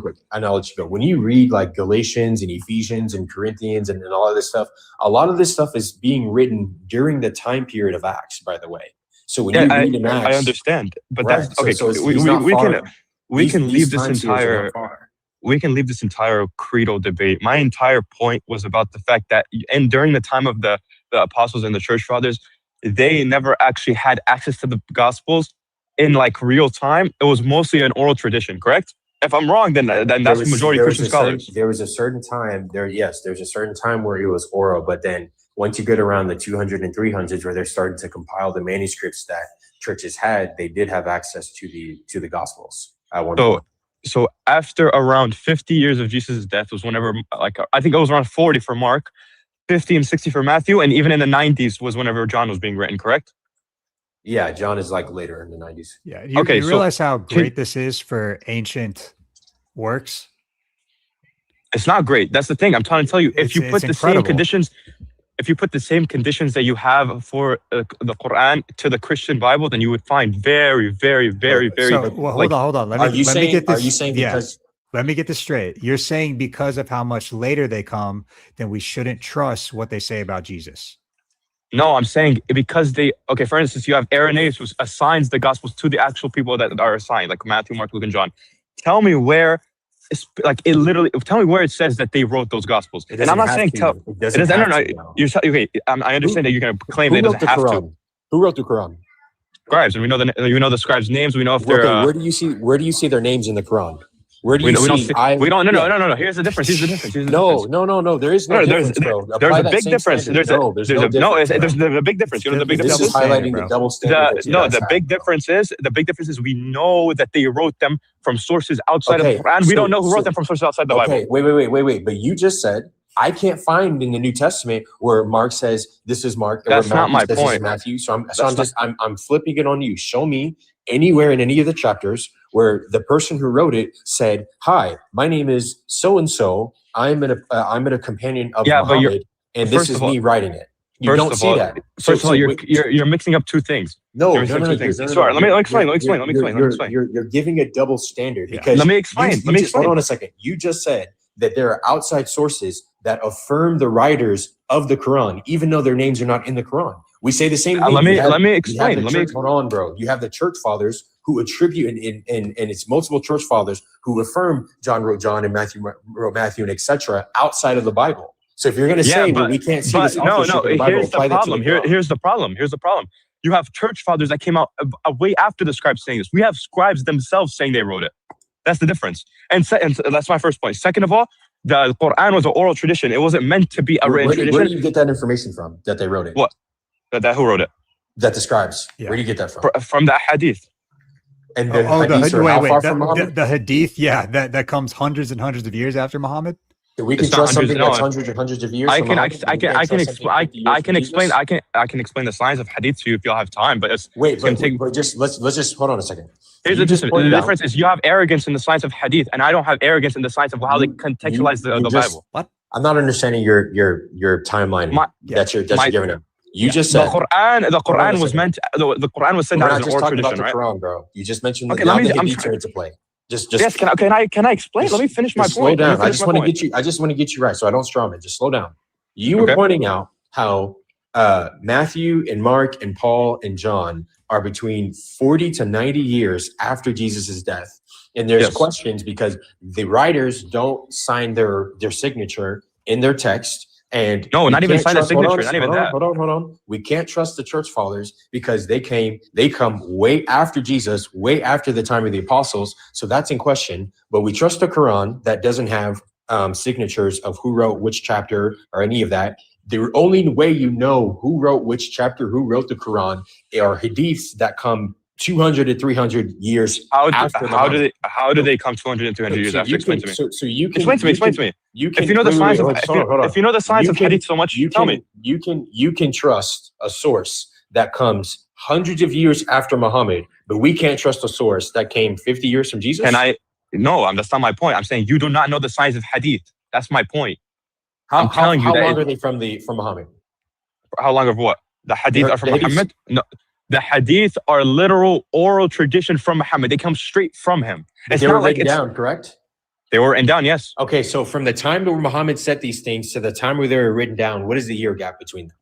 S3: quick, and I'll let you go. When you read like Galatians and Ephesians and Corinthians and all of this stuff, a lot of this stuff is being written during the time period of Acts, by the way. So when you read in Acts,
S11: I understand, but
S3: right.
S11: That's okay. So we can leave this entire creedal debate. My entire point was about the fact that, and during the time of the apostles and the church fathers, they never actually had access to the gospels in like real time. It was mostly an oral tradition, correct? If I'm wrong, then that's the majority of Christian scholars.
S3: There's a certain time where it was oral, but then once you get around the 200 and 300s where they're starting to compile the manuscripts that churches had, they did have access to the gospels at one point.
S11: So after around 50 years of Jesus' death was whenever, like, I think it was around 40 for Mark, 50 and 60 for Matthew, and even in the 90s was whenever John was being written, correct?
S3: Yeah, John is like later in the 90s.
S1: Yeah. You realize how great this is for ancient works?
S11: It's not great. That's the thing. I'm trying to tell you. If you put the same conditions, that you have for the Quran to the Christian Bible, then you would find very, very, very, very.
S1: Hold on. Let me get this.
S3: Because?
S1: Let me get this straight. You're saying because of how much later they come, then we shouldn't trust what they say about Jesus.
S11: No, I'm saying because for instance, you have Irenaeus who assigns the Gospels to the actual people that are assigned, like Matthew, Mark, Luke, and John. Tell me where, tell me where it says that they wrote those Gospels. And I'm not saying I understand that you're going to claim that it doesn't have to.
S3: Who wrote the Quran?
S11: Scribes, and we know the scribes' names. We know if they're.
S3: Where do you see their names in the Quran? Where do
S11: We
S3: you
S11: don't
S3: see?
S11: see. We don't. No. Here's the difference. Here's the difference.
S3: No. There is no difference, bro.
S11: There's
S3: Apply
S11: a
S3: that
S11: big
S3: same
S11: difference.
S3: standard.
S11: There's a big difference. You know the big
S3: This
S11: difference
S3: is highlighting the double standard.
S11: the big difference is we know that they wrote them from sources outside of the Quran. We don't know who wrote them from sources outside the Bible.
S3: Wait. But you just said I can't find in the New Testament where Mark says this is Mark.
S11: That's not my
S3: this
S11: point.
S3: Is Matthew. So I'm flipping it on you. Show me anywhere in any of the chapters where the person who wrote it said, "Hi, my name is so and so. I'm a companion of Muhammad, and this is me writing it." You don't see that.
S11: First of all, you're mixing up two things.
S3: No.
S11: Sorry, let me explain.
S3: You're giving a double standard because
S11: let me explain.
S3: Hold on a second. You just said that there are outside sources that affirm the writers of the Quran, even though their names are not in the Quran. We say the same thing.
S11: Let me explain.
S3: Hold on, bro. You have the church fathers who attribute, and it's multiple church fathers who affirm John wrote John and Matthew wrote Matthew and etc. outside of the Bible. So if you're going to say, well, we can't see this authorship in the Bible,
S11: here's the problem. You have church fathers that came out way after the scribes saying this. We have scribes themselves saying they wrote it. That's the difference. And that's my first point. Second of all, the Quran was an oral tradition. It wasn't meant to be a written tradition.
S3: Where do you get that information from, that they wrote it?
S11: What? That who wrote it?
S3: That the scribes. Yeah. Where do you get that from?
S11: From the hadith.
S3: And the hadith are how far from Muhammad?
S1: The hadith, yeah, that comes hundreds and hundreds of years after Muhammad.
S3: So we can trust something that's hundreds and hundreds of years.
S11: I can explain the science of hadith to you if y'all have time. But
S3: but just let's just hold on a second.
S11: Here's the difference. The difference is you have arrogance in the science of hadith, and I don't have arrogance in the science of how they contextualize the Bible.
S3: What? I'm not understanding your timeline that you're giving up. You just said
S11: the Quran was meant. The Quran was sent down as an oral tradition, right?
S3: Quran, bro. You just mentioned
S11: the
S3: hadith into play.
S11: Yes. Can I explain? Let me finish my point.
S3: Slow down. I just want to get you right, so I don't strawman. Just slow down. You were pointing out how Matthew and Mark and Paul and John are between 40 to 90 years after Jesus' death, and there's questions because the writers don't sign their signature in their text. And
S11: not even sign the signature. Not even that.
S3: Hold on. We can't trust the church fathers because they come way after Jesus, way after the time of the apostles. So that's in question. But we trust the Quran that doesn't have signatures of who wrote which chapter or any of that. The only way you know who wrote which chapter, who wrote the Quran, are hadiths that come 200 to 300 years after.
S11: How do they come 200 and 300 years after? Explain to me.
S3: So you can
S11: explain to me. If you know the science of hadith so much, tell me.
S3: You can trust a source that comes hundreds of years after Muhammad, but we can't trust a source that came 50 years from Jesus.
S11: No, that's not my point. I'm saying you do not know the science of hadith. That's my point.
S3: How long are they from Muhammad?
S11: How long of what? The hadith are from Muhammad? No. The hadith are literal oral tradition from Muhammad. They come straight from him.
S3: They were written down, correct?
S11: They were written down, yes.
S3: Okay, so from the time where Muhammad said these things to the time where they were written down, what is the year gap between them?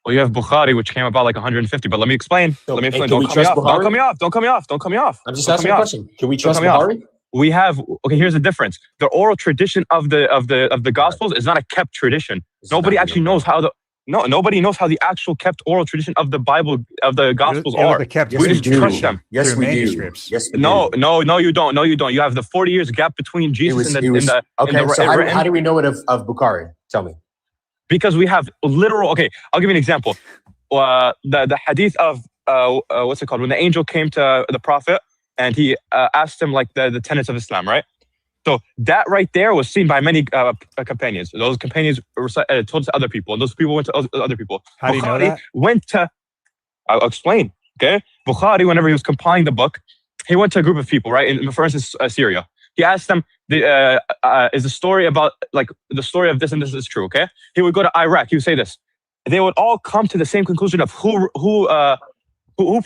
S11: Well, you have Bukhari, which came about like 150, but let me explain. Don't cut me off.
S3: I'm just asking a question. Can we trust Bukhari?
S11: We have, here's the difference. The oral tradition of the Gospels is not a kept tradition. Nobody actually knows how nobody knows how the actual kept oral tradition of the Bible, of the Gospels are.
S1: We
S11: just trust them.
S3: Yes, we
S1: manuscripts.
S3: Do. Yes, we
S11: no, you don't. No, you don't. You have the 40 years gap between Jesus and the.
S3: So how do we know it of Bukhari? Tell me.
S11: Because we have literal. Okay, I'll give you an example. The hadith of what's it called? When the angel came to the prophet and he asked him like the tenets of Islam, right? So that right there was seen by many companions. Those companions told to other people, and those people went to other people.
S1: How do you know that?
S11: I'll explain. Okay, Bukhari, whenever he was compiling the book, he went to a group of people, right? For instance, Syria. He asked them, "Is the story about the story of this and this is true?" Okay. He would go to Iraq. He would say this. They would all come to the same conclusion of who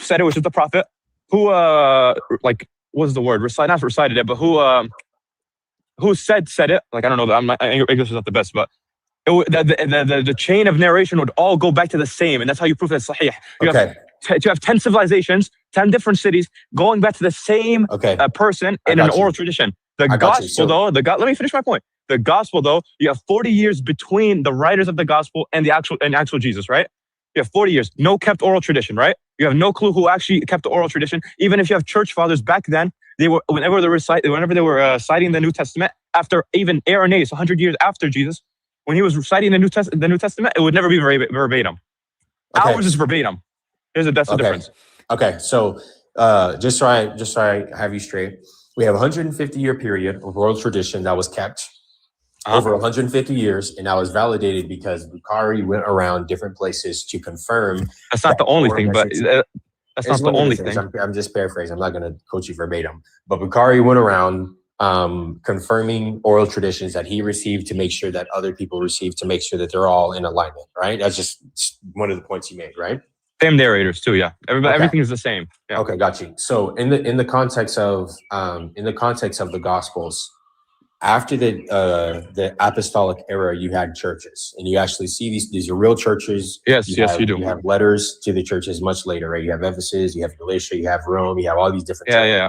S11: said it, which is the prophet. Who what's the word? Not recited it, but who said it? Like, I don't know. My English is not the best, but the chain of narration would all go back to the same, and that's how you prove that it's sahih. You have 10 civilizations, 10 different cities going back to the same person in an oral tradition. The gospel, though, let me finish my point. The gospel, though, you have 40 years between the writers of the gospel and the actual Jesus, right? You have 40 years, no kept oral tradition, right? You have no clue who actually kept the oral tradition. Even if you have church fathers back then, they were whenever they were citing the New Testament, after even Irenaeus, 100 years after Jesus, when he was reciting the New Testament, it would never be verbatim.
S3: Okay.
S11: Ours is verbatim. That's the difference.
S3: Okay. So just so I have you straight, we have a 150-year period of oral tradition that was kept over 150 years, and that was validated because Bukhari went around different places to confirm.
S11: That's not the only thing, but that's not the only thing.
S3: I'm just paraphrasing. I'm not going to quote you verbatim, but Bukhari went around confirming oral traditions that he received to make sure that other people received, to make sure that they're all in alignment, right? That's just one of the points you made, right?
S11: Same narrators too, yeah. Everything is the same. Yeah.
S3: Okay, got you. So in the context of the Gospels, after the apostolic era, you had churches, and you actually see these are real churches.
S11: Yes, you do.
S3: You have letters to the churches much later, right? You have Ephesus, you have Galatia, you have Rome, you have all these different.
S11: Yeah.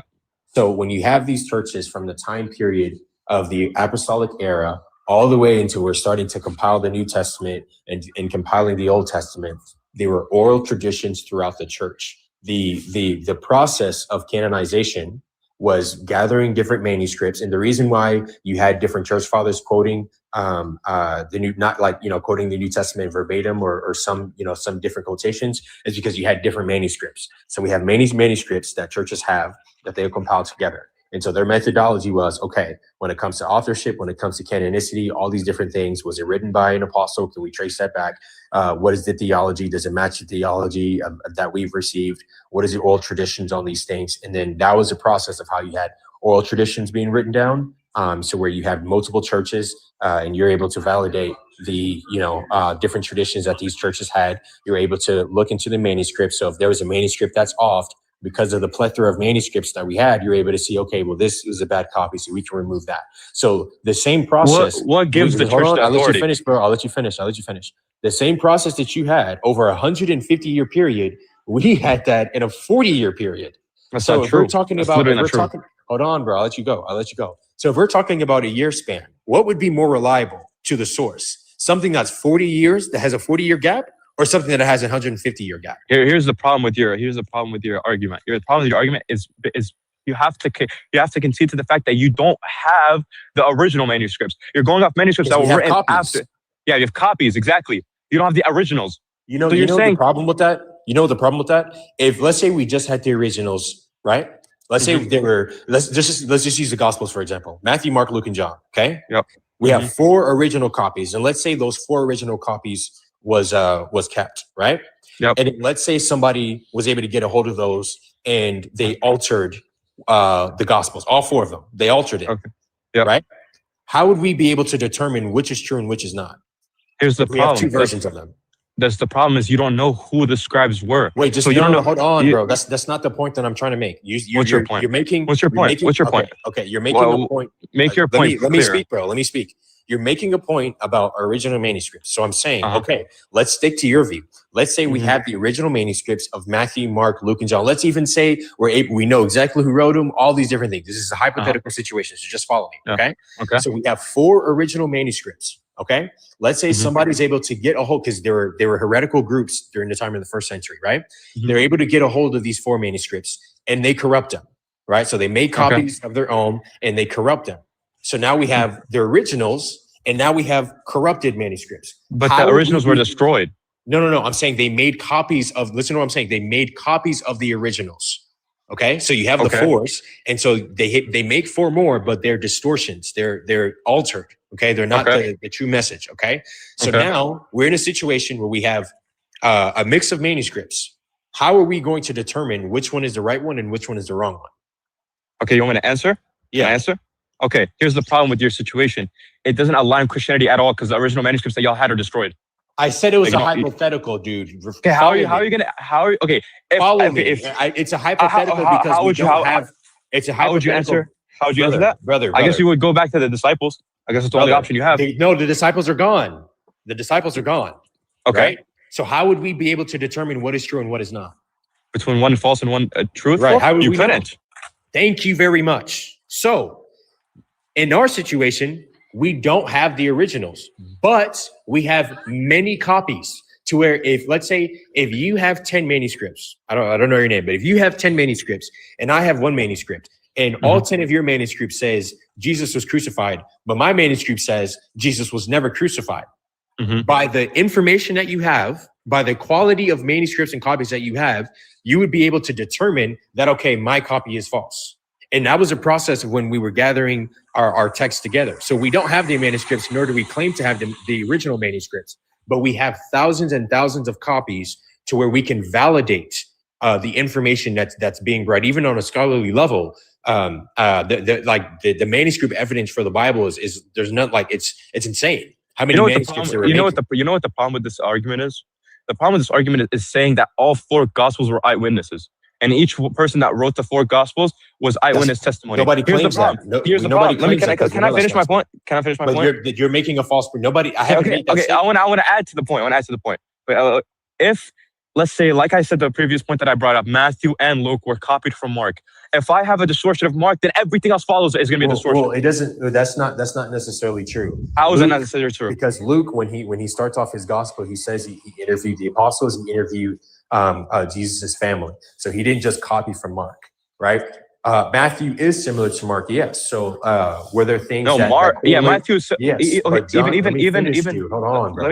S3: So when you have these churches from the time period of the apostolic era all the way into we're starting to compile the New Testament and compiling the Old Testament, they were oral traditions throughout the church. The process of canonization was gathering different manuscripts, and the reason why you had different church fathers quoting the new, not like quoting the New Testament verbatim or some some different quotations, is because you had different manuscripts. So we have many manuscripts that churches have that they compiled together. And so their methodology was, okay, when it comes to authorship, when it comes to canonicity, all these different things, was it written by an apostle? Can we trace that back? What is the theology? Does it match the theology that we've received? What is the oral traditions on these things? And then that was the process of how you had oral traditions being written down. So where you have multiple churches and you're able to validate the different traditions that these churches had. You're able to look into the manuscript. So if there was a manuscript that's off, because of the plethora of manuscripts that we had, you're able to see, okay, well, this is a bad copy, so we can remove that. So the same process.
S11: What gives the church the authority?
S3: I'll let you finish, bro. I'll let you finish. The same process that you had over 150-year period, we had that in a 40-year period.
S11: That's
S3: so
S11: not
S3: if
S11: true.
S3: we're talking about, hold on, bro. I'll let you go. So if we're talking about a year span, what would be more reliable to the source? Something that's 40 years that has a 40-year gap, or something that has a 150-year gap?
S11: Here's the problem with your argument. The problem with your argument is you have to concede to the fact that you don't have the original manuscripts. You're going off manuscripts that were written after. Yeah, you have copies, exactly. You don't have the originals.
S3: The problem with that? You know the problem with that? If let's say we just had the originals, right? Let's say they were. Let's just use the Gospels for example. Matthew, Mark, Luke, and John. Okay.
S11: Yep.
S3: We have 4 original copies, and let's say those 4 original copies was kept, right?
S11: Yep.
S3: And let's say somebody was able to get a hold of those and they altered the Gospels, all 4 of them. They altered it.
S11: Okay. Yep.
S3: Right? How would we be able to determine which is true and which is not?
S11: Here's the problem.
S3: We have 2 versions of them.
S11: That's the problem is you don't know who the scribes were.
S3: Wait, you don't know. Hold on, bro. That's not the point that I'm trying to make.
S11: What's your point?
S3: What's your point? Okay, you're making a point.
S11: Make your point.
S3: Let me speak, bro. Let me speak. You're making a point about original manuscripts. So I'm saying, okay, let's stick to your view. Let's say we have the original manuscripts of Matthew, Mark, Luke, and John. Let's even say we know exactly who wrote them, all these different things. This is a hypothetical situation, so just follow me, okay?
S11: Okay.
S3: So we have 4 original manuscripts, okay? Let's say somebody's able to get a hold, because there were heretical groups during the time of the 1st century, right? They're able to get a hold of these 4 manuscripts, and they corrupt them, right? So they make copies of their own, and they corrupt them. So now we have the originals, and now we have corrupted manuscripts.
S11: But the originals were destroyed.
S3: No. I'm saying they made copies of, listen to what I'm saying. They made copies of the originals. Okay. So you have the 4s. And so they make 4 more, but they're distortions. They're altered. Okay. They're not the true message. Okay. So now we're in a situation where we have a mix of manuscripts. How are we going to determine which one is the right one and which one is the wrong one?
S11: Okay. You want me to answer?
S3: Yeah.
S11: Can I answer? Okay. Here's the problem with your situation. It doesn't align with Christianity at all because the original manuscripts that y'all had are destroyed.
S3: I said it was a hypothetical, dude.
S11: Okay, how are you gonna
S3: follow me? It's a hypothetical because we don't have. It's a hypothetical.
S11: How would you answer? How would you answer that,
S3: brother?
S11: I guess you would go back to the disciples. I guess it's the only option you have.
S3: No, the disciples are gone. The disciples are gone.
S11: Okay.
S3: Right? So how would we be able to determine what is true and what is not?
S11: Between one false and one truthful?
S3: Right. How would
S11: you
S3: we
S11: couldn't.
S3: Know? Thank you very much. So in our situation, we don't have the originals, but we have many copies. to where if let's say if you have 10 manuscripts, I don't know your name, but if you have 10 manuscripts and I have one manuscript and all 10 of your manuscripts says Jesus was crucified, but my manuscript says Jesus was never crucified. By the information that you have, by the quality of manuscripts and copies that you have, you would be able to determine that, okay, my copy is false. And that was a process of when we were gathering our text together. So we don't have the manuscripts, nor do we claim to have the original manuscripts, but we have thousands and thousands of copies to where we can validate the information that's being brought, even on a scholarly level. The manuscript evidence for the Bible is there's not like it's insane. How many manuscripts there were?
S11: You know what the problem with this argument is? The problem with this argument is saying that all 4 gospels were eyewitnesses. And each person that wrote the 4 gospels was eyewitness testimony.
S3: Nobody claims that.
S11: Here's the problem. Can I finish my point? Can I finish my point?
S3: You're making a false point. Nobody. I haven't made that
S11: okay. I want to add to the point. If, let's say, like I said, the previous point that I brought up, Matthew and Luke were copied from Mark. If I have a distortion of Mark, then everything else follows is going to be a distortion.
S3: Well, it doesn't. That's not necessarily true.
S11: How is that not necessarily true?
S3: Because Luke, when he starts off his gospel, he says he interviewed the apostles, he interviewed Jesus' family. So he didn't just copy from Mark, right? Matthew is similar to Mark, yes. So were there things?
S11: No, Mark. Yeah, Matthew.
S3: Yes.
S11: Okay,
S3: John,
S11: even.
S3: Hold on, bro.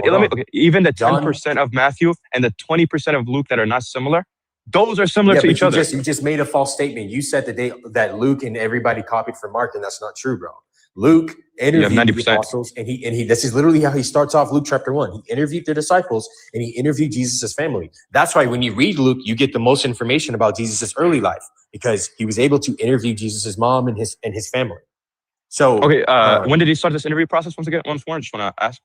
S11: Even the 10% of Matthew and the 20% of Luke that are not similar, those are similar to each other.
S3: You just made a false statement. You said that Luke and everybody copied from Mark, and that's not true, bro. Luke interviewed the apostles, and he this is literally how he starts off Luke chapter 1. He interviewed the disciples and he interviewed Jesus' family. That's why when you read Luke, you get the most information about Jesus' early life because he was able to interview Jesus' mom and his family. So
S11: okay, when did he start this interview process? Once more, I just want to ask.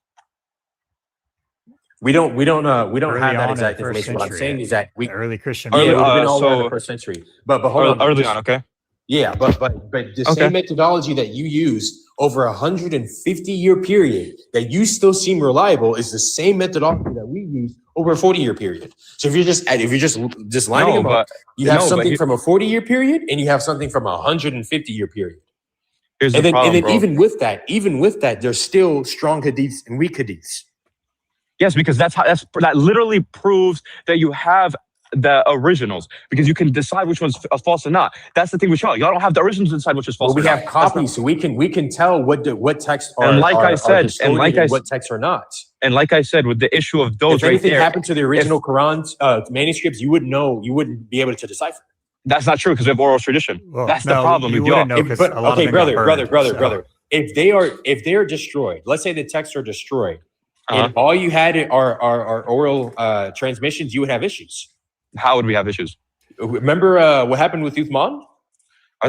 S3: We don't have that exact information. What I'm saying is that
S1: early Christian,
S3: it would have been all around the first century. But hold on,
S11: early on, okay.
S3: Yeah, but the same methodology that you used over 150-year period that you still seem reliable is the same methodology that we use over a 40-year period. So if you're just lining them up, you have something from a 40-year period and you have something from a 150-year period.
S11: And then
S3: even with that, there's still strong hadiths and weak hadiths.
S11: Yes, because that literally proves that you have the originals, because you can decide which one's false or not. That's the thing with y'all. Y'all don't have the originals to decide which is false.
S3: Well, we have copies, so we can tell what texts are.
S11: And what
S3: texts are not.
S11: And like I said, with the issue of those,
S3: if anything happened to the original Quran manuscripts, you wouldn't know. You wouldn't be able to decipher.
S11: That's not true because we have oral tradition.
S1: Well,
S11: that's the problem with y'all.
S3: Okay, brother. If they are destroyed, let's say the texts are destroyed, and all you had are oral transmissions, you would have issues.
S11: How would we have issues?
S3: Remember what happened with Uthman?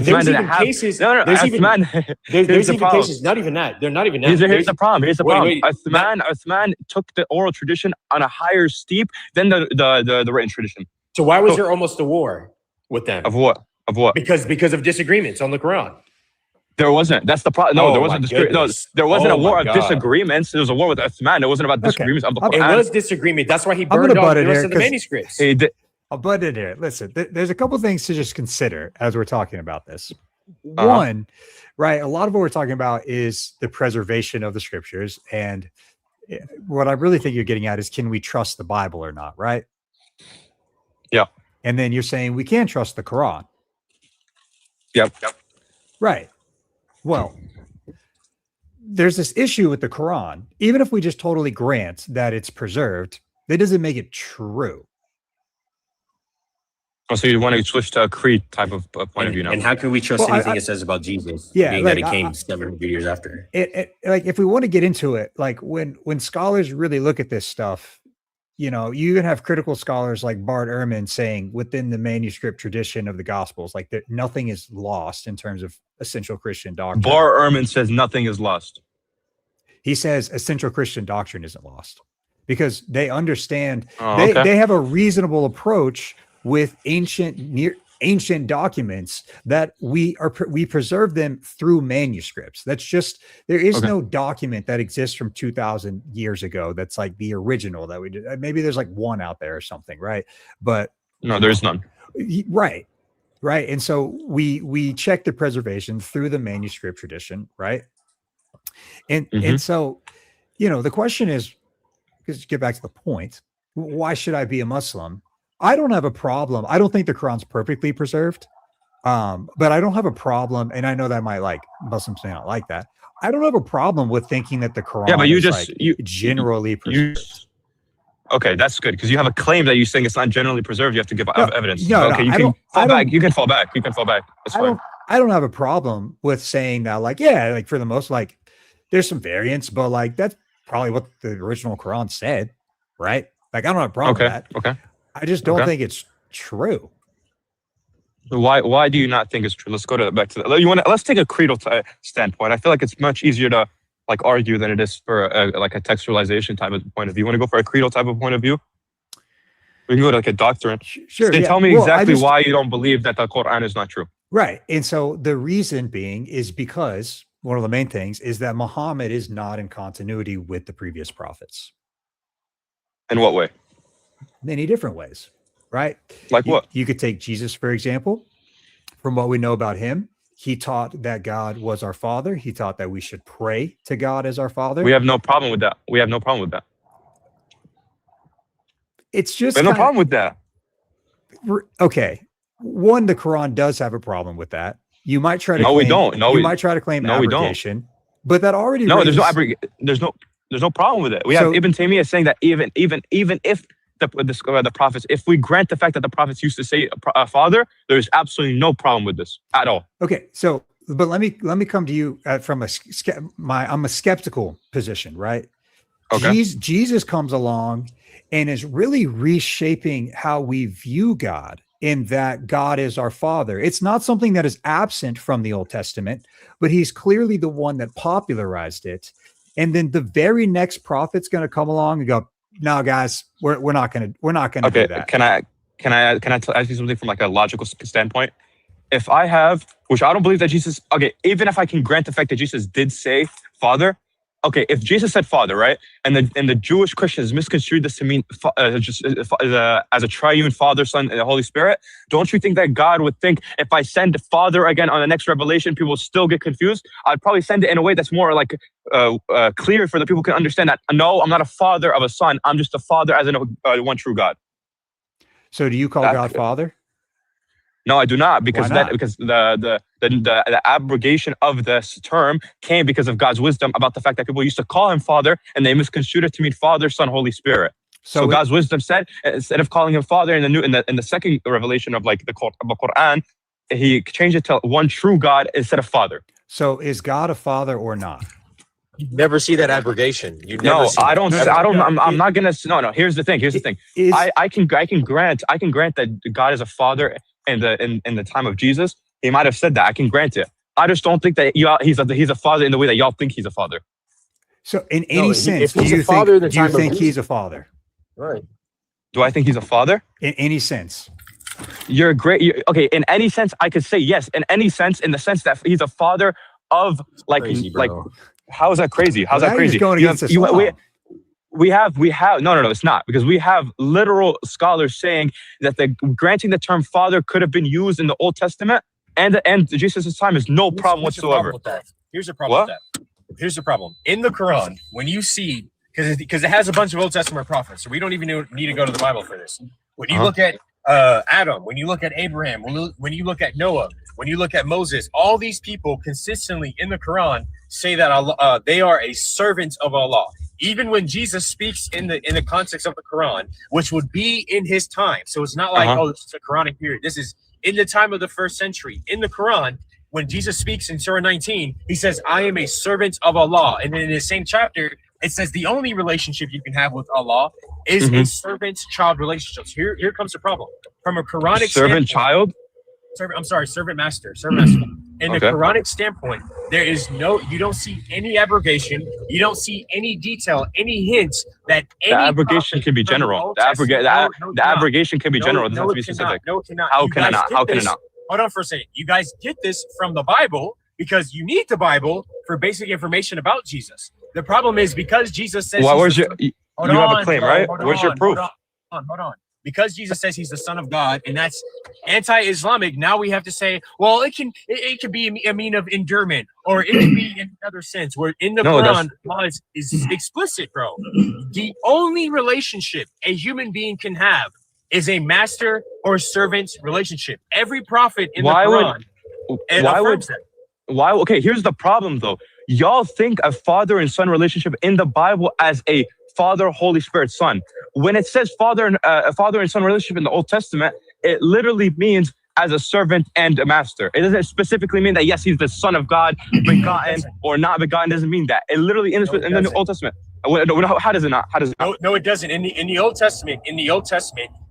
S3: There's even cases. There's even cases. Not even that. They're not even that.
S11: Here's the problem. Uthman took the oral tradition on a higher steep than the written tradition.
S3: So why was there almost a war with them?
S11: Of what?
S3: Because of disagreements on the Quran.
S11: There wasn't. That's the problem. No, there wasn't. There wasn't a war of disagreements. There was a war with Uthman. It wasn't about disagreements of the Quran.
S3: It was disagreement. That's why he burned off the rest of the manuscripts.
S1: I'll butt in here. Listen, there's a couple things to just consider as we're talking about this. One, right? A lot of what we're talking about is the preservation of the scriptures, and what I really think you're getting at is, can we trust the Bible or not? Right?
S11: Yeah.
S1: And then you're saying we can't trust the Quran.
S11: Yep.
S1: Right. Well, there's this issue with the Quran. Even if we just totally grant that it's preserved, that doesn't make it true.
S11: Oh, so you want to switch to a creed type of point of view now?
S3: And how can we trust anything it says about Jesus? Being that it came 700 years after.
S1: Like, if we want to get into it, like when scholars really look at this stuff, you know, you even have critical scholars like Bart Ehrman saying within the manuscript tradition of the Gospels, like that nothing is lost in terms of essential Christian doctrine.
S11: Bart Ehrman says nothing is lost.
S1: He says essential Christian doctrine isn't lost because they understand they have a reasonable approach with ancient documents that we preserve them through manuscripts. That's just, there is no document that exists from 2000 years ago that's like the original that we did. Maybe there's like one out there or something, right? But
S11: no, there's none.
S1: Right. And so we check the preservation through the manuscript tradition, right? And so, you know, the question is, just get back to the point, why should I be a Muslim? I don't have a problem. I don't think the Quran's perfectly preserved. But I don't have a problem, and I know that might like Muslims may not like that. I don't have a problem with thinking that the Quran
S11: but you
S1: is
S11: just
S1: like generally preserved.
S11: Okay, that's good because you have a claim that you're saying it's not generally preserved. You have to give evidence.
S1: No,
S11: okay,
S1: no,
S11: you can fall back. You can fall back. You can fall back. That's fine.
S1: I don't have a problem with saying that, like, yeah, like for the most, like, there's some variants, but like that's probably what the original Quran said, right? Like, I don't have a problem with that.
S11: Okay.
S1: I just don't think it's true.
S11: Why do you not think it's true? Let's go back to that. Let's take a creedal standpoint. I feel like it's much easier to like argue than it is for like a textualization type of point of view. You want to go for a creedal type of point of view? We can go to like a doctrine.
S1: Sure.
S11: Tell me exactly why you don't believe that the Quran is not true.
S1: Right. And so the reason being is because one of the main things is that Muhammad is not in continuity with the previous prophets.
S11: In what way?
S1: Many different ways, right?
S11: Like what?
S1: You could take Jesus, for example. From what we know about him, he taught that God was our Father. He taught that we should pray to God as our Father.
S11: We have no problem with that.
S1: It's just
S11: we have no problem with that.
S1: Okay. One, the Quran does have a problem with that. You might try to
S11: we don't.
S1: might try to claim abrogation, but that already
S11: there's no problem with it. We have Ibn Taymiyyah saying that even if the prophets, if we grant the fact that the prophets used to say Father, there's absolutely no problem with this at all.
S1: Okay, so but let me come to you from I'm a skeptical position, right?
S11: Okay.
S1: Jesus comes along and is really reshaping how we view God, in that God is our Father. It's not something that is absent from the Old Testament, but he's clearly the one that popularized it. And then the very next prophet's going to come along and go, "No, guys, we're not going to do that."
S11: Can I ask you something from like a logical standpoint? If I have, which I don't believe that Jesus, even if I can grant the fact that Jesus did say Father, if Jesus said Father, right, and the Jewish Christians misconstrued this to mean as a triune Father, Son, and the Holy Spirit, don't you think that God would think, if I send Father again on the next revelation, people will still get confused? I'd probably send it in a way that's more like clear for the people can understand that, no, I'm not a father of a son. I'm just a father as in one true God.
S1: So do you call God Father?
S11: No, I do not, because the abrogation of this term came because of God's wisdom about the fact that people used to call him Father and they misconstrued it to mean Father, Son, Holy Spirit. So God's wisdom said, instead of calling him Father in the second revelation of like the Quran, he changed it to one true God instead of Father.
S1: So is God a father or not?
S3: You never see that abrogation.
S11: I'm not gonna. No. Here's the thing. I can grant that God is a father in the time of Jesus. He might have said that. I can grant it. I just don't think that he's a father in the way that y'all think he's a father.
S1: So in any sense, do you think he's a father?
S3: Right.
S11: Do I think he's a father?
S1: In any sense.
S11: You're great. In any sense, I could say yes. In any sense, in the sense that he's a father of like
S3: crazy,
S11: like. How is that crazy? How's that crazy?
S1: Going against
S11: we have no, it's not, because we have literal scholars saying that granting the term father could have been used in the Old Testament and Jesus' time is no problem whatsoever.
S3: Here's the problem with that. Here's the problem. In the Quran, when you see, because it has a bunch of Old Testament prophets, so we don't even need to go to the Bible for this. When you look at Adam, when you look at Abraham, when you look at Noah, when you look at Moses, all these people consistently in the Quran say that Allah, they are a servant of Allah. Even when Jesus speaks in the context of the Quran, which would be in his time. So it's not like, this is a Quranic period. This is in the time of the first century. In the Quran, when Jesus speaks in Surah 19, he says, I am a servant of Allah. And then in the same chapter, it says the only relationship you can have with Allah is a servant-child relationship. So here comes the problem. From a Quranic
S11: servant-child?
S3: Servant master. In the Quranic standpoint, there is you don't see any abrogation. You don't see any detail, any hints that any
S11: abrogation can be general. The abrogation can be general. It doesn't have to be specific.
S3: No, it cannot.
S11: How can it not?
S3: Hold on for a second. You guys get this from the Bible because you need the Bible for basic information about Jesus. The problem is because Jesus says,
S11: you have a claim, right? Where's your proof?
S3: Hold on. because Jesus says he's the Son of God, and that's anti-Islamic, now we have to say, well, it can be a mean of endurement, or it can be in another sense. Where in the Quran, Allah is explicit, bro. The only relationship a human being can have is a master or servant relationship. Every prophet in the Quran affirms that.
S11: Why? Okay, here's the problem though. Y'all think a father and son relationship in the Bible as a Father, Holy Spirit, Son. When it says father and son relationship in the Old Testament, it literally means as a servant and a master. It doesn't specifically mean that yes, he's the Son of God, begotten or not begotten. Doesn't mean that. It literally in the Old Testament. How does it not? How does it not?
S3: No, it doesn't. In the Old Testament,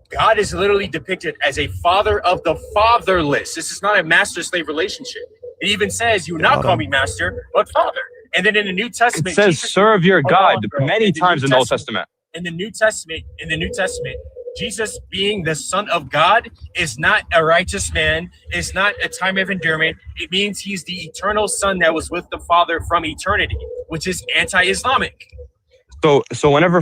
S3: God is literally depicted as a father of the fatherless. This is not a master-slave relationship. It even says, "You will not call me master, but father." And then in the New Testament,
S11: it says, "Serve your God" many times in the Old Testament.
S3: In the New Testament, Jesus being the Son of God is not a righteous man. It's not a time of endurement. It means he's the eternal Son that was with the Father from eternity, which is anti-Islamic.
S11: So whenever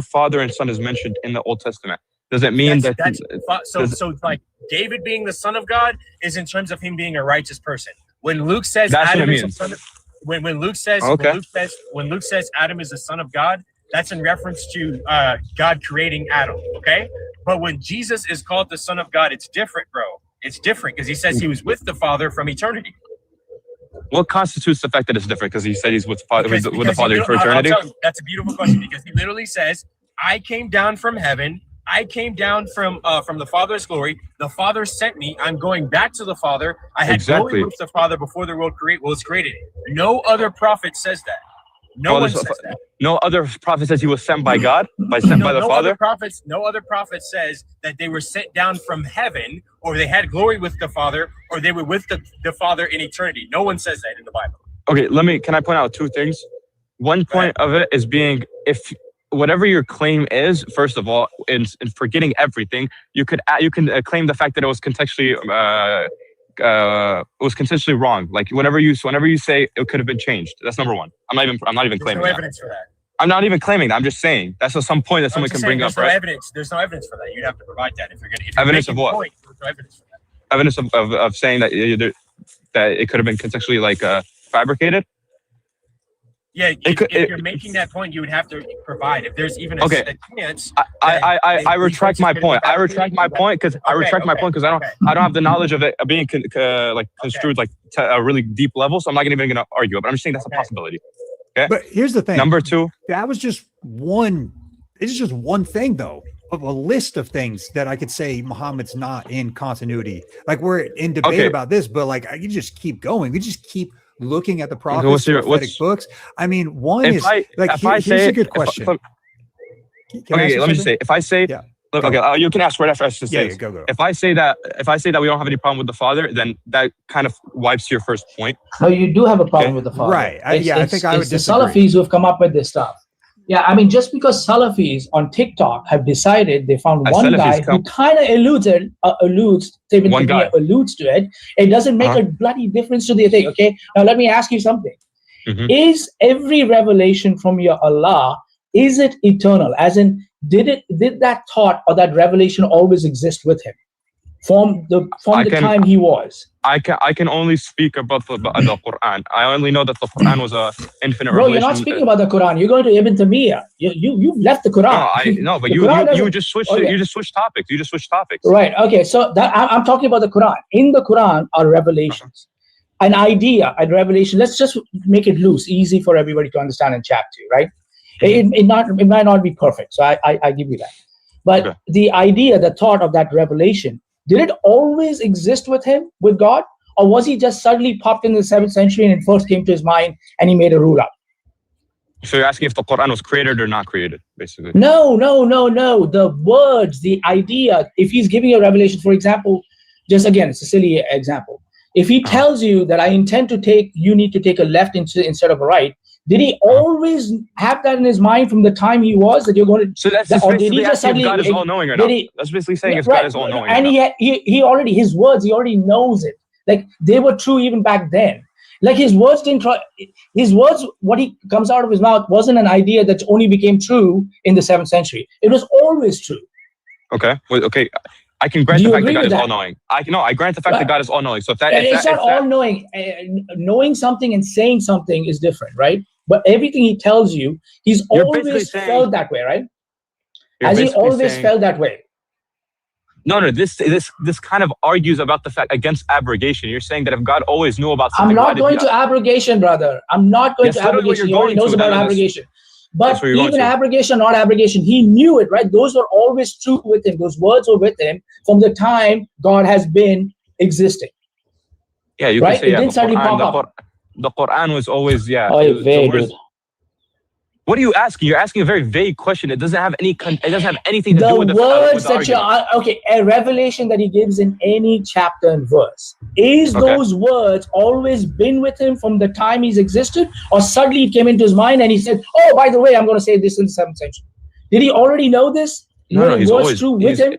S11: father and son is mentioned in the Old Testament, does it mean
S3: so like David being the Son of God is in terms of him being a righteous person? When Luke says Adam is the son of, when Luke says Adam is the son of God, that's in reference to God creating Adam, okay? But when Jesus is called the Son of God, it's different, bro. It's different because he says he was with the Father from eternity.
S11: What constitutes the fact that it's different? Because he said he's with the Father for eternity?
S3: That's a beautiful question because he literally says, I came down from heaven. I came down from the Father's glory. The Father sent me. I'm going back to the Father. I had glory with the Father before the world was created. No other prophet says that. No one says that.
S11: No other prophet says he was sent by God, by the Father?
S3: No other prophet says that they were sent down from heaven, or they had glory with the Father, or they were with the Father in eternity. No one says that in the Bible.
S11: Okay, can I point out two things? One point of it is being, if whatever your claim is, first of all, in forgetting everything, you can claim the fact that it was contextually wrong. Like whenever you say it could have been changed, that's number one. I'm not even claiming
S3: There's no evidence for that.
S11: I'm not even claiming that. I'm just saying that's at some point that someone can bring up.
S3: There's no evidence. There's no evidence for that. You'd have to provide that if you're going to.
S11: Evidence of what?
S3: There's no evidence for that.
S11: Evidence of saying that it could have been contextually fabricated.
S3: Yeah, if you're making that point, you would have to provide. If there's even a chance.
S11: I retract my point. I retract my point because I don't have the knowledge of it being construed to a really deep level. So I'm not even going to argue it. But I'm just saying that's a possibility. Okay.
S1: But here's the thing.
S11: Number two.
S1: That was just one. It's just one thing though of a list of things that I could say Muhammad's not in continuity. Like we're in debate about this, but like you just keep going. We just keep looking at the prophets, prophetic books. I mean, here's a good question.
S11: Let me just say, if I say, you can ask right after I just say.
S1: Go.
S11: If I say that we don't have any problem with the Father, then that kind of wipes your first point.
S12: No, you do have a problem with the Father,
S1: right? I think I would
S12: disagree. The Salafis who have come up with this stuff. Yeah, I mean, just because Salafis on TikTok have decided they found one guy who kind of alludes to it, it doesn't make a bloody difference to the thing. Okay, now let me ask you something: Is every revelation from your Allah, is it eternal? As in, did that thought or that revelation always exist with him from the time he was?
S11: I can only speak about the Quran. I only know that the Quran was a infinite
S12: Bro,
S11: revelation.
S12: You're not speaking about the Quran. You're going to Ibn Taymiyyah. You've left the Quran.
S11: No, but you just switched. You just switched topics.
S12: Right. Okay. So I'm talking about the Quran. In the Quran are revelations, an idea, a revelation. Let's just make it loose, easy for everybody to understand and chat to. Right. It might not be perfect. So I give you that. But the idea, the thought of that revelation, did it always exist with him, with God? Or was he just suddenly popped in the 7th century and it first came to his mind and he made a rule up?
S11: So you're asking if the Quran was created or not created, basically?
S12: No. The words, the idea, if he's giving a revelation, for example, just again, it's a silly example. If he tells you that you need to take a left instead of a right, did he always have that in his mind from the time he was that you're going to?
S11: So that's basically asking if God is all-knowing or not. That's basically saying if God is all-knowing.
S12: And he already, his words, he already knows it. Like they were true even back then. Like his words what he comes out of his mouth wasn't an idea that only became true in the 7th century. It was always true.
S11: Okay. Well, okay. I can grant
S12: Do
S11: the
S12: you
S11: fact that
S12: agree
S11: God
S12: with
S11: is
S12: that?
S11: all-knowing. I grant the fact that
S12: Right.
S11: God is all-knowing. So if that,
S12: And
S11: if
S12: it's
S11: that,
S12: not
S11: if that,
S12: all knowing. Knowing something and saying something is different, right? But everything he tells you, he's
S11: You're basically
S12: always
S11: saying-
S12: felt that way, right?
S11: you're
S12: Has he
S11: basically
S12: always
S11: saying-
S12: felt that way?
S11: No. This kind of argues about the fact against abrogation. You're saying that if God always knew about something,
S12: I'm
S11: why
S12: not
S11: did
S12: going
S11: he-
S12: to abrogation, brother. I'm not going
S11: That's
S12: to
S11: literally what
S12: abrogation. He
S11: you're
S12: already
S11: going
S12: knows
S11: to,
S12: about
S11: then,
S12: abrogation.
S11: that's
S12: But
S11: where you're going
S12: even
S11: to.
S12: abrogation, not abrogation, he knew it, right? Those were always true with him. Those words were with him from the time God has been existing.
S11: Yeah, you
S12: Right?
S11: can say
S12: It
S11: yeah.
S12: didn't suddenly pop up.
S11: The Quran was always
S12: Oh,
S11: the
S12: very
S11: words.
S12: good.
S11: What are you asking? You're asking a very vague question. It doesn't have any. It doesn't have anything to
S12: The
S11: do with
S12: words
S11: with the
S12: that you're
S11: argument.
S12: okay, a revelation that he gives in any chapter and verse. Is
S11: Okay.
S12: those words always been with him from the time he's existed, or suddenly it came into his mind and he said, "Oh, by the way, I'm going to say this in the 7th century." Did he already know this?
S11: No,
S12: Were the
S11: he's
S12: words
S11: always
S12: true with him?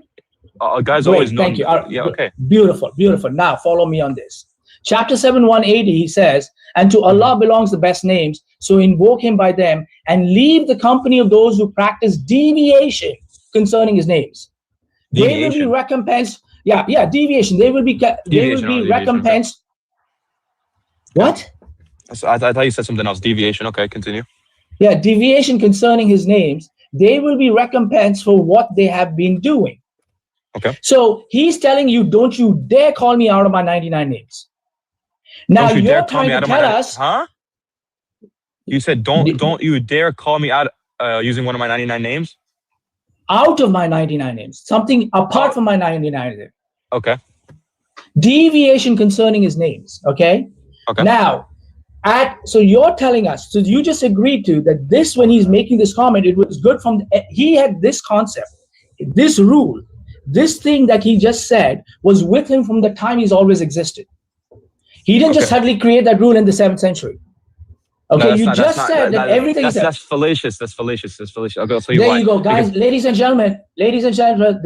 S11: Guys
S12: Great,
S11: always know.
S12: thank you.
S11: Yeah, okay.
S12: Beautiful, beautiful. Now follow me on this. Chapter 7, 180, he says, "And to Allah belongs the best names, so invoke him by them and leave the company of those who practice deviation concerning his names. They will be
S11: Deviation.
S12: recompensed." Yeah, deviation. They will be
S11: Deviation,
S12: recompensed. What?
S11: So I thought you said something else. Deviation. Okay, continue.
S12: Yeah, deviation concerning his names. They will be recompensed for what they have been doing.
S11: Okay.
S12: So he's telling you, don't you dare call me out of my 99 names. Now
S11: Don't you
S12: you're
S11: dare call
S12: trying
S11: me
S12: to
S11: out of
S12: tell
S11: my
S12: us,
S11: huh? You said don't you dare call me out using one of my 99 names?
S12: out of my 99 names, something apart
S11: Oh.
S12: from my 99 names.
S11: Okay.
S12: Deviation concerning his names. Okay.
S11: Okay.
S12: Now, so you're telling us, so you just agreed to that this, when he's making this comment, it was good from, he had this concept, this rule, this thing that he just said was with him from the time he's always existed. He didn't just
S11: Okay.
S12: suddenly create that rule in the 7th century. Okay,
S11: No,
S12: you just said that everything he said.
S11: That's fallacious. That's fallacious. That's fallacious. Okay, I'll tell you
S12: There
S11: why.
S12: you go, guys, ladies and gentlemen, this is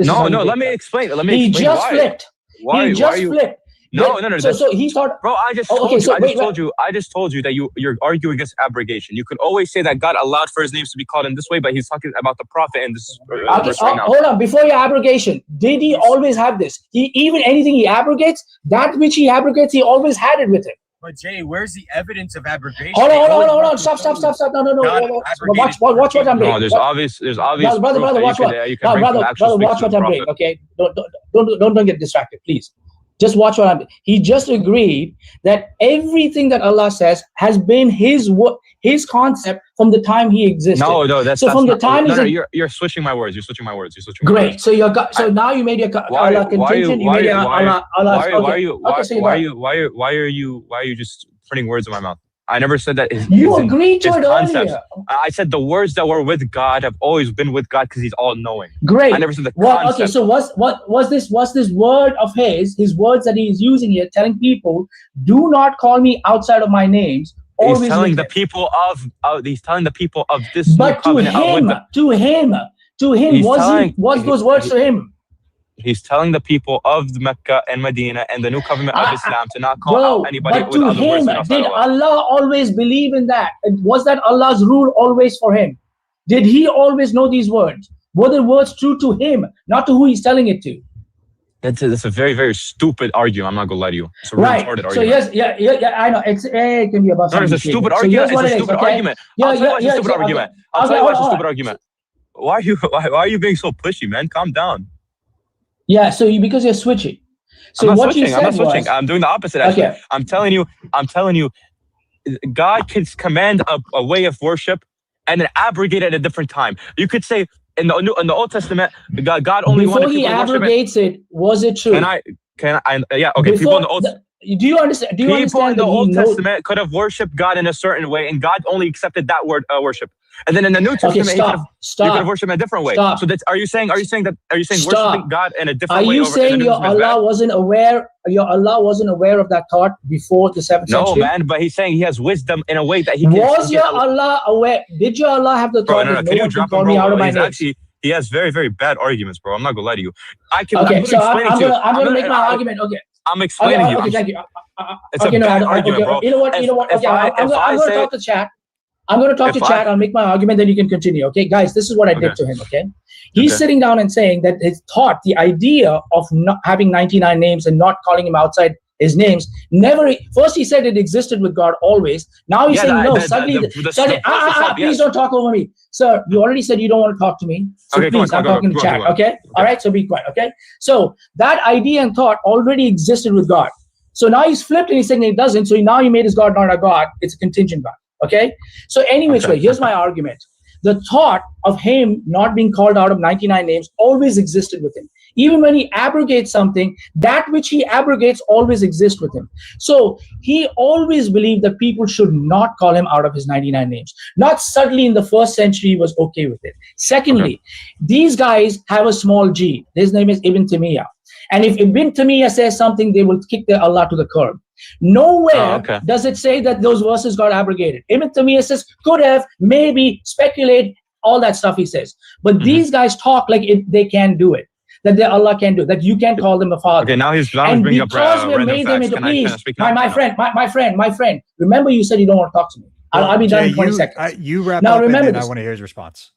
S12: how you
S11: Let
S12: make
S11: me
S12: that.
S11: explain. Let
S12: He
S11: me explain
S12: just
S11: why.
S12: flipped.
S11: Why?
S12: He
S11: Why
S12: just
S11: are you?
S12: flipped.
S11: No.
S12: So he thought,
S11: Bro, I just
S12: Oh,
S11: told
S12: okay,
S11: you.
S12: so
S11: I
S12: wait,
S11: just told you that you're arguing against abrogation. You could always say that God allowed for his names to be called in this way, but he's talking about the prophet in this
S12: okay,
S11: verse right now.
S12: hold on, before your abrogation, did he always have this? Even anything he abrogates, that which he abrogates, he always had it with him.
S13: But Jay, where's the evidence of abrogation?
S12: Hold on. Stop. No. Watch what I'm doing.
S11: No, there's obvious
S12: brother,
S11: proof
S12: watch
S11: that
S12: what.
S11: you can bring from the actual
S12: Watch
S11: speech of
S12: what
S11: the
S12: I'm doing.
S11: prophet.
S12: Okay, don't get distracted, please. Just watch what I'm doing. He just agreed that everything that Allah says has been his concept from the time he existed.
S11: No, that's
S12: so
S11: that's
S12: from the
S11: not,
S12: time
S11: no,
S12: he's
S11: you're switching my words. You're switching my words.
S12: great. So now you made your Allah contingent.
S11: Why are you just putting words in my mouth? I never said that.
S12: You agreed to it
S11: concepts.
S12: earlier.
S11: I said the words that were with God have always been with God because He's all knowing.
S12: Great.
S11: I never said the
S12: concept. Okay, so was this word of his words that he is using here, telling people, do not call me outside of my names.
S11: He's telling the people of this.
S12: But to him, was those words to him?
S11: He's telling the people of Mecca and Medina and the new covenant of Islam to not call out anybody
S12: but
S11: with
S12: to
S11: other
S12: him,
S11: words.
S12: did Allah always believe in that? Was that Allah's rule always for him? Did he always know these words? Were the words true to him, not to who he's telling it to?
S11: That's a very, very stupid argument. I'm not gonna lie to you. It's a retarded argument.
S12: So yes, I know. It can be about
S11: something. No, it's a stupid argument. It's a stupid argument. I'll tell you why it's a stupid argument. I'll tell you why it's a stupid argument. Why are you being so pushy, man? Calm down.
S12: Yeah, because you're switching. So
S11: I'm not
S12: what
S11: switching.
S12: you said
S11: I'm not switching. I'm doing the opposite. Actually,
S12: okay.
S11: I'm telling you, God can command a way of worship and then abrogate it at a different time. You could say in the Old Testament, God only
S12: before
S11: wanted
S12: he
S11: people to worship
S12: abrogates it. Was it true?
S11: Can I? Yeah. Okay. People in the Old.
S12: Do you understand?
S11: People in the Old Testament could have worshipped God in a certain way, and God only accepted that word worship. And then in the New Testament, you could have worshipped in a different way. So that's, are you saying worshiping God in a different way?
S12: Are you saying your Allah wasn't aware? Your Allah wasn't aware of that thought before the 7th century?
S11: No, man. But he's saying he has wisdom in a way that he can.
S12: Was your Allah aware? Did your Allah have the thought that no one can call me out of my name?
S11: Actually, he has very, very bad arguments, bro. I'm not gonna lie to you. I'm
S12: gonna make my argument. Okay.
S11: I'm explaining you.
S12: Okay, thank you.
S11: It's a bad argument, bro.
S12: You know what? Okay, I'm going to talk to chat. I'm going to talk
S11: If
S12: to chat. I'll make my argument, then you can continue. Okay, guys, this is what I did to him. Okay, he's sitting down and saying that his thought, the idea of not having 99 names and not calling him outside his names, never. First, he said it existed with God always. Now he's saying no. Suddenly, please don't talk over me, sir. You already said you don't want to talk to me. So
S11: okay,
S12: please, I'm talking to chat. Okay, all right. So be quiet. Okay. So that idea and thought already existed with God. So now he's flipped and he's saying it doesn't. So now he made his God not a God. It's a contingent God. Okay. So anyways, here's my argument. The thought of him not being called out of 99 names always existed with him. Even when he abrogates something, that which he abrogates always exists with him. So he always believed that people should not call him out of his 99 names. Not suddenly in the first century he was okay with it. Secondly, these guys have a small g. His name is Ibn Taymiyyah. And if Ibn Taymiyyah says something, they will kick their Allah to the curb. Nowhere does it say that those verses got abrogated. Ibn Taymiyyah says, could have, maybe, speculate, all that stuff he says. But these guys talk like they can do it. That their Allah can do, that you can't call them a father.
S11: Okay, now he's
S12: and
S11: bringing up
S12: because we made them into, please, my friend, remember you said you don't want to talk to me. I'll be done in 20 seconds.
S1: You wrap
S12: now,
S1: up
S12: remember
S1: and then
S12: this.
S1: I want to hear his response.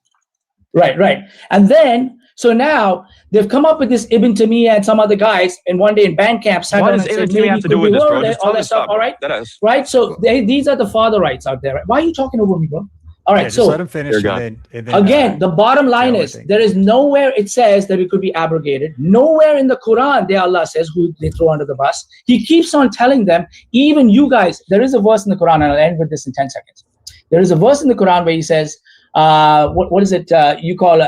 S12: Right. And then, so now they've come up with this Ibn Taymiyyah and some other guys, and one day in Bandcamp, sat down and said, maybe it could be worded, all that stuff, all right? Right? So these are the fatherites out there. Right? Why are you talking over me, bro? All right,
S1: so let him finish. And then,
S12: again, the bottom line is there is nowhere it says that it could be abrogated. Nowhere in the Quran, Allah says who they throw under the bus. He keeps on telling them, even you guys, there is a verse in the Quran, and I'll end with this in 10 seconds. There is a verse in the Quran where he says, what is it? You call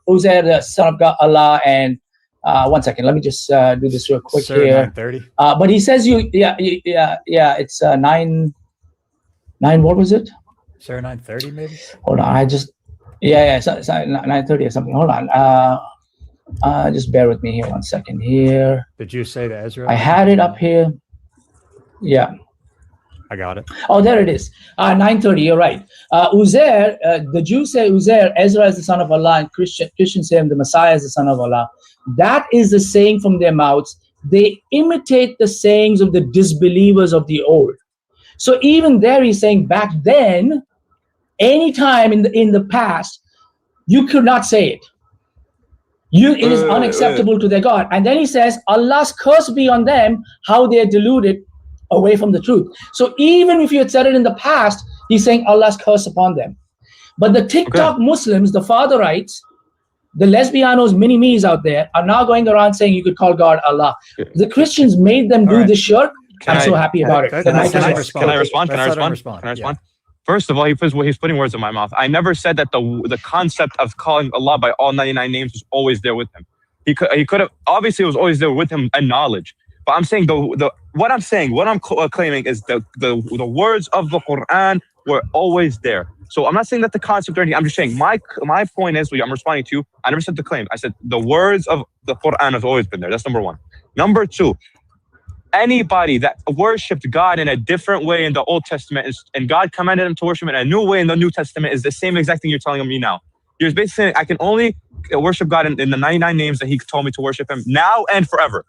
S12: Uzair the son of God, Allah, and 1 second. Let me just do this real quick here.
S1: 9:30.
S12: But he says it's 9. What was it?
S1: Sir, 9:30 maybe.
S12: Hold on, it's 9:30 or something. Hold on. Just bear with me here 1 second here.
S1: Did you say that Ezra?
S12: I had it up here. Yeah.
S1: I got it.
S12: Oh, there it is. 9:30. You're right. Uzair, the Jews say Uzair, Ezra is the son of Allah, and Christians say him, the Messiah is the son of Allah. That is the saying from their mouths. They imitate the sayings of the disbelievers of the old. So even there, he's saying back then, anytime in the past, you could not say it. It is unacceptable to their God. And then he says, Allah's curse be on them, how they are deluded away from the truth. So even if you had said it in the past, he's saying Allah's curse upon them. But the TikTok Muslims, the fatherites, the lesbianos, mini-me's out there, are now going around saying you could call God Allah. The Christians made them do this shirk. I'm so happy about it.
S11: Can I respond? First of all, he's putting words in my mouth. I never said that the concept of calling Allah by all 99 names was always there with him. He could have, obviously it was always there with him and knowledge. But I'm saying what I'm claiming is the words of the Quran were always there. So I'm not saying that the concept or anything. I'm just saying my point is, I'm responding to you. I never said the claim. I said the words of the Quran have always been there. That's number one. Number two, anybody that worshipped God in a different way in the Old Testament and God commanded them to worship in a new way in the New Testament is the same exact thing you're telling me now. You're basically saying I can only worship God in the 99 names that he told me to worship him now and forever.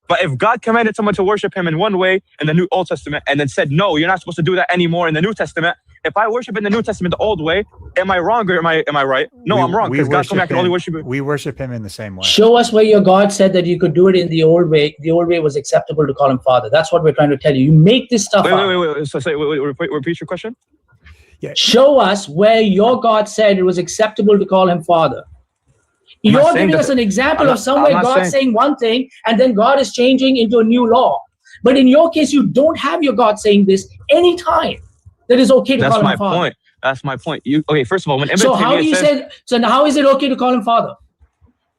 S11: But if God commanded someone to worship him in one way in the New Old Testament and then said, no, you're not supposed to do that anymore in the New Testament, if I worship in the New Testament the old way, am I wrong or am I right? No, I'm wrong because God told me I can only worship him.
S1: We worship him in the same way.
S12: Show us where your God said that you could do it in the old way. The old way was acceptable to call him Father. That's what we're trying to tell you. You make this stuff up.
S11: Wait. So repeat your question?
S12: Yeah. Show us where your God said it was acceptable to call him Father. You're giving us an example of somewhere God saying one thing and then God is changing into a new law. But in your case, you don't have your God saying this anytime. That is okay to call him Father.
S11: That's my point. First of all, when
S12: so how do you say? So how is it okay to call him Father?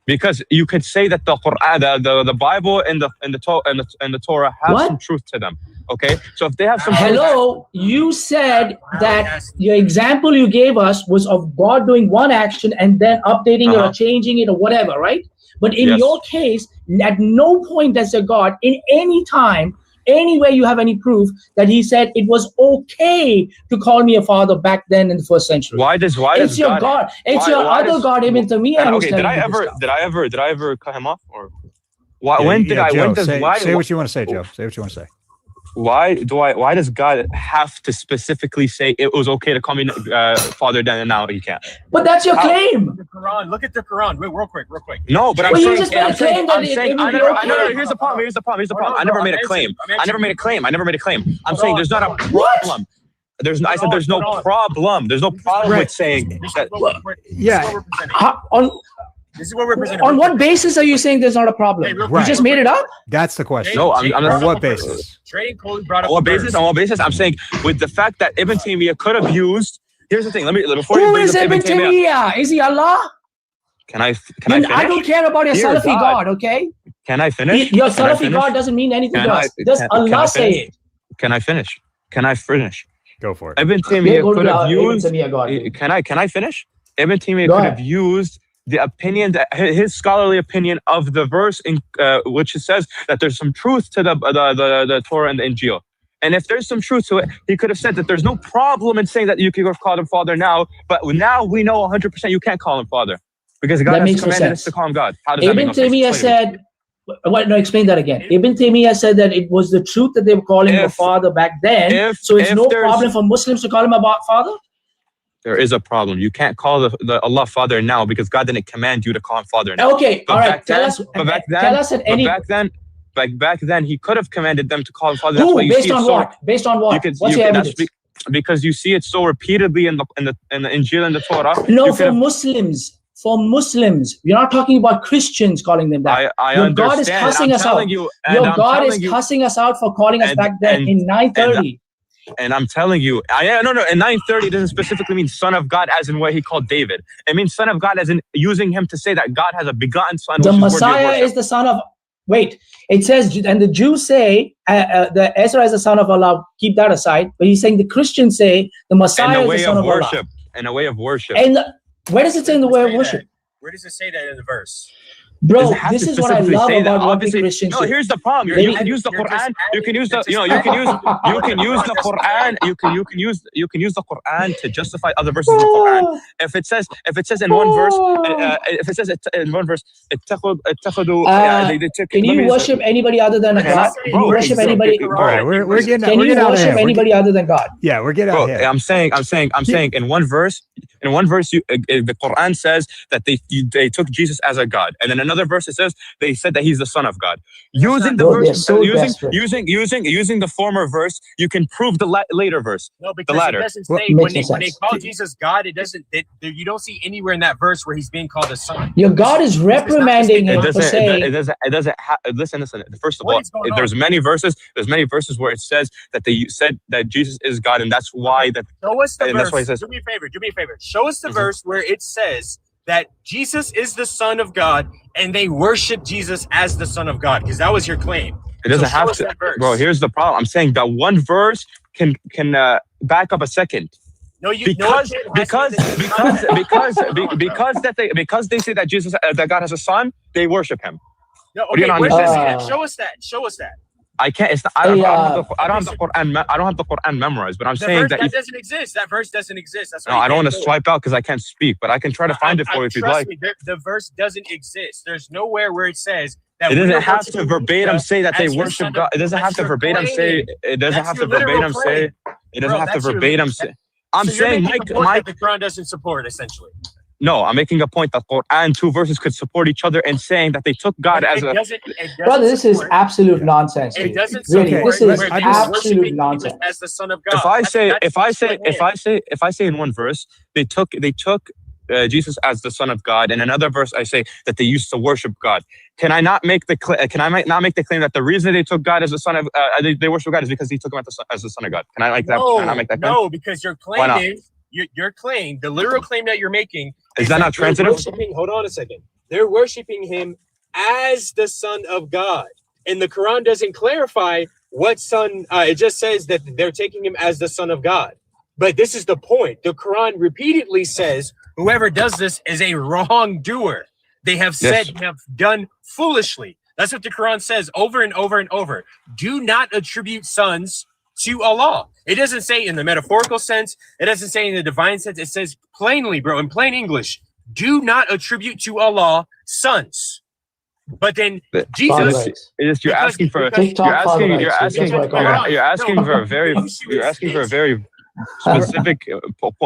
S11: Because you could say that the Quran, the Bible, and the Torah have some truth to them. Okay, so if they have some.
S12: Hello, you said that your example you gave us was of God doing one action and then updating it or changing it or whatever, right? But in your case, at no point does your God in any time, anywhere you have any proof that he said it was okay to call me a father back then in the first century.
S11: It's
S12: your God. It's your other God, Ibn Taymiyyah.
S11: Okay, did I ever cut him off or?
S1: Say what you want to say, Joe. Say what you want to say.
S11: Why does God have to specifically say it was okay to call me Father then and now he can't?
S12: But that's your claim.
S13: The Quran. Look at the Quran. Wait, real quick.
S11: No, but
S12: Well,
S11: I'm
S12: you
S11: saying,
S12: just made a claim that it would be okay.
S11: here's the problem. I never made a claim. I never made a claim. I'm saying there's not a problem. I said there's no problem. There's no problem with saying that.
S13: This is what we're presenting.
S12: On what basis are you saying there's not a problem? You just made it up?
S1: That's the question.
S11: No, I'm
S1: on what basis?
S13: Trey and Cole brought up
S11: On what basis? I'm saying with the fact that Ibn Taymiyyah could have used. Here's the thing. Before
S12: Who is Ibn Taymiyyah? Is he Allah?
S11: Can I finish?
S12: I don't care about your Salafi God, okay?
S11: Can I finish?
S12: Your Salafi God doesn't mean anything to us. Does Allah say it?
S11: Can I finish?
S1: Go for it.
S11: Ibn Taymiyyah could have used. Can I finish? Ibn Taymiyyah could have used the opinion, his scholarly opinion of the verse in which it says that there's some truth to the Torah and the Injil. And if there's some truth to it, he could have said that there's no problem in saying that you could have called him father now, but now we know 100% you can't call him father because God has commanded us to call him God. How does that make no sense?
S12: Ibn Taymiyyah said, no, explain that again. Ibn Taymiyyah said that it was the truth that they were calling him a father back then, so it's no problem for Muslims to call him a father?
S11: There is a problem. You can't call the Allah Father now because God didn't command you to call him Father now.
S12: Okay, all right. Tell us at any.
S11: Back then, he could have commanded them to call him Father.
S12: Who? Based on what? Based on what? What's your evidence?
S11: Because you see it so repeatedly in the Injil and the Torah.
S12: No, for Muslims. For Muslims, we're not talking about Christians calling them that.
S11: Your
S12: God is cussing us out. Your God is cussing us out for calling us back then in 930.
S11: And I'm telling you, in 930 doesn't specifically mean son of God as in what he called David. It means son of God as in using him to say that God has a begotten son.
S12: The Messiah is the son of. Wait, it says, and the Jews say that Ezra is the son of Allah. Keep that aside. But he's saying the Christians say the Messiah is the son of Allah.
S11: In a way of worship.
S12: And where does it say in the way of worship?
S13: Where does it say that in the verse?
S12: Bro, this is what I love about what the Christians do.
S11: No, here's the problem. You can use the Quran. You can use the Quran. You can use the Quran to justify other verses in the Quran. If it says in one verse,
S12: can you worship anybody other than God? Can you worship anybody?
S1: All right, we're getting
S12: Can you worship anybody other than God?
S1: Yeah, we're getting out of here.
S11: I'm saying in one verse, the Quran says that they took Jesus as a God, and then another verse it says they said that he's the son of God. Using the verse, using the former verse, you can prove the later verse.
S13: No, because
S11: the latter.
S13: It doesn't say when they call Jesus God. It doesn't. You don't see anywhere in that verse where he's being called a son.
S12: Your God is reprimanding him for saying.
S11: It doesn't. Listen. First of all, there's many verses. There's many verses where it says that they said that Jesus is God, and that's why that.
S13: Show us the verse.
S11: That's why it says.
S13: Do me a favor. Show us the verse where it says that Jesus is the Son of God and they worship Jesus as the Son of God, because that was your claim.
S11: It doesn't have to, bro. Here's the problem. I'm saying that one verse can back up a second.
S13: No, you
S11: because they say that Jesus that God has a son, they worship him.
S13: No, okay, where does it say that? Show us that. Show us that.
S11: I can't. It's not, I don't have the Quran. I don't have the Quran memorized, but I'm saying that
S13: doesn't exist. That verse doesn't exist. That's
S11: no, I don't want to swipe out because I can't speak, but I can try to find it for you if you'd like.
S13: The verse doesn't exist. There's nowhere where it says that.
S11: It doesn't have to verbatim say that they worship God. It doesn't have to verbatim say. It doesn't have to verbatim say. It doesn't have to verbatim say. I'm saying,
S13: Mike, the Quran doesn't support essentially.
S11: No, I'm making a point that Quran, two verses could support each other and saying that they took God as a.
S12: Brother, this is absolute nonsense.
S13: It doesn't
S12: really. This is
S13: where
S12: absolute nonsense.
S13: As the Son of God.
S11: If I say in one verse they took Jesus as the Son of God, and another verse I say that they used to worship God. Can I not make the claim that the reason they took God as the Son of they worship God is because he took him as the Son of God? Can I like that?
S13: No,
S11: can I not make that claim?
S13: No, because your claim is your claim, the literal claim that you're making
S11: is that not transitive?
S13: Hold on a second. They're worshiping him as the Son of God, and the Quran doesn't clarify what son. It just says that they're taking him as the Son of God. But this is the point. The Quran repeatedly says whoever does this is a wrongdoer. They have said they have done foolishly. That's what the Quran says over and over and over. Do not attribute sons to Allah. It doesn't say in the metaphorical sense. It doesn't say in the divine sense. It says plainly, bro, in plain English, do not attribute to Allah sons. But then
S11: But
S13: Jesus,
S11: it's just you're
S13: because-
S11: asking for
S13: because-
S12: TikTok father rights. That's what I call it.
S11: you're asking for a very you're asking for a very specific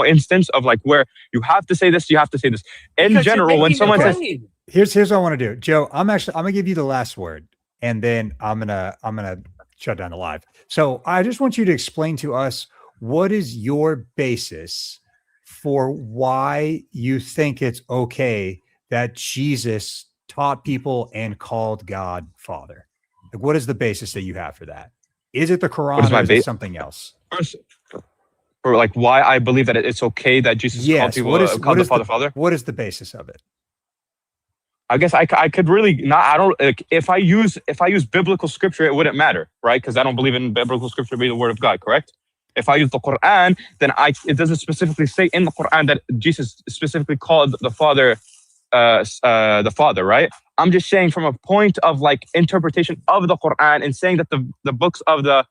S11: instance of like where you have to say this, you have to say this. In
S13: because you're
S11: general, when
S13: making
S11: someone
S13: a
S11: says
S13: claim.
S1: Here's what I want to do, Joe. I'm gonna give you the last word, and then I'm gonna shut down the live. So I just want you to explain to us what is your basis for why you think it's okay that Jesus taught people and called God Father. Like, what is the basis that you have for that? Is it the Quran or is it something else?
S11: First, or like why I believe that it's okay that Jesus called people called the Father.
S1: What is the basis of it?
S11: I guess I could really not. I don't like if I use biblical scripture, it wouldn't matter, right? Because I don't believe in biblical scripture being the word of God, correct? If I use the Quran, then it doesn't specifically say in the Quran that Jesus specifically called the Father, right? I'm just saying from a point of like interpretation of the Quran and saying that the books of the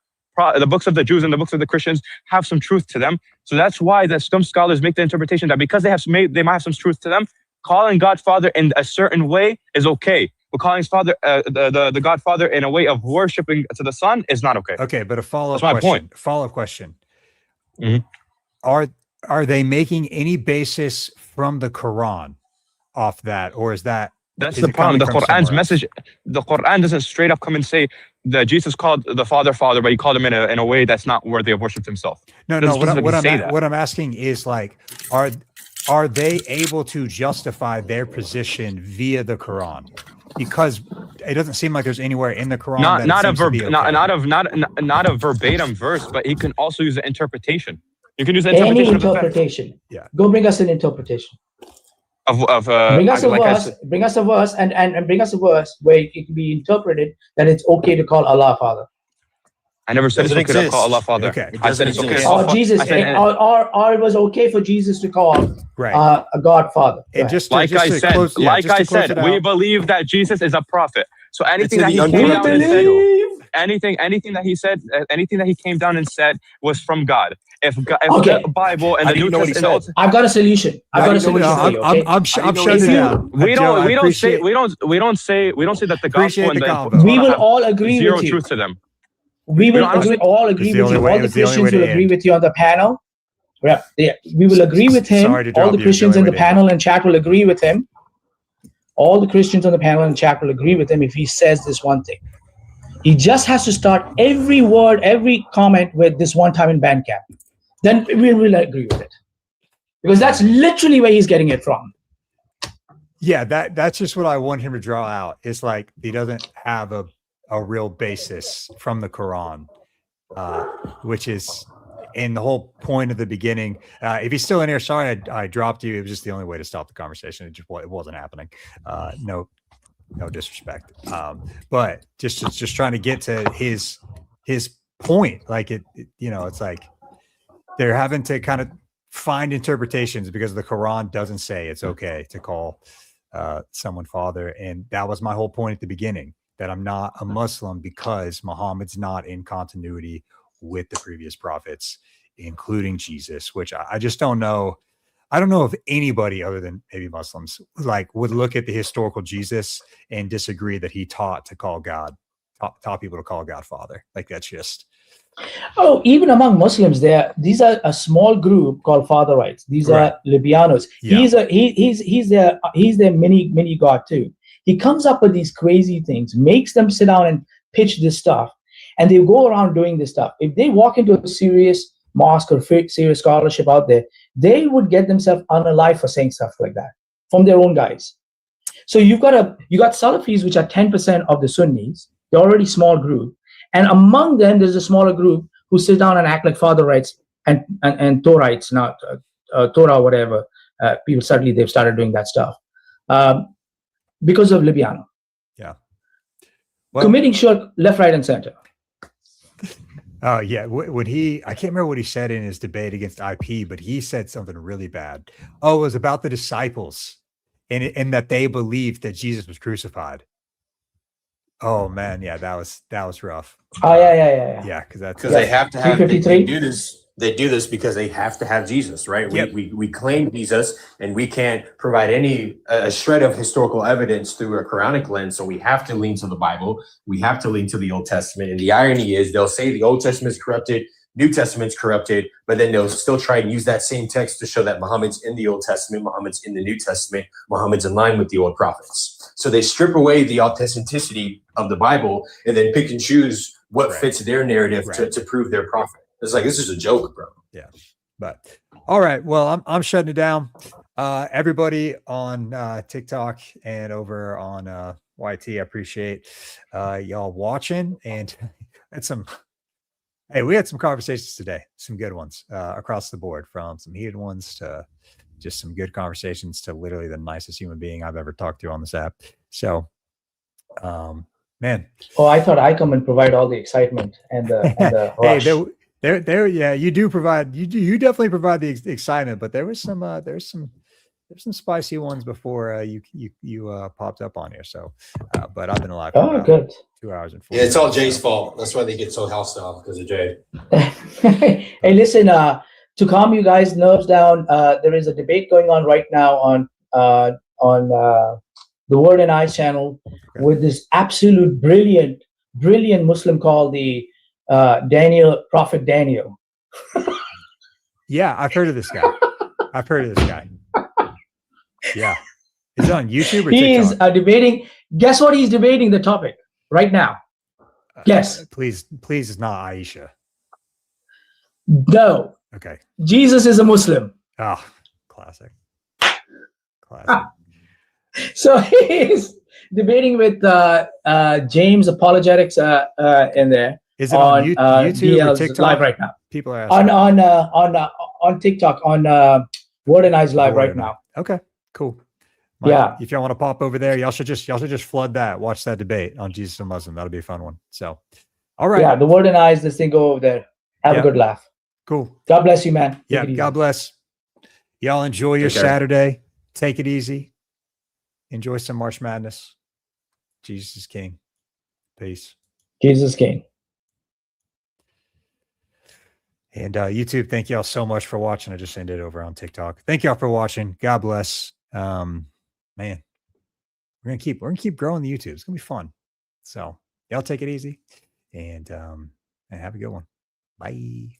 S11: books of the Jews and the books of the Christians have some truth to them. So that's why that some scholars make the interpretation that because they might have some truth to them, calling God Father in a certain way is okay. But calling his Father, the God Father in a way of worshiping to the Son is not okay.
S1: Okay, but a follow-up
S11: That's my
S1: question.
S11: point.
S1: Follow-up question.
S11: Mhm.
S1: Are they making any basis from the Quran off that, or is that?
S11: That's
S1: is
S11: the
S1: it
S11: problem.
S1: coming
S11: The
S1: from
S11: Quran's
S1: somewhere else?
S11: message, the Quran doesn't straight up come and say that Jesus called the Father, but he called him in a way that's not worthy of worship himself.
S1: No. What I'm asking is like, are they able to justify their position via the Quran? Because it doesn't seem like there's anywhere in the Quran
S11: not a verbatim verse, but he can also use an interpretation. You can use an
S12: Any
S11: interpretation.
S12: interpretation.
S1: Yeah.
S12: Go bring us an interpretation. Bring us a verse. Bring us a verse, and bring us a verse where it can be interpreted that it's okay to call Allah Father.
S11: I never said it's okay to call Allah Father.
S1: Okay.
S11: I said it's okay to call
S12: Or Jesus, or it was okay for Jesus to call a God Father.
S1: And just
S11: I said, we believe that Jesus is a prophet. So anything that he came down and said, anything that he said, anything that he came down and said was from God. If the Bible and the New Testament,
S12: I've got a solution. I've got a solution for you. Okay?
S1: I'm shutting it down.
S11: We don't say that the gospel and the
S12: we will all agree
S11: zero
S12: with you.
S11: truth to them.
S12: We will all agree with you. All the Christians will agree with you on the panel. Yeah, we will agree with him. All the Christians in the panel and chat will agree with him. All the Christians on the panel and chat will agree with him if he says this one thing. He just has to start every word, every comment with this one time in Bandcamp. Then we will agree with it. Because that's literally where he's getting it from.
S1: Yeah, that's just what I want him to draw out. It's like he doesn't have a real basis from the Quran, which is in the whole point of the beginning. If he's still in here, sorry I dropped you. It was just the only way to stop the conversation. It wasn't happening. No disrespect. But just trying to get to his point. Like it's like they're having to kind of find interpretations because the Quran doesn't say it's okay to call someone father. And that was my whole point at the beginning, that I'm not a Muslim because Muhammad's not in continuity with the previous prophets, including Jesus, which I just don't know. I don't know if anybody other than maybe Muslims would look at the historical Jesus and disagree that he taught people to call God Father. Like that's just.
S12: Oh, even among Muslims, these are a small group called Fatherites. These are Libyanos.
S1: Yeah.
S12: He's their mini God too. He comes up with these crazy things, makes them sit down and pitch this stuff, and they go around doing this stuff. If they walk into a serious mosque or serious scholarship out there, they would get themselves unalive for saying stuff like that from their own guys. So you got Salafis, which are 10% of the Sunnis. They're already small group. And among them, there's a smaller group who sit down and act like Fatherites and Torahites, now Torah or whatever. People suddenly they've started doing that stuff because of Libyano.
S1: Yeah,
S12: committing shirk left, right, and center.
S1: Oh yeah, when I can't remember what he said in his debate against IP, but he said something really bad. Oh, it was about the disciples and that they believed that Jesus was crucified. Oh man, yeah, that was rough.
S12: Oh yeah.
S1: Yeah, because
S3: they have to have they do They do this because they have to have Jesus, right?
S1: Yep.
S3: We claim Jesus, and we can't provide any a shred of historical evidence through a Quranic lens, so we have to lean to the Bible. We have to lean to the Old Testament. And the irony is, they'll say the Old Testament is corrupted, New Testament's corrupted, but then they'll still try and use that same text to show that Muhammad's in the Old Testament, Muhammad's in the New Testament, Muhammad's in line with the old prophets. So they strip away the authenticity of the Bible and then pick and choose what fits their narrative to prove their prophet. It's like, this is a joke, bro.
S1: Yeah. But all right. Well, I'm shutting it down. Everybody on TikTok and over on YT, I appreciate y'all watching, and we had some conversations today, some good ones across the board, from some heated ones to just some good conversations to literally the nicest human being I've ever talked to on this app. So, man.
S12: Oh, I thought I come and provide all the excitement and the rush.
S1: Hey, there, yeah, you do provide, you definitely provide the excitement, but there was there's some spicy ones before you popped up on here. So, but I've been alive for about
S12: good
S1: 2 hours and 4
S3: Yeah, it's all Jay's fault. That's why they get so hostile, because of Jay.
S12: Hey, listen, to calm you guys' nerves down, there is a debate going on right now on the Word and Eyes channel with this absolute brilliant Muslim called the Prophet Daniel.
S1: Yeah, I've heard of this guy. Yeah. Is it on YouTube or
S12: He is
S1: TikTok?
S12: debating. Guess what he's debating the topic right now? Guess.
S1: Please, it's not Aisha.
S12: No.
S1: Okay.
S12: Jesus is a Muslim.
S1: Oh, classic.
S12: So he's debating with James Apologetics in there.
S1: Is it on YouTube or
S12: DL's
S1: TikTok?
S12: live right now?
S1: People are asking.
S12: On TikTok, on Word and Eyes live right now.
S1: Okay, cool.
S12: Yeah.
S1: If y'all want to pop over there, y'all should just flood that. Watch that debate on Jesus and Muslim. That'll be a fun one. So, all right.
S12: Yeah, the Word and Eyes, this thing, go over there. Have a good laugh.
S1: Cool.
S12: God bless you, man.
S1: Yeah. God bless. Y'all enjoy your Saturday. Take it easy. Enjoy some March Madness. Jesus is King. Peace.
S12: Jesus King.
S1: And YouTube, thank y'all so much for watching. I just ended over on TikTok. Thank y'all for watching. God bless. Man, we're gonna keep growing the YouTube. It's gonna be fun. So y'all take it easy and have a good one. Bye.